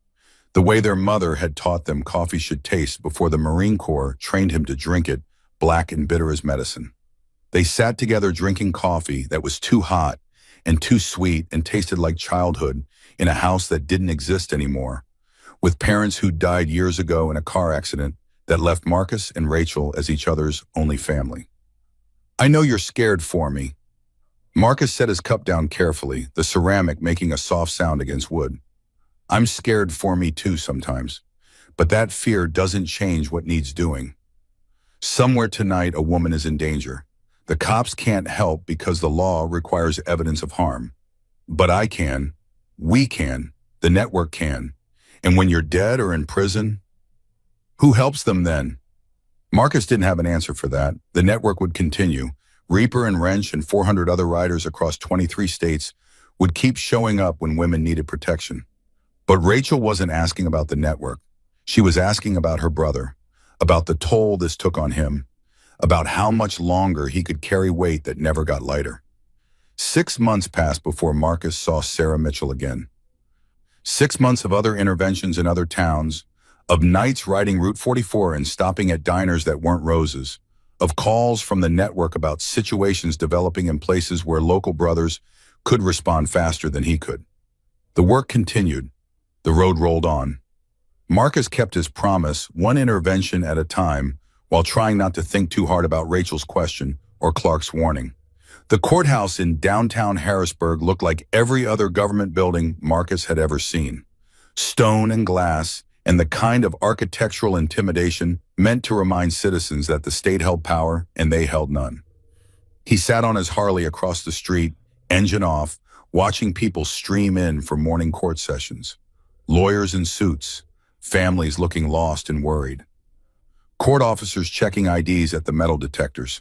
the way their mother had taught them coffee should taste before the Marine Corps trained him to drink it, black and bitter as medicine. They sat together drinking coffee that was too hot and too sweet and tasted like childhood in a house that didn't exist anymore, with parents who died years ago in a car accident that left Marcus and Rachel as each other's only family. I know you're scared for me. Marcus set his cup down carefully, the ceramic making a soft sound against wood. I'm scared for me too sometimes, but that fear doesn't change what needs doing. Somewhere tonight, a woman is in danger. The cops can't help because the law requires evidence of harm. But I can, we can, the network can. And when you're dead or in prison, who helps them then? Marcus didn't have an answer for that. The network would continue. Reaper and Wrench and 400 other riders across 23 states would keep showing up when women needed protection. But Rachel wasn't asking about the network. She was asking about her brother, about the toll this took on him, about how much longer he could carry weight that never got lighter. 6 months passed before Marcus saw Sarah Mitchell again. 6 months of other interventions in other towns, of nights riding Route 44 and stopping at diners that weren't Rose's, of calls from the network about situations developing in places where local brothers could respond faster than he could. The work continued. The road rolled on. Marcus kept his promise, one intervention at a time, while trying not to think too hard about Rachel's question or Clark's warning. The courthouse in downtown Harrisburg looked like every other government building Marcus had ever seen. Stone and glass, and the kind of architectural intimidation meant to remind citizens that the state held power and they held none. He sat on his Harley across the street, engine off, watching people stream in for morning court sessions. Lawyers in suits, families looking lost and worried. Court officers checking IDs at the metal detectors.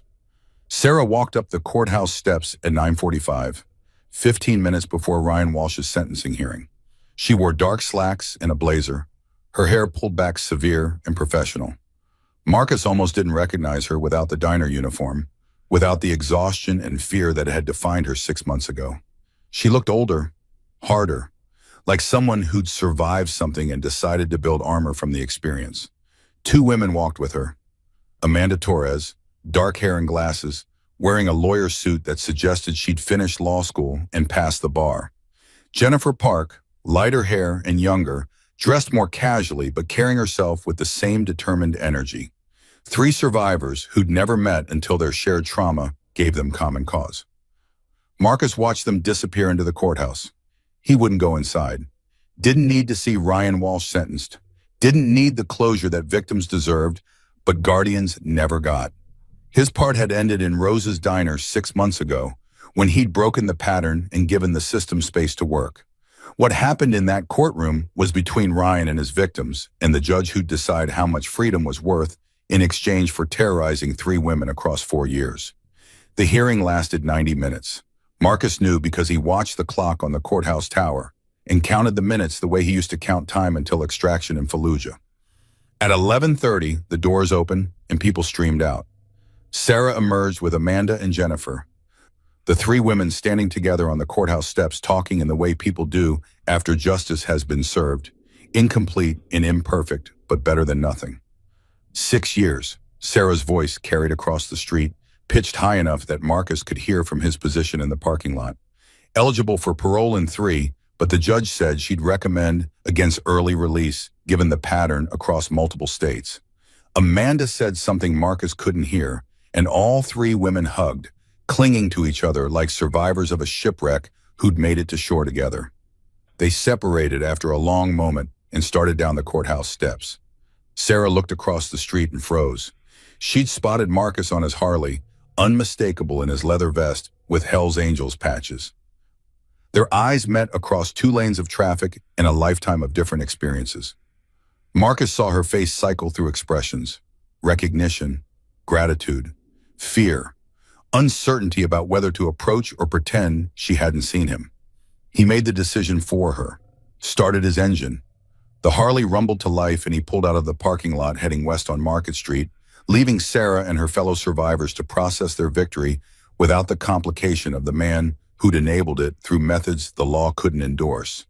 Sarah walked up the courthouse steps at 9:45, 15 minutes before Ryan Walsh's sentencing hearing. She wore dark slacks and a blazer, her hair pulled back severe and professional. Marcus almost didn't recognize her without the diner uniform, without the exhaustion and fear that had defined her 6 months ago. She looked older, harder, like someone who'd survived something and decided to build armor from the experience. 2 women walked with her. Amanda Torres, dark hair and glasses, wearing a lawyer's suit that suggested she'd finished law school and passed the bar. Jennifer Park, lighter hair and younger, dressed more casually but carrying herself with the same determined energy. 3 survivors who'd never met until their shared trauma gave them common cause. Marcus watched them disappear into the courthouse. He wouldn't go inside. Didn't need to see Ryan Walsh sentenced. Didn't need the closure that victims deserved, but guardians never got. His part had ended in Rose's diner 6 months ago, when he'd broken the pattern and given the system space to work. What happened in that courtroom was between Ryan and his victims, and the judge who'd decide how much freedom was worth in exchange for terrorizing 3 women across 4 years. The hearing lasted 90 minutes. Marcus knew because he watched the clock on the courthouse tower and counted the minutes the way he used to count time until extraction in Fallujah. At 11:30, the doors opened and people streamed out. Sarah emerged with Amanda and Jennifer, the 3 women standing together on the courthouse steps talking in the way people do after justice has been served, incomplete and imperfect, but better than nothing. 6 years, Sarah's voice carried across the street, pitched high enough that Marcus could hear from his position in the parking lot. Eligible for parole in 3, but the judge said she'd recommend against early release given the pattern across multiple states. Amanda said something Marcus couldn't hear, and all 3 women hugged, clinging to each other like survivors of a shipwreck who'd made it to shore together. They separated after a long moment, and started down the courthouse steps. Sarah looked across the street and froze. She'd spotted Marcus on his Harley, unmistakable in his leather vest with Hell's Angels patches. Their eyes met across 2 lanes of traffic and a lifetime of different experiences. Marcus saw her face cycle through expressions: recognition, gratitude, fear, uncertainty about whether to approach or pretend she hadn't seen him. He made the decision for her, started his engine. The Harley rumbled to life and he pulled out of the parking lot heading west on Market Street, leaving Sarah and her fellow survivors to process their victory without the complication of the man who'd enabled it through methods the law couldn't endorse.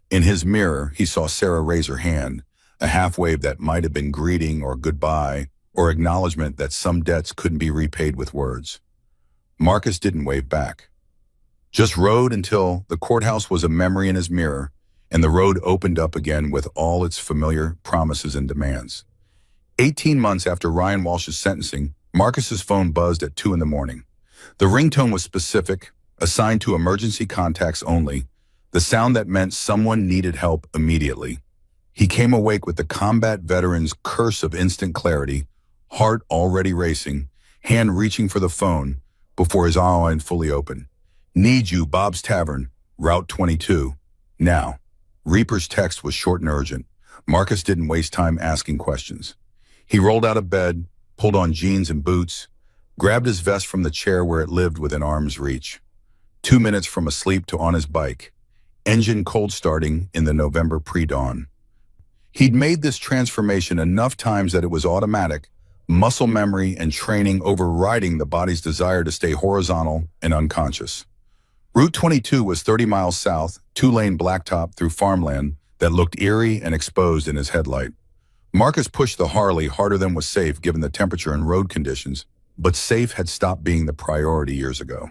In his mirror, he saw Sarah raise her hand, a half-wave that might have been greeting or goodbye, or acknowledgement that some debts couldn't be repaid with words. Marcus didn't wave back. Just rode until the courthouse was a memory in his mirror, and the road opened up again with all its familiar promises and demands. 18 months after Ryan Walsh's sentencing, Marcus's phone buzzed at 2 in the morning. The ringtone was specific, assigned to emergency contacts only, the sound that meant someone needed help immediately. He came awake with the combat veteran's curse of instant clarity, heart already racing, hand reaching for the phone before his eye fully opened. "Need you, Bob's Tavern, Route 22. Now." Reaper's text was short and urgent. Marcus didn't waste time asking questions. He rolled out of bed, pulled on jeans and boots, grabbed his vest from the chair where it lived within arm's reach. 2 minutes from asleep to on his bike, engine cold starting in the November pre-dawn. He'd made this transformation enough times that it was automatic, muscle memory and training overriding the body's desire to stay horizontal and unconscious. Route 22 was 30 miles south, 2-lane blacktop through farmland that looked eerie and exposed in his headlight. Marcus pushed the Harley harder than was safe given the temperature and road conditions, but safe had stopped being the priority years ago.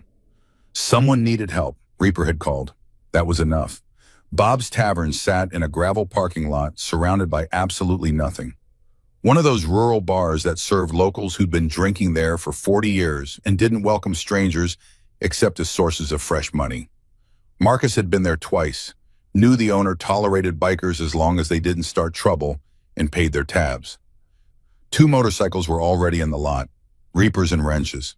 Someone needed help, Reaper had called. That was enough. Bob's Tavern sat in a gravel parking lot surrounded by absolutely nothing. One of those rural bars that served locals who'd been drinking there for 40 years and didn't welcome strangers except as sources of fresh money. Marcus had been there twice, knew the owner tolerated bikers as long as they didn't start trouble, and paid their tabs. 2 motorcycles were already in the lot, Reapers and wrenches.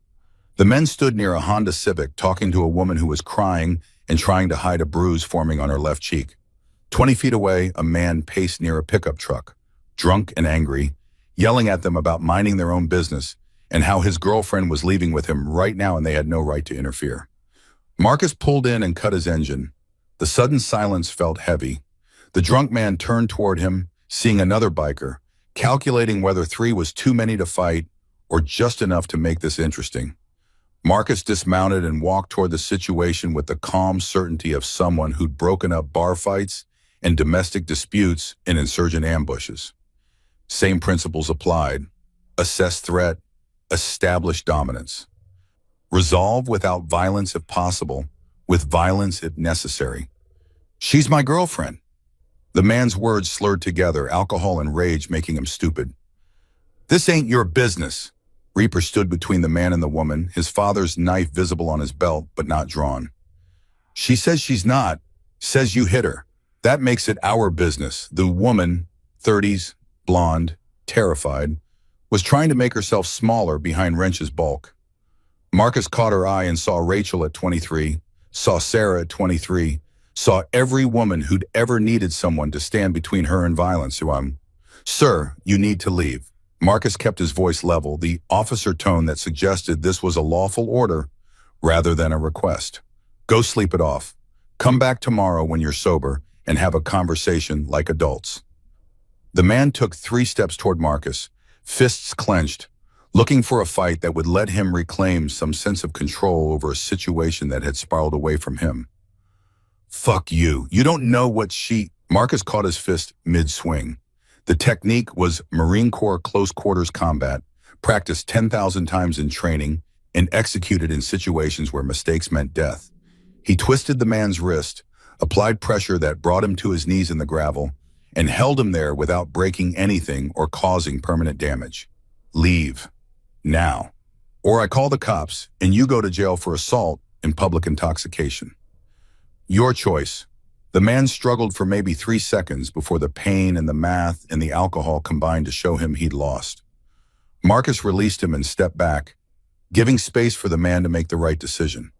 The men stood near a Honda Civic talking to a woman who was crying and trying to hide a bruise forming on her left cheek. 20 feet away, a man paced near a pickup truck, drunk and angry, yelling at them about minding their own business and how his girlfriend was leaving with him right now and they had no right to interfere. Marcus pulled in and cut his engine. The sudden silence felt heavy. The drunk man turned toward him, seeing another biker, calculating whether 3 was too many to fight or just enough to make this interesting. Marcus dismounted and walked toward the situation with the calm certainty of someone who'd broken up bar fights and domestic disputes in insurgent ambushes. Same principles applied. Assess threat, establish dominance. Resolve without violence if possible, with violence if necessary. "She's my girlfriend." The man's words slurred together, alcohol and rage making him stupid. "This ain't your business." Reaper stood between the man and the woman, his father's knife visible on his belt but not drawn. "She says she's not, says you hit her. That makes it our business." The woman, 30s, blonde, terrified, was trying to make herself smaller behind Wrench's bulk. Marcus caught her eye and saw Rachel at 23, saw Sarah at 23, saw every woman who'd ever needed someone to stand between her and violence. "Sir, you need to leave." Marcus kept his voice level, the officer tone that suggested this was a lawful order rather than a request. "Go sleep it off. Come back tomorrow when you're sober and have a conversation like adults." The man took 3 steps toward Marcus, fists clenched, looking for a fight that would let him reclaim some sense of control over a situation that had spiraled away from him. "Fuck you. You don't know what she—" Marcus caught his fist mid-swing. The technique was Marine Corps close quarters combat, practiced 10,000 times in training, and executed in situations where mistakes meant death. He twisted the man's wrist, applied pressure that brought him to his knees in the gravel, and held him there without breaking anything or causing permanent damage. "Leave. Now. Or I call the cops and you go to jail for assault and public intoxication." "Your choice." The man struggled for maybe 3 seconds before the pain and the math and the alcohol combined to show him he'd lost. Marcus released him and stepped back, giving space for the man to make the right decision.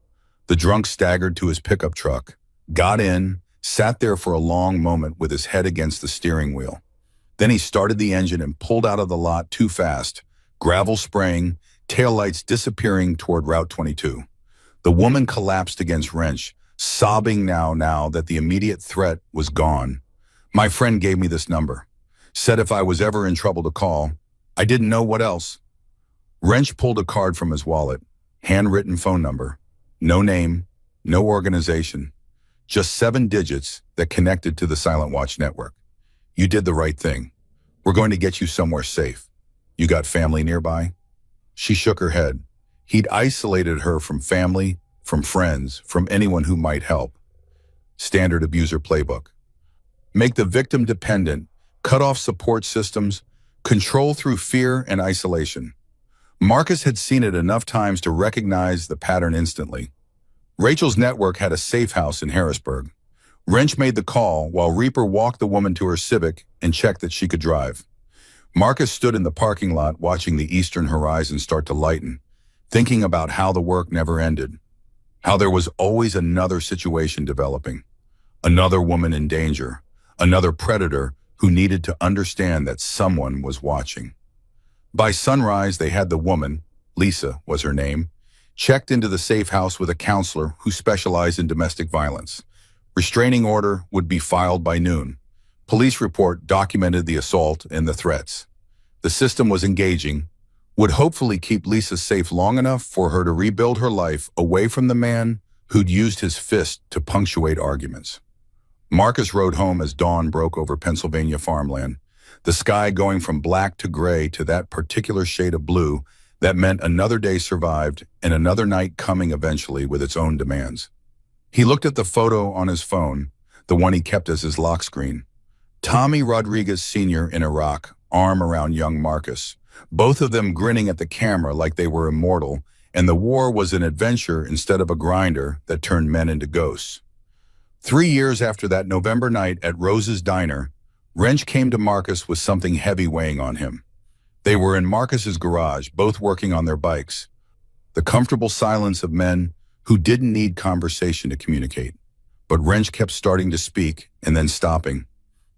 The drunk staggered to his pickup truck, got in, sat there for a long moment with his head against the steering wheel. Then he started the engine and pulled out of the lot too fast, gravel spraying, taillights disappearing toward Route 22. The woman collapsed against Wrench, sobbing now that the immediate threat was gone. My friend gave me this number. Said if I was ever in trouble to call. I didn't know what else. Wrench pulled a card from his wallet, handwritten phone number. No name, no organization. Just 7 digits that connected to the Silent Watch network. You did the right thing. We're going to get you somewhere safe. You got family nearby? She shook her head. He'd isolated her from family, from friends, from anyone who might help. Standard abuser playbook. Make the victim dependent, cut off support systems, control through fear and isolation. Marcus had seen it enough times to recognize the pattern instantly. Rachel's network had a safe house in Harrisburg. Wrench made the call while Reaper walked the woman to her Civic and checked that she could drive. Marcus stood in the parking lot watching the eastern horizon start to lighten, thinking about how the work never ended, how there was always another situation developing, another woman in danger, another predator who needed to understand that someone was watching. By sunrise, they had the woman, Lisa was her name, checked into the safe house with a counselor who specialized in domestic violence. Restraining order would be filed by noon. Police report documented the assault and the threats. The system was engaging, would hopefully keep Lisa safe long enough for her to rebuild her life away from the man who'd used his fist to punctuate arguments. Marcus rode home as dawn broke over Pennsylvania farmland, the sky going from black to gray to that particular shade of blue that meant another day survived and another night coming eventually with its own demands. He looked at the photo on his phone, the one he kept as his lock screen. Tommy Rodriguez Sr. in Iraq, arm around young Marcus, both of them grinning at the camera like they were immortal, and the war was an adventure instead of a grinder that turned men into ghosts. 3 years after that November night at Rose's Diner, Wrench came to Marcus with something heavy weighing on him. They were in Marcus's garage, both working on their bikes. The comfortable silence of men who didn't need conversation to communicate. But Wrench kept starting to speak and then stopping,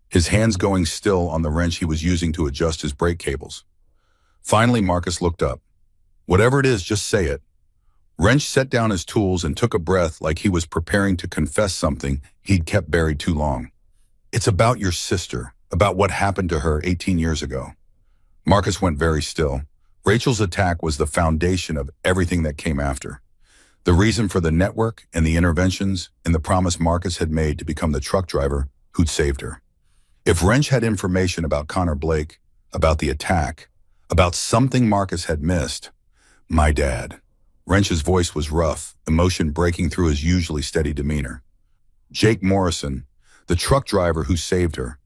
his hands going still on the wrench he was using to adjust his brake cables. Finally, Marcus looked up. Whatever it is, just say it. Wrench set down his tools and took a breath like he was preparing to confess something he'd kept buried too long. It's about your sister, about what happened to her 18 years ago. Marcus went very still. Rachel's attack was the foundation of everything that came after. The reason for the network and the interventions and the promise Marcus had made to become the truck driver who'd saved her. If Wrench had information about Connor Blake, about the attack, about something Marcus had missed, my dad. Wrench's voice was rough, emotion breaking through his usually steady demeanor. Jake Morrison, the truck driver who saved her.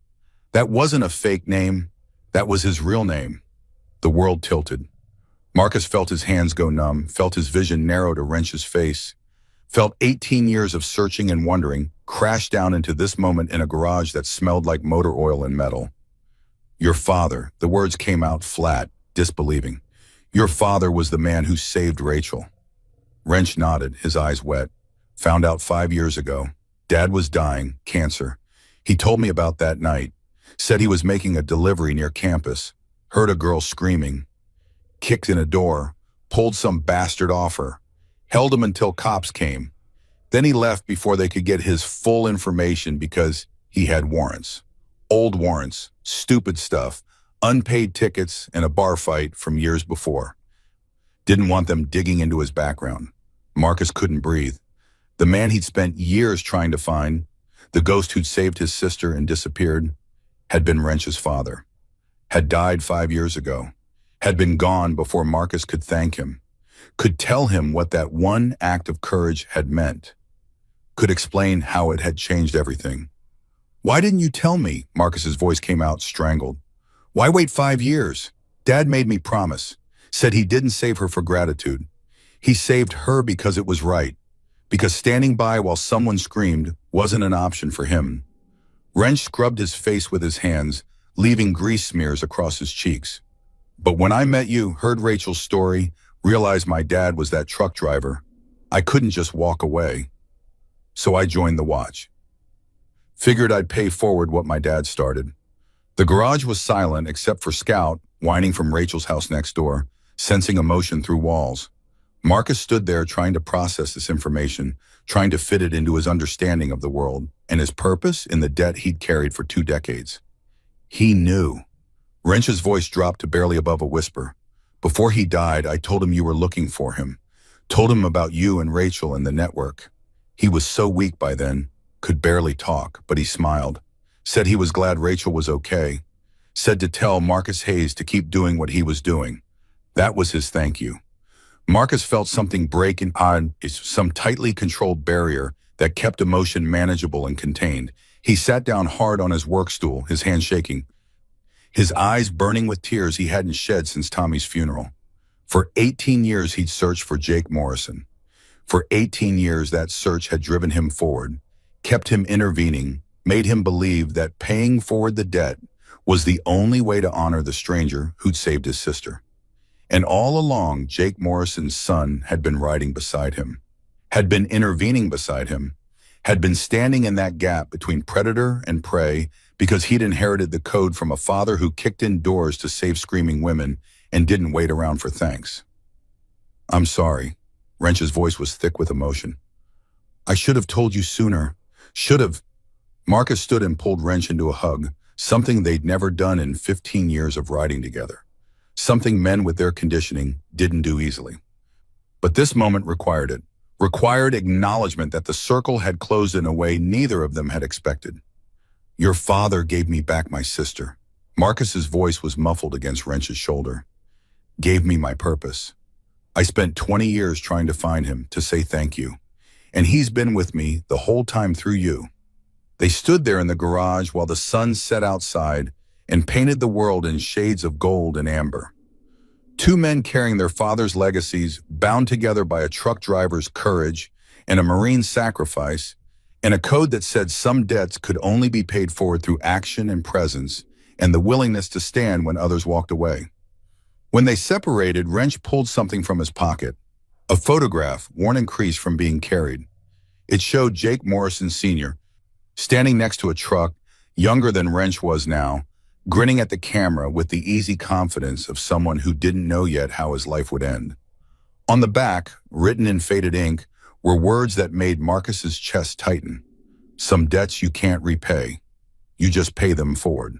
That wasn't a fake name. That was his real name. The world tilted. Marcus felt his hands go numb, felt his vision narrow to Wrench's face, felt 18 years of searching and wondering crash down into this moment in a garage that smelled like motor oil and metal. Your father, the words came out flat, disbelieving. Your father was the man who saved Rachel. Wrench nodded, his eyes wet. Found out 5 years ago. Dad was dying, cancer. He told me about that night. Said he was making a delivery near campus. Heard a girl screaming. Kicked in a door, pulled some bastard off her, held him until cops came. Then he left before they could get his full information because he had warrants. Old warrants, stupid stuff, unpaid tickets, and a bar fight from years before. Didn't want them digging into his background. Marcus couldn't breathe. The man he'd spent years trying to find, the ghost who'd saved his sister and disappeared, had been Wrench's father. Had died 5 years ago. Had been gone before Marcus could thank him, could tell him what that one act of courage had meant, could explain how it had changed everything. Why didn't you tell me? Marcus's voice came out strangled. Why wait 5 years? Dad made me promise, said he didn't save her for gratitude. He saved her because it was right, because standing by while someone screamed wasn't an option for him. Wrench scrubbed his face with his hands, leaving grease smears across his cheeks. But when I met you, heard Rachel's story, realized my dad was that truck driver, I couldn't just walk away. So I joined the watch. Figured I'd pay forward what my dad started. The garage was silent except for Scout, whining from Rachel's house next door, sensing emotion through walls. Marcus stood there trying to process this information, trying to fit it into his understanding of the world and his purpose in the debt he'd carried for 2 decades. He knew. Wrench's voice dropped to barely above a whisper. Before he died, I told him you were looking for him. Told him about you and Rachel and the network. He was so weak by then, could barely talk, but he smiled. Said he was glad Rachel was okay. Said to tell Marcus Hayes to keep doing what he was doing. That was his thank you. Marcus felt something break on some tightly controlled barrier that kept emotion manageable and contained. He sat down hard on his work stool, his hands shaking, his eyes burning with tears he hadn't shed since Tommy's funeral. For 18 years he'd searched for Jake Morrison. For 18 years that search had driven him forward, kept him intervening, made him believe that paying forward the debt was the only way to honor the stranger who'd saved his sister. And all along, Jake Morrison's son had been riding beside him, had been intervening beside him, had been standing in that gap between predator and prey because he'd inherited the code from a father who kicked in doors to save screaming women and didn't wait around for thanks. I'm sorry. Wrench's voice was thick with emotion. I should have told you sooner. Should have. Marcus stood and pulled Wrench into a hug, something they'd never done in 15 years of riding together. Something men with their conditioning didn't do easily. But this moment required it. Required acknowledgement that the circle had closed in a way neither of them had expected. Your father gave me back my sister. Marcus's voice was muffled against Wrench's shoulder. Gave me my purpose. I spent 20 years trying to find him, to say thank you. And he's been with me the whole time through you. They stood there in the garage while the sun set outside and painted the world in shades of gold and amber. 2 men carrying their father's legacies, bound together by a truck driver's courage and a Marine's sacrifice, and a code that said some debts could only be paid forward through action and presence and the willingness to stand when others walked away. When they separated, Wrench pulled something from his pocket, a photograph worn and creased from being carried. It showed Jake Morrison Sr., standing next to a truck, younger than Wrench was now, grinning at the camera with the easy confidence of someone who didn't know yet how his life would end. On the back, written in faded ink, were words that made Marcus's chest tighten. Some debts you can't repay. You just pay them forward.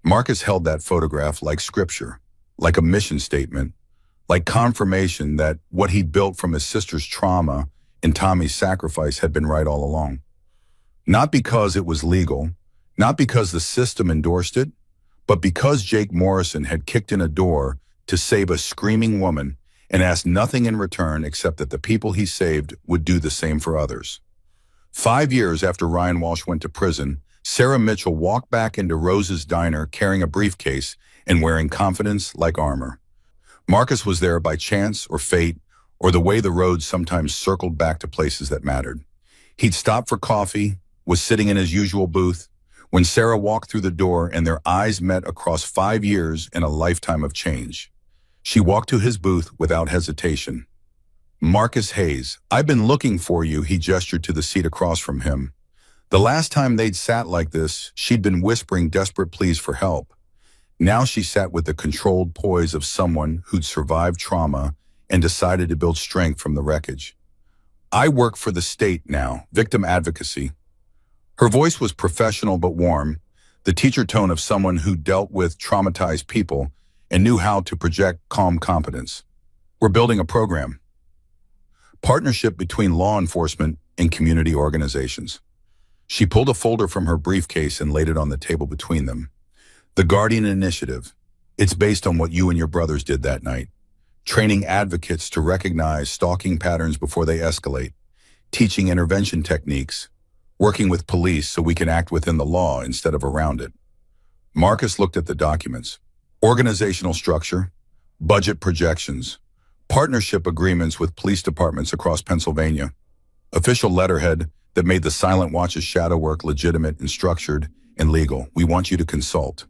Marcus held that photograph like scripture, like a mission statement, like confirmation that what he'd built from his sister's trauma and Tommy's sacrifice had been right all along. Not because it was legal, not because the system endorsed it, but because Jake Morrison had kicked in a door to save a screaming woman and asked nothing in return except that the people he saved would do the same for others. 5 years after Ryan Walsh went to prison, Sarah Mitchell walked back into Rose's diner carrying a briefcase and wearing confidence like armor. Marcus was there by chance or fate or the way the road sometimes circled back to places that mattered. He'd stopped for coffee, was sitting in his usual booth, when Sarah walked through the door and their eyes met across 5 years and a lifetime of change. She walked to his booth without hesitation. Marcus Hayes, I've been looking for you, he gestured to the seat across from him. The last time they'd sat like this, she'd been whispering desperate pleas for help. Now she sat with the controlled poise of someone who'd survived trauma and decided to build strength from the wreckage. I work for the state now, victim advocacy. Her voice was professional but warm, the teacher tone of someone who dealt with traumatized people and knew how to project calm competence. We're building a program. Partnership between law enforcement and community organizations. She pulled a folder from her briefcase and laid it on the table between them. The Guardian Initiative. It's based on what you and your brothers did that night. Training advocates to recognize stalking patterns before they escalate. Teaching intervention techniques. Working with police so we can act within the law instead of around it. Marcus looked at the documents. Organizational structure, budget projections, partnership agreements with police departments across Pennsylvania. Official letterhead that made the Silent Watch's shadow work legitimate and structured and legal. We want you to consult.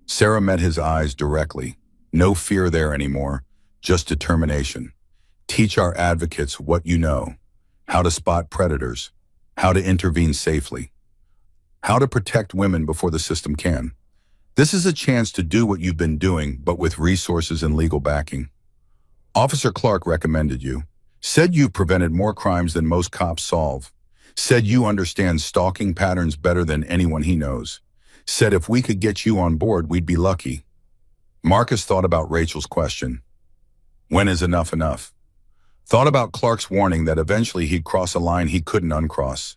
Sarah met his eyes directly. No fear there anymore, just determination. Teach our advocates what you know, how to spot predators, how to intervene safely, how to protect women before the system can. This is a chance to do what you've been doing, but with resources and legal backing. Officer Clark recommended you, said you've prevented more crimes than most cops solve, said you understand stalking patterns better than anyone he knows, said if we could get you on board, we'd be lucky. Marcus thought about Rachel's question. When is enough enough? Thought about Clark's warning that eventually he'd cross a line he couldn't uncross.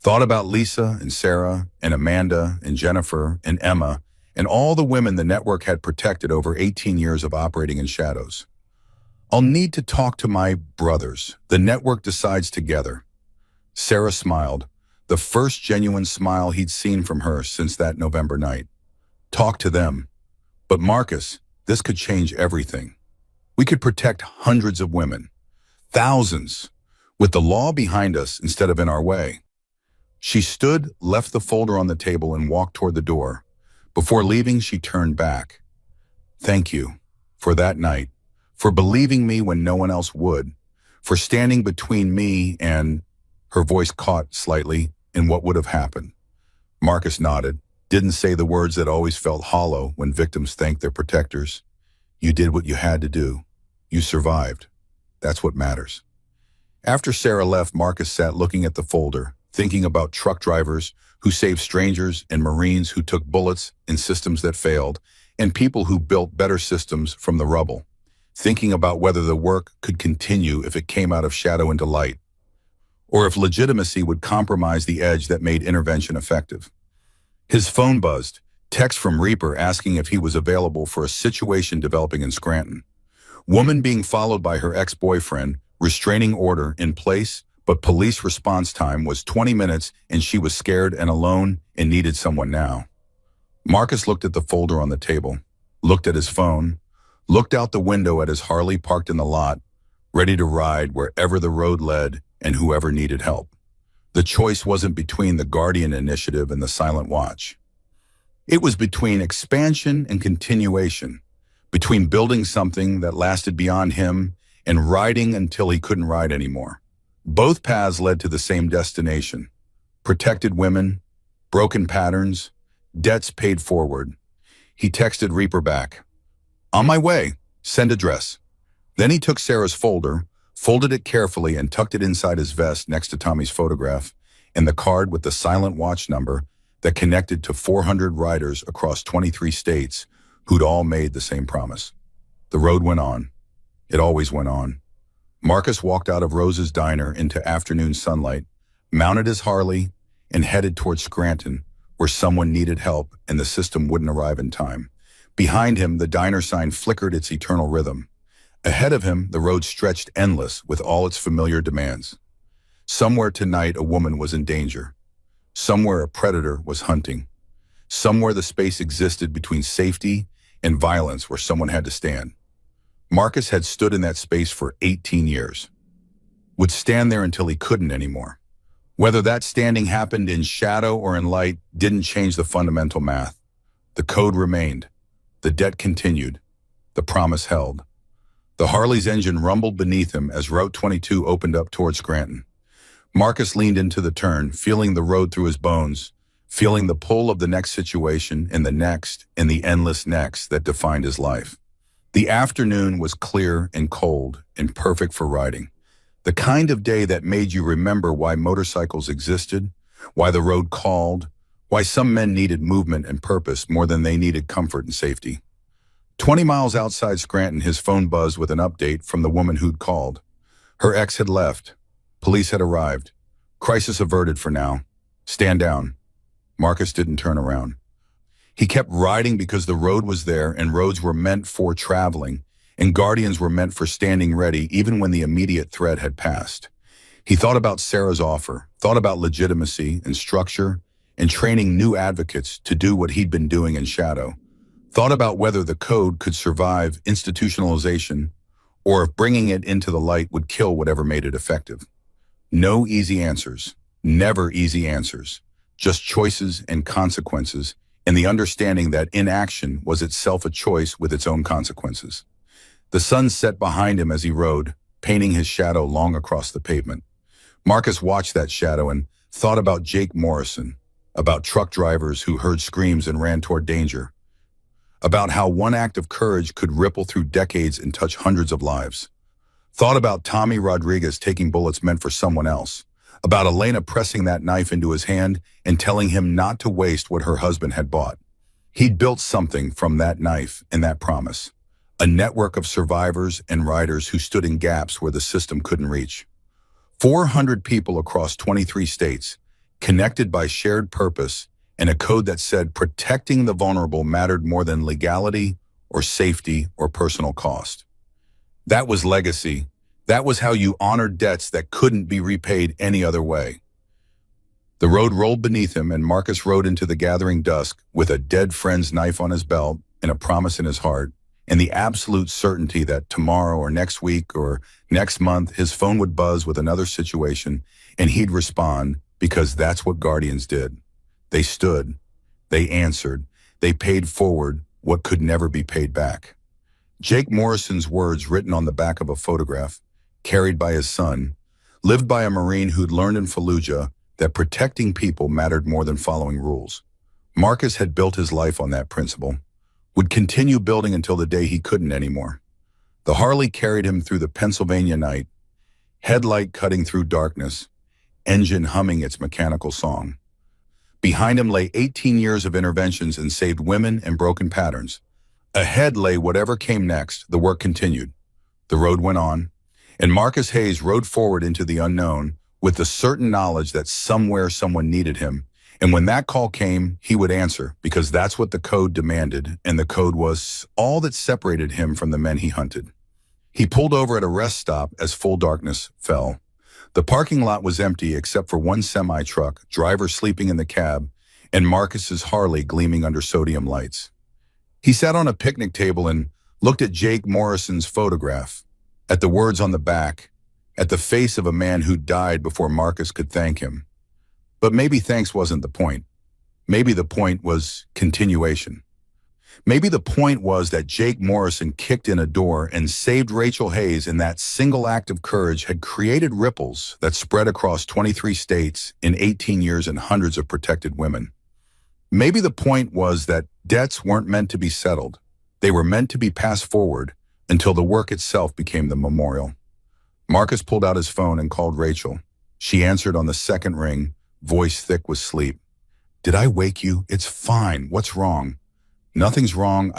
Thought about Lisa and Sarah and Amanda and Jennifer and Emma and all the women the network had protected over 18 years of operating in shadows. I'll need to talk to my brothers. The network decides together. Sarah smiled, the first genuine smile he'd seen from her since that November night. Talk to them. But Marcus, this could change everything. We could protect hundreds of women, thousands, with the law behind us instead of in our way. She stood, left the folder on the table, and walked toward the door. Before leaving, she turned back. Thank you for that night, for believing me when no one else would, for standing between me and, her voice caught slightly, in what would have happened. Marcus nodded, didn't say the words that always felt hollow when victims thanked their protectors. You did what you had to do. You survived. That's what matters. After Sarah left, Marcus sat looking at the folder, thinking about truck drivers who saved strangers and Marines who took bullets in systems that failed, and people who built better systems from the rubble, thinking about whether the work could continue if it came out of shadow into light, or if legitimacy would compromise the edge that made intervention effective. His phone buzzed, text from Reaper asking if he was available for a situation developing in Scranton. Woman being followed by her ex-boyfriend, restraining order in place, but police response time was 20 minutes and she was scared and alone and needed someone now. Marcus looked at the folder on the table, looked at his phone, looked out the window at his Harley parked in the lot, ready to ride wherever the road led and whoever needed help. The choice wasn't between the Guardian Initiative and the Silent Watch. It was between expansion and continuation, between building something that lasted beyond him and riding until he couldn't ride anymore. Both paths led to the same destination: protected women, broken patterns, debts paid forward. He texted Reaper back, "On my way, send address." Then he took Sarah's folder, folded it carefully and tucked it inside his vest next to Tommy's photograph and the card with the Silent Watch number that connected to 400 riders across 23 states who'd all made the same promise. The road went on. It always went on. Marcus walked out of Rose's diner into afternoon sunlight, mounted his Harley, and headed toward Scranton, where someone needed help and the system wouldn't arrive in time. Behind him, the diner sign flickered its eternal rhythm. Ahead of him, the road stretched endless with all its familiar demands. Somewhere tonight, a woman was in danger. Somewhere a predator was hunting. Somewhere the space existed between safety and violence where someone had to stand. Marcus had stood in that space for 18 years. Would stand there until he couldn't anymore. Whether that standing happened in shadow or in light didn't change the fundamental math. The code remained. The debt continued. The promise held. The Harley's engine rumbled beneath him as Route 22 opened up toward Scranton. Marcus leaned into the turn, feeling the road through his bones, feeling the pull of the next situation and the endless next that defined his life. The afternoon was clear and cold and perfect for riding. The kind of day that made you remember why motorcycles existed, why the road called, why some men needed movement and purpose more than they needed comfort and safety. 20 miles outside Scranton, his phone buzzed with an update from the woman who'd called. Her ex had left. Police had arrived. Crisis averted for now. Stand down. Marcus didn't turn around. He kept riding because the road was there and roads were meant for traveling and guardians were meant for standing ready even when the immediate threat had passed. He thought about Sarah's offer, thought about legitimacy and structure and training new advocates to do what he'd been doing in shadow, thought about whether the code could survive institutionalization or if bringing it into the light would kill whatever made it effective. No easy answers. Never easy answers. Just choices and consequences, and the understanding that inaction was itself a choice with its own consequences. The sun set behind him as he rode, painting his shadow long across the pavement. Marcus watched that shadow and thought about Jake Morrison, about truck drivers who heard screams and ran toward danger, about how one act of courage could ripple through decades and touch hundreds of lives. Thought about Tommy Rodriguez taking bullets meant for someone else, about Elena pressing that knife into his hand and telling him not to waste what her husband had bought. He'd built something from that knife and that promise, a network of survivors and riders who stood in gaps where the system couldn't reach. 400 people across 23 states, connected by shared purpose and a code that said protecting the vulnerable mattered more than legality or safety or personal cost. That was legacy. That was how you honored debts that couldn't be repaid any other way. The road rolled beneath him, and Marcus rode into the gathering dusk with a dead friend's knife on his belt and a promise in his heart, and the absolute certainty that tomorrow or next week or next month his phone would buzz with another situation, and he'd respond, because that's what guardians did. They stood, they answered, they paid forward what could never be paid back. Jake Morrison's words, written on the back of a photograph, carried by his son, lived by a Marine who'd learned in Fallujah that protecting people mattered more than following rules. Marcus had built his life on that principle, would continue building until the day he couldn't anymore. The Harley carried him through the Pennsylvania night, headlight cutting through darkness, engine humming its mechanical song. Behind him lay 18 years of interventions and saved women and broken patterns. Ahead lay whatever came next. The work continued. The road went on, and Marcus Hayes rode forward into the unknown with the certain knowledge that somewhere someone needed him. And when that call came, he would answer, because that's what the code demanded, and the code was all that separated him from the men he hunted. He pulled over at a rest stop as full darkness fell. The parking lot was empty except for one semi-truck, driver sleeping in the cab, and Marcus's Harley gleaming under sodium lights. He sat on a picnic table and looked at Jake Morrison's photograph, at the words on the back, at the face of a man who died before Marcus could thank him. But maybe thanks wasn't the point. Maybe the point was continuation. Maybe the point was that Jake Morrison kicked in a door and saved Rachel Hayes, and that single act of courage had created ripples that spread across 23 states in 18 years and hundreds of protected women. Maybe the point was that debts weren't meant to be settled. They were meant to be passed forward until the work itself became the memorial. Marcus pulled out his phone and called Rachel. She answered on the second ring, voice thick with sleep. "Did I wake you? It's fine. What's wrong?" "Nothing's wrong.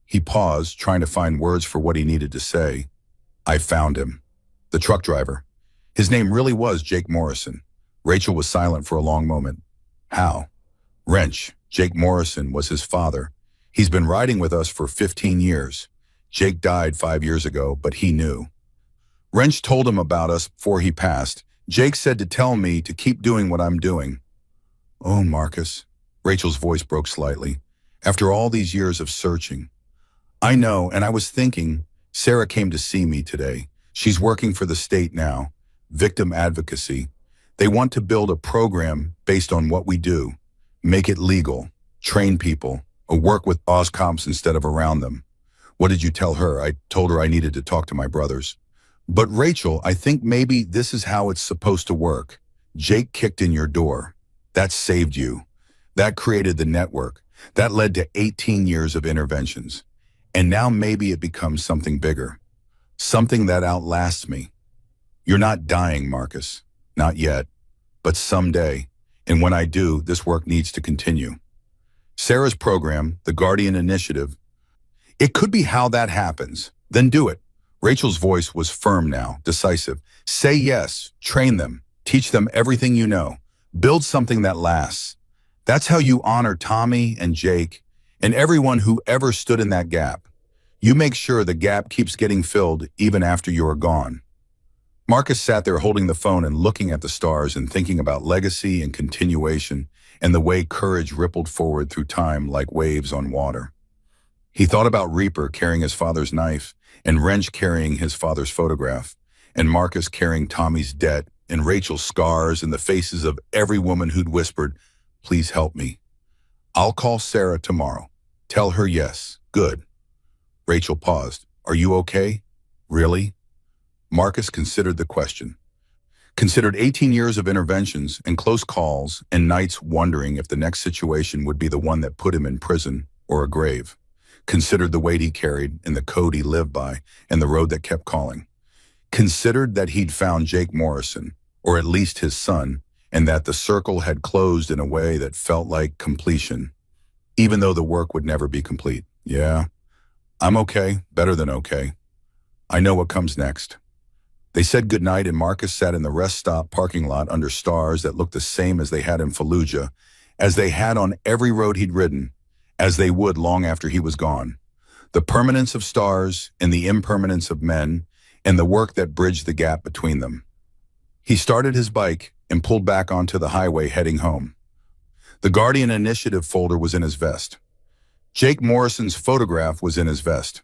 He paused, trying to find words for what he needed to say. "I found him." The truck driver. His name really was Jake Morrison. Rachel was silent for a long moment. "How?" "Wrench. Jake Morrison was his father. He's been riding with us for 15 years. Jake died 5 years ago, but he knew. Wrench told him about us before he passed. Jake said to tell me to keep doing what I'm doing." "Oh, Marcus." Rachel's voice broke slightly. "After all these years of searching." "I know, and I was thinking, Sarah came to see me today. She's working for the state now, victim advocacy. They want to build a program based on what we do. Make it legal, train people, or work with cops instead of around them." "What did you tell her?" "I told her I needed to talk to my brothers." "But Rachel, I think maybe this is how it's supposed to work. Jake kicked in your door. That saved you. That created the network. That led to 18 years of interventions. And now maybe it becomes something bigger. Something that outlasts me. You're not dying, Marcus. Not yet. But someday. And when I do, this work needs to continue." Sarah's program, the Guardian Initiative. "It could be how that happens. Then do it." Rachel's voice was firm now, decisive. "Say yes. Train them. Teach them everything you know. Build something that lasts. That's how you honor Tommy and Jake and everyone who ever stood in that gap. You make sure the gap keeps getting filled even after you are gone." Marcus sat there holding the phone and looking at the stars and thinking about legacy and continuation and the way courage rippled forward through time like waves on water. He thought about Reaper carrying his father's knife and Wrench carrying his father's photograph and Marcus carrying Tommy's debt and Rachel's scars and the faces of every woman who'd whispered, "Please help me. I'll call Sarah tomorrow. Tell her yes." "Good." Rachel paused. "Are you okay? Really?" Marcus considered the question. Considered 18 years of interventions and close calls and nights wondering if the next situation would be the one that put him in prison or a grave. Considered the weight he carried and the code he lived by and the road that kept calling. Considered that he'd found Jake Morrison, or at least his son, and that the circle had closed in a way that felt like completion, even though the work would never be complete. "Yeah, I'm okay, better than okay. I know what comes next." They said goodnight, and Marcus sat in the rest stop parking lot under stars that looked the same as they had in Fallujah, as they had on every road he'd ridden, as they would long after he was gone. The permanence of stars and the impermanence of men, and the work that bridged the gap between them. He started his bike and pulled back onto the highway heading home. The Guardian Initiative folder was in his vest. Jake Morrison's photograph was in his vest.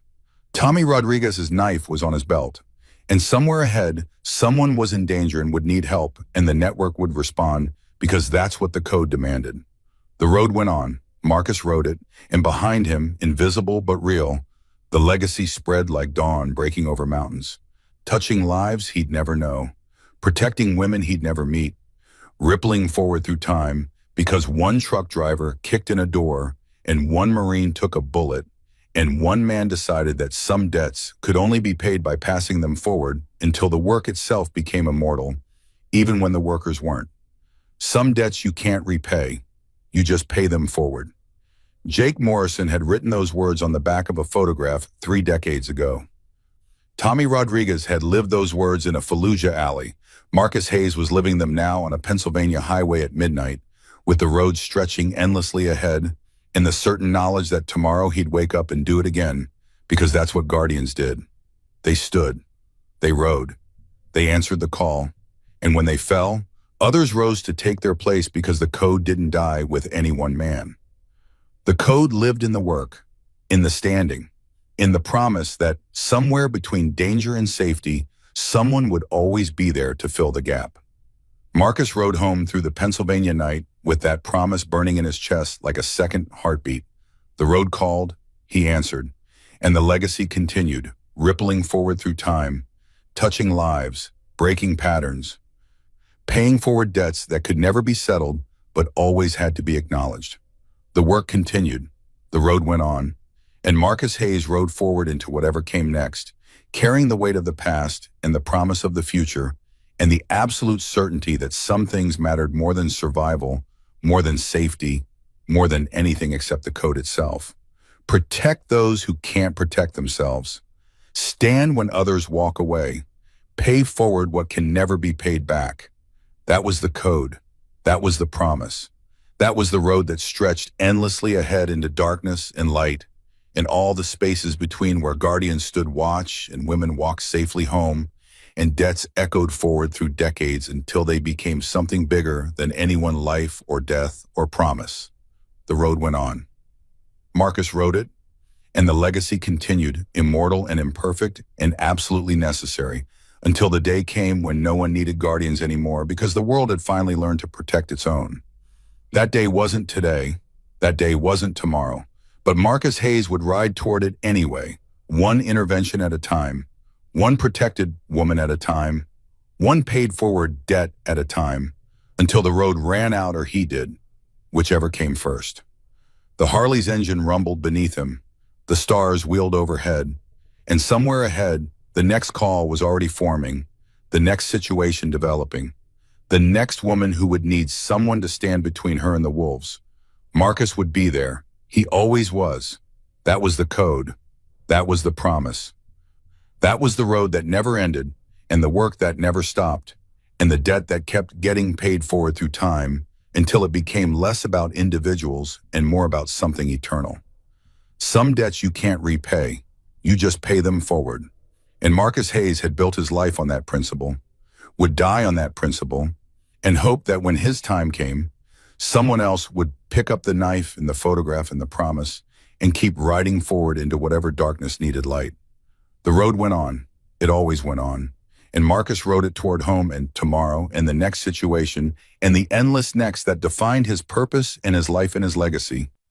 Tommy Rodriguez's knife was on his belt. And somewhere ahead, someone was in danger and would need help, and the network would respond because that's what the code demanded. The road went on. Marcus rode it, and behind him, invisible but real, the legacy spread like dawn breaking over mountains, touching lives he'd never know, protecting women he'd never meet, rippling forward through time because one truck driver kicked in a door and one Marine took a bullet, and one man decided that some debts could only be paid by passing them forward until the work itself became immortal, even when the workers weren't. Some debts you can't repay, you just pay them forward. Jake Morrison had written those words on the back of a photograph 3 decades ago. Tommy Rodriguez had lived those words in a Fallujah alley. Marcus Hayes was living them now on a Pennsylvania highway at midnight, with the road stretching endlessly ahead, and the certain knowledge that tomorrow he'd wake up and do it again, because that's what Guardians did. They stood, they rode, they answered the call, and when they fell, others rose to take their place because the code didn't die with any one man. The code lived in the work, in the standing, in the promise that somewhere between danger and safety, someone would always be there to fill the gap. Marcus rode home through the Pennsylvania night with that promise burning in his chest like a second heartbeat. The road called, he answered, and the legacy continued, rippling forward through time, touching lives, breaking patterns, paying forward debts that could never be settled but always had to be acknowledged. The work continued, the road went on, and Marcus Hayes rode forward into whatever came next, carrying the weight of the past and the promise of the future, and the absolute certainty that some things mattered more than survival, more than safety, more than anything except the code itself. Protect those who can't protect themselves. Stand when others walk away. Pay forward what can never be paid back. That was the code. That was the promise. That was the road that stretched endlessly ahead into darkness and light, and all the spaces between where guardians stood watch and women walked safely home, and debts echoed forward through decades until they became something bigger than any one life or death or promise. The road went on. Marcus wrote it, and the legacy continued, immortal and imperfect and absolutely necessary, until the day came when no one needed guardians anymore because the world had finally learned to protect its own. That day wasn't today. That day wasn't tomorrow. But Marcus Hayes would ride toward it anyway, one intervention at a time, one protected woman at a time, one paid forward debt at a time, until the road ran out or he did, whichever came first. The Harley's engine rumbled beneath him, the stars wheeled overhead, and somewhere ahead, the next call was already forming, the next situation developing, the next woman who would need someone to stand between her and the wolves. Marcus would be there. He always was. That was the code. That was the promise. That was the road that never ended, and the work that never stopped, and the debt that kept getting paid forward through time until it became less about individuals and more about something eternal. Some debts you can't repay. You just pay them forward. And Marcus Hayes had built his life on that principle, would die on that principle, and hoped that when his time came, someone else would pick up the knife and the photograph and the promise and keep riding forward into whatever darkness needed light. The road went on. It always went on. And Marcus rode it toward home and tomorrow and the next situation and the endless next that defined his purpose and his life and his legacy.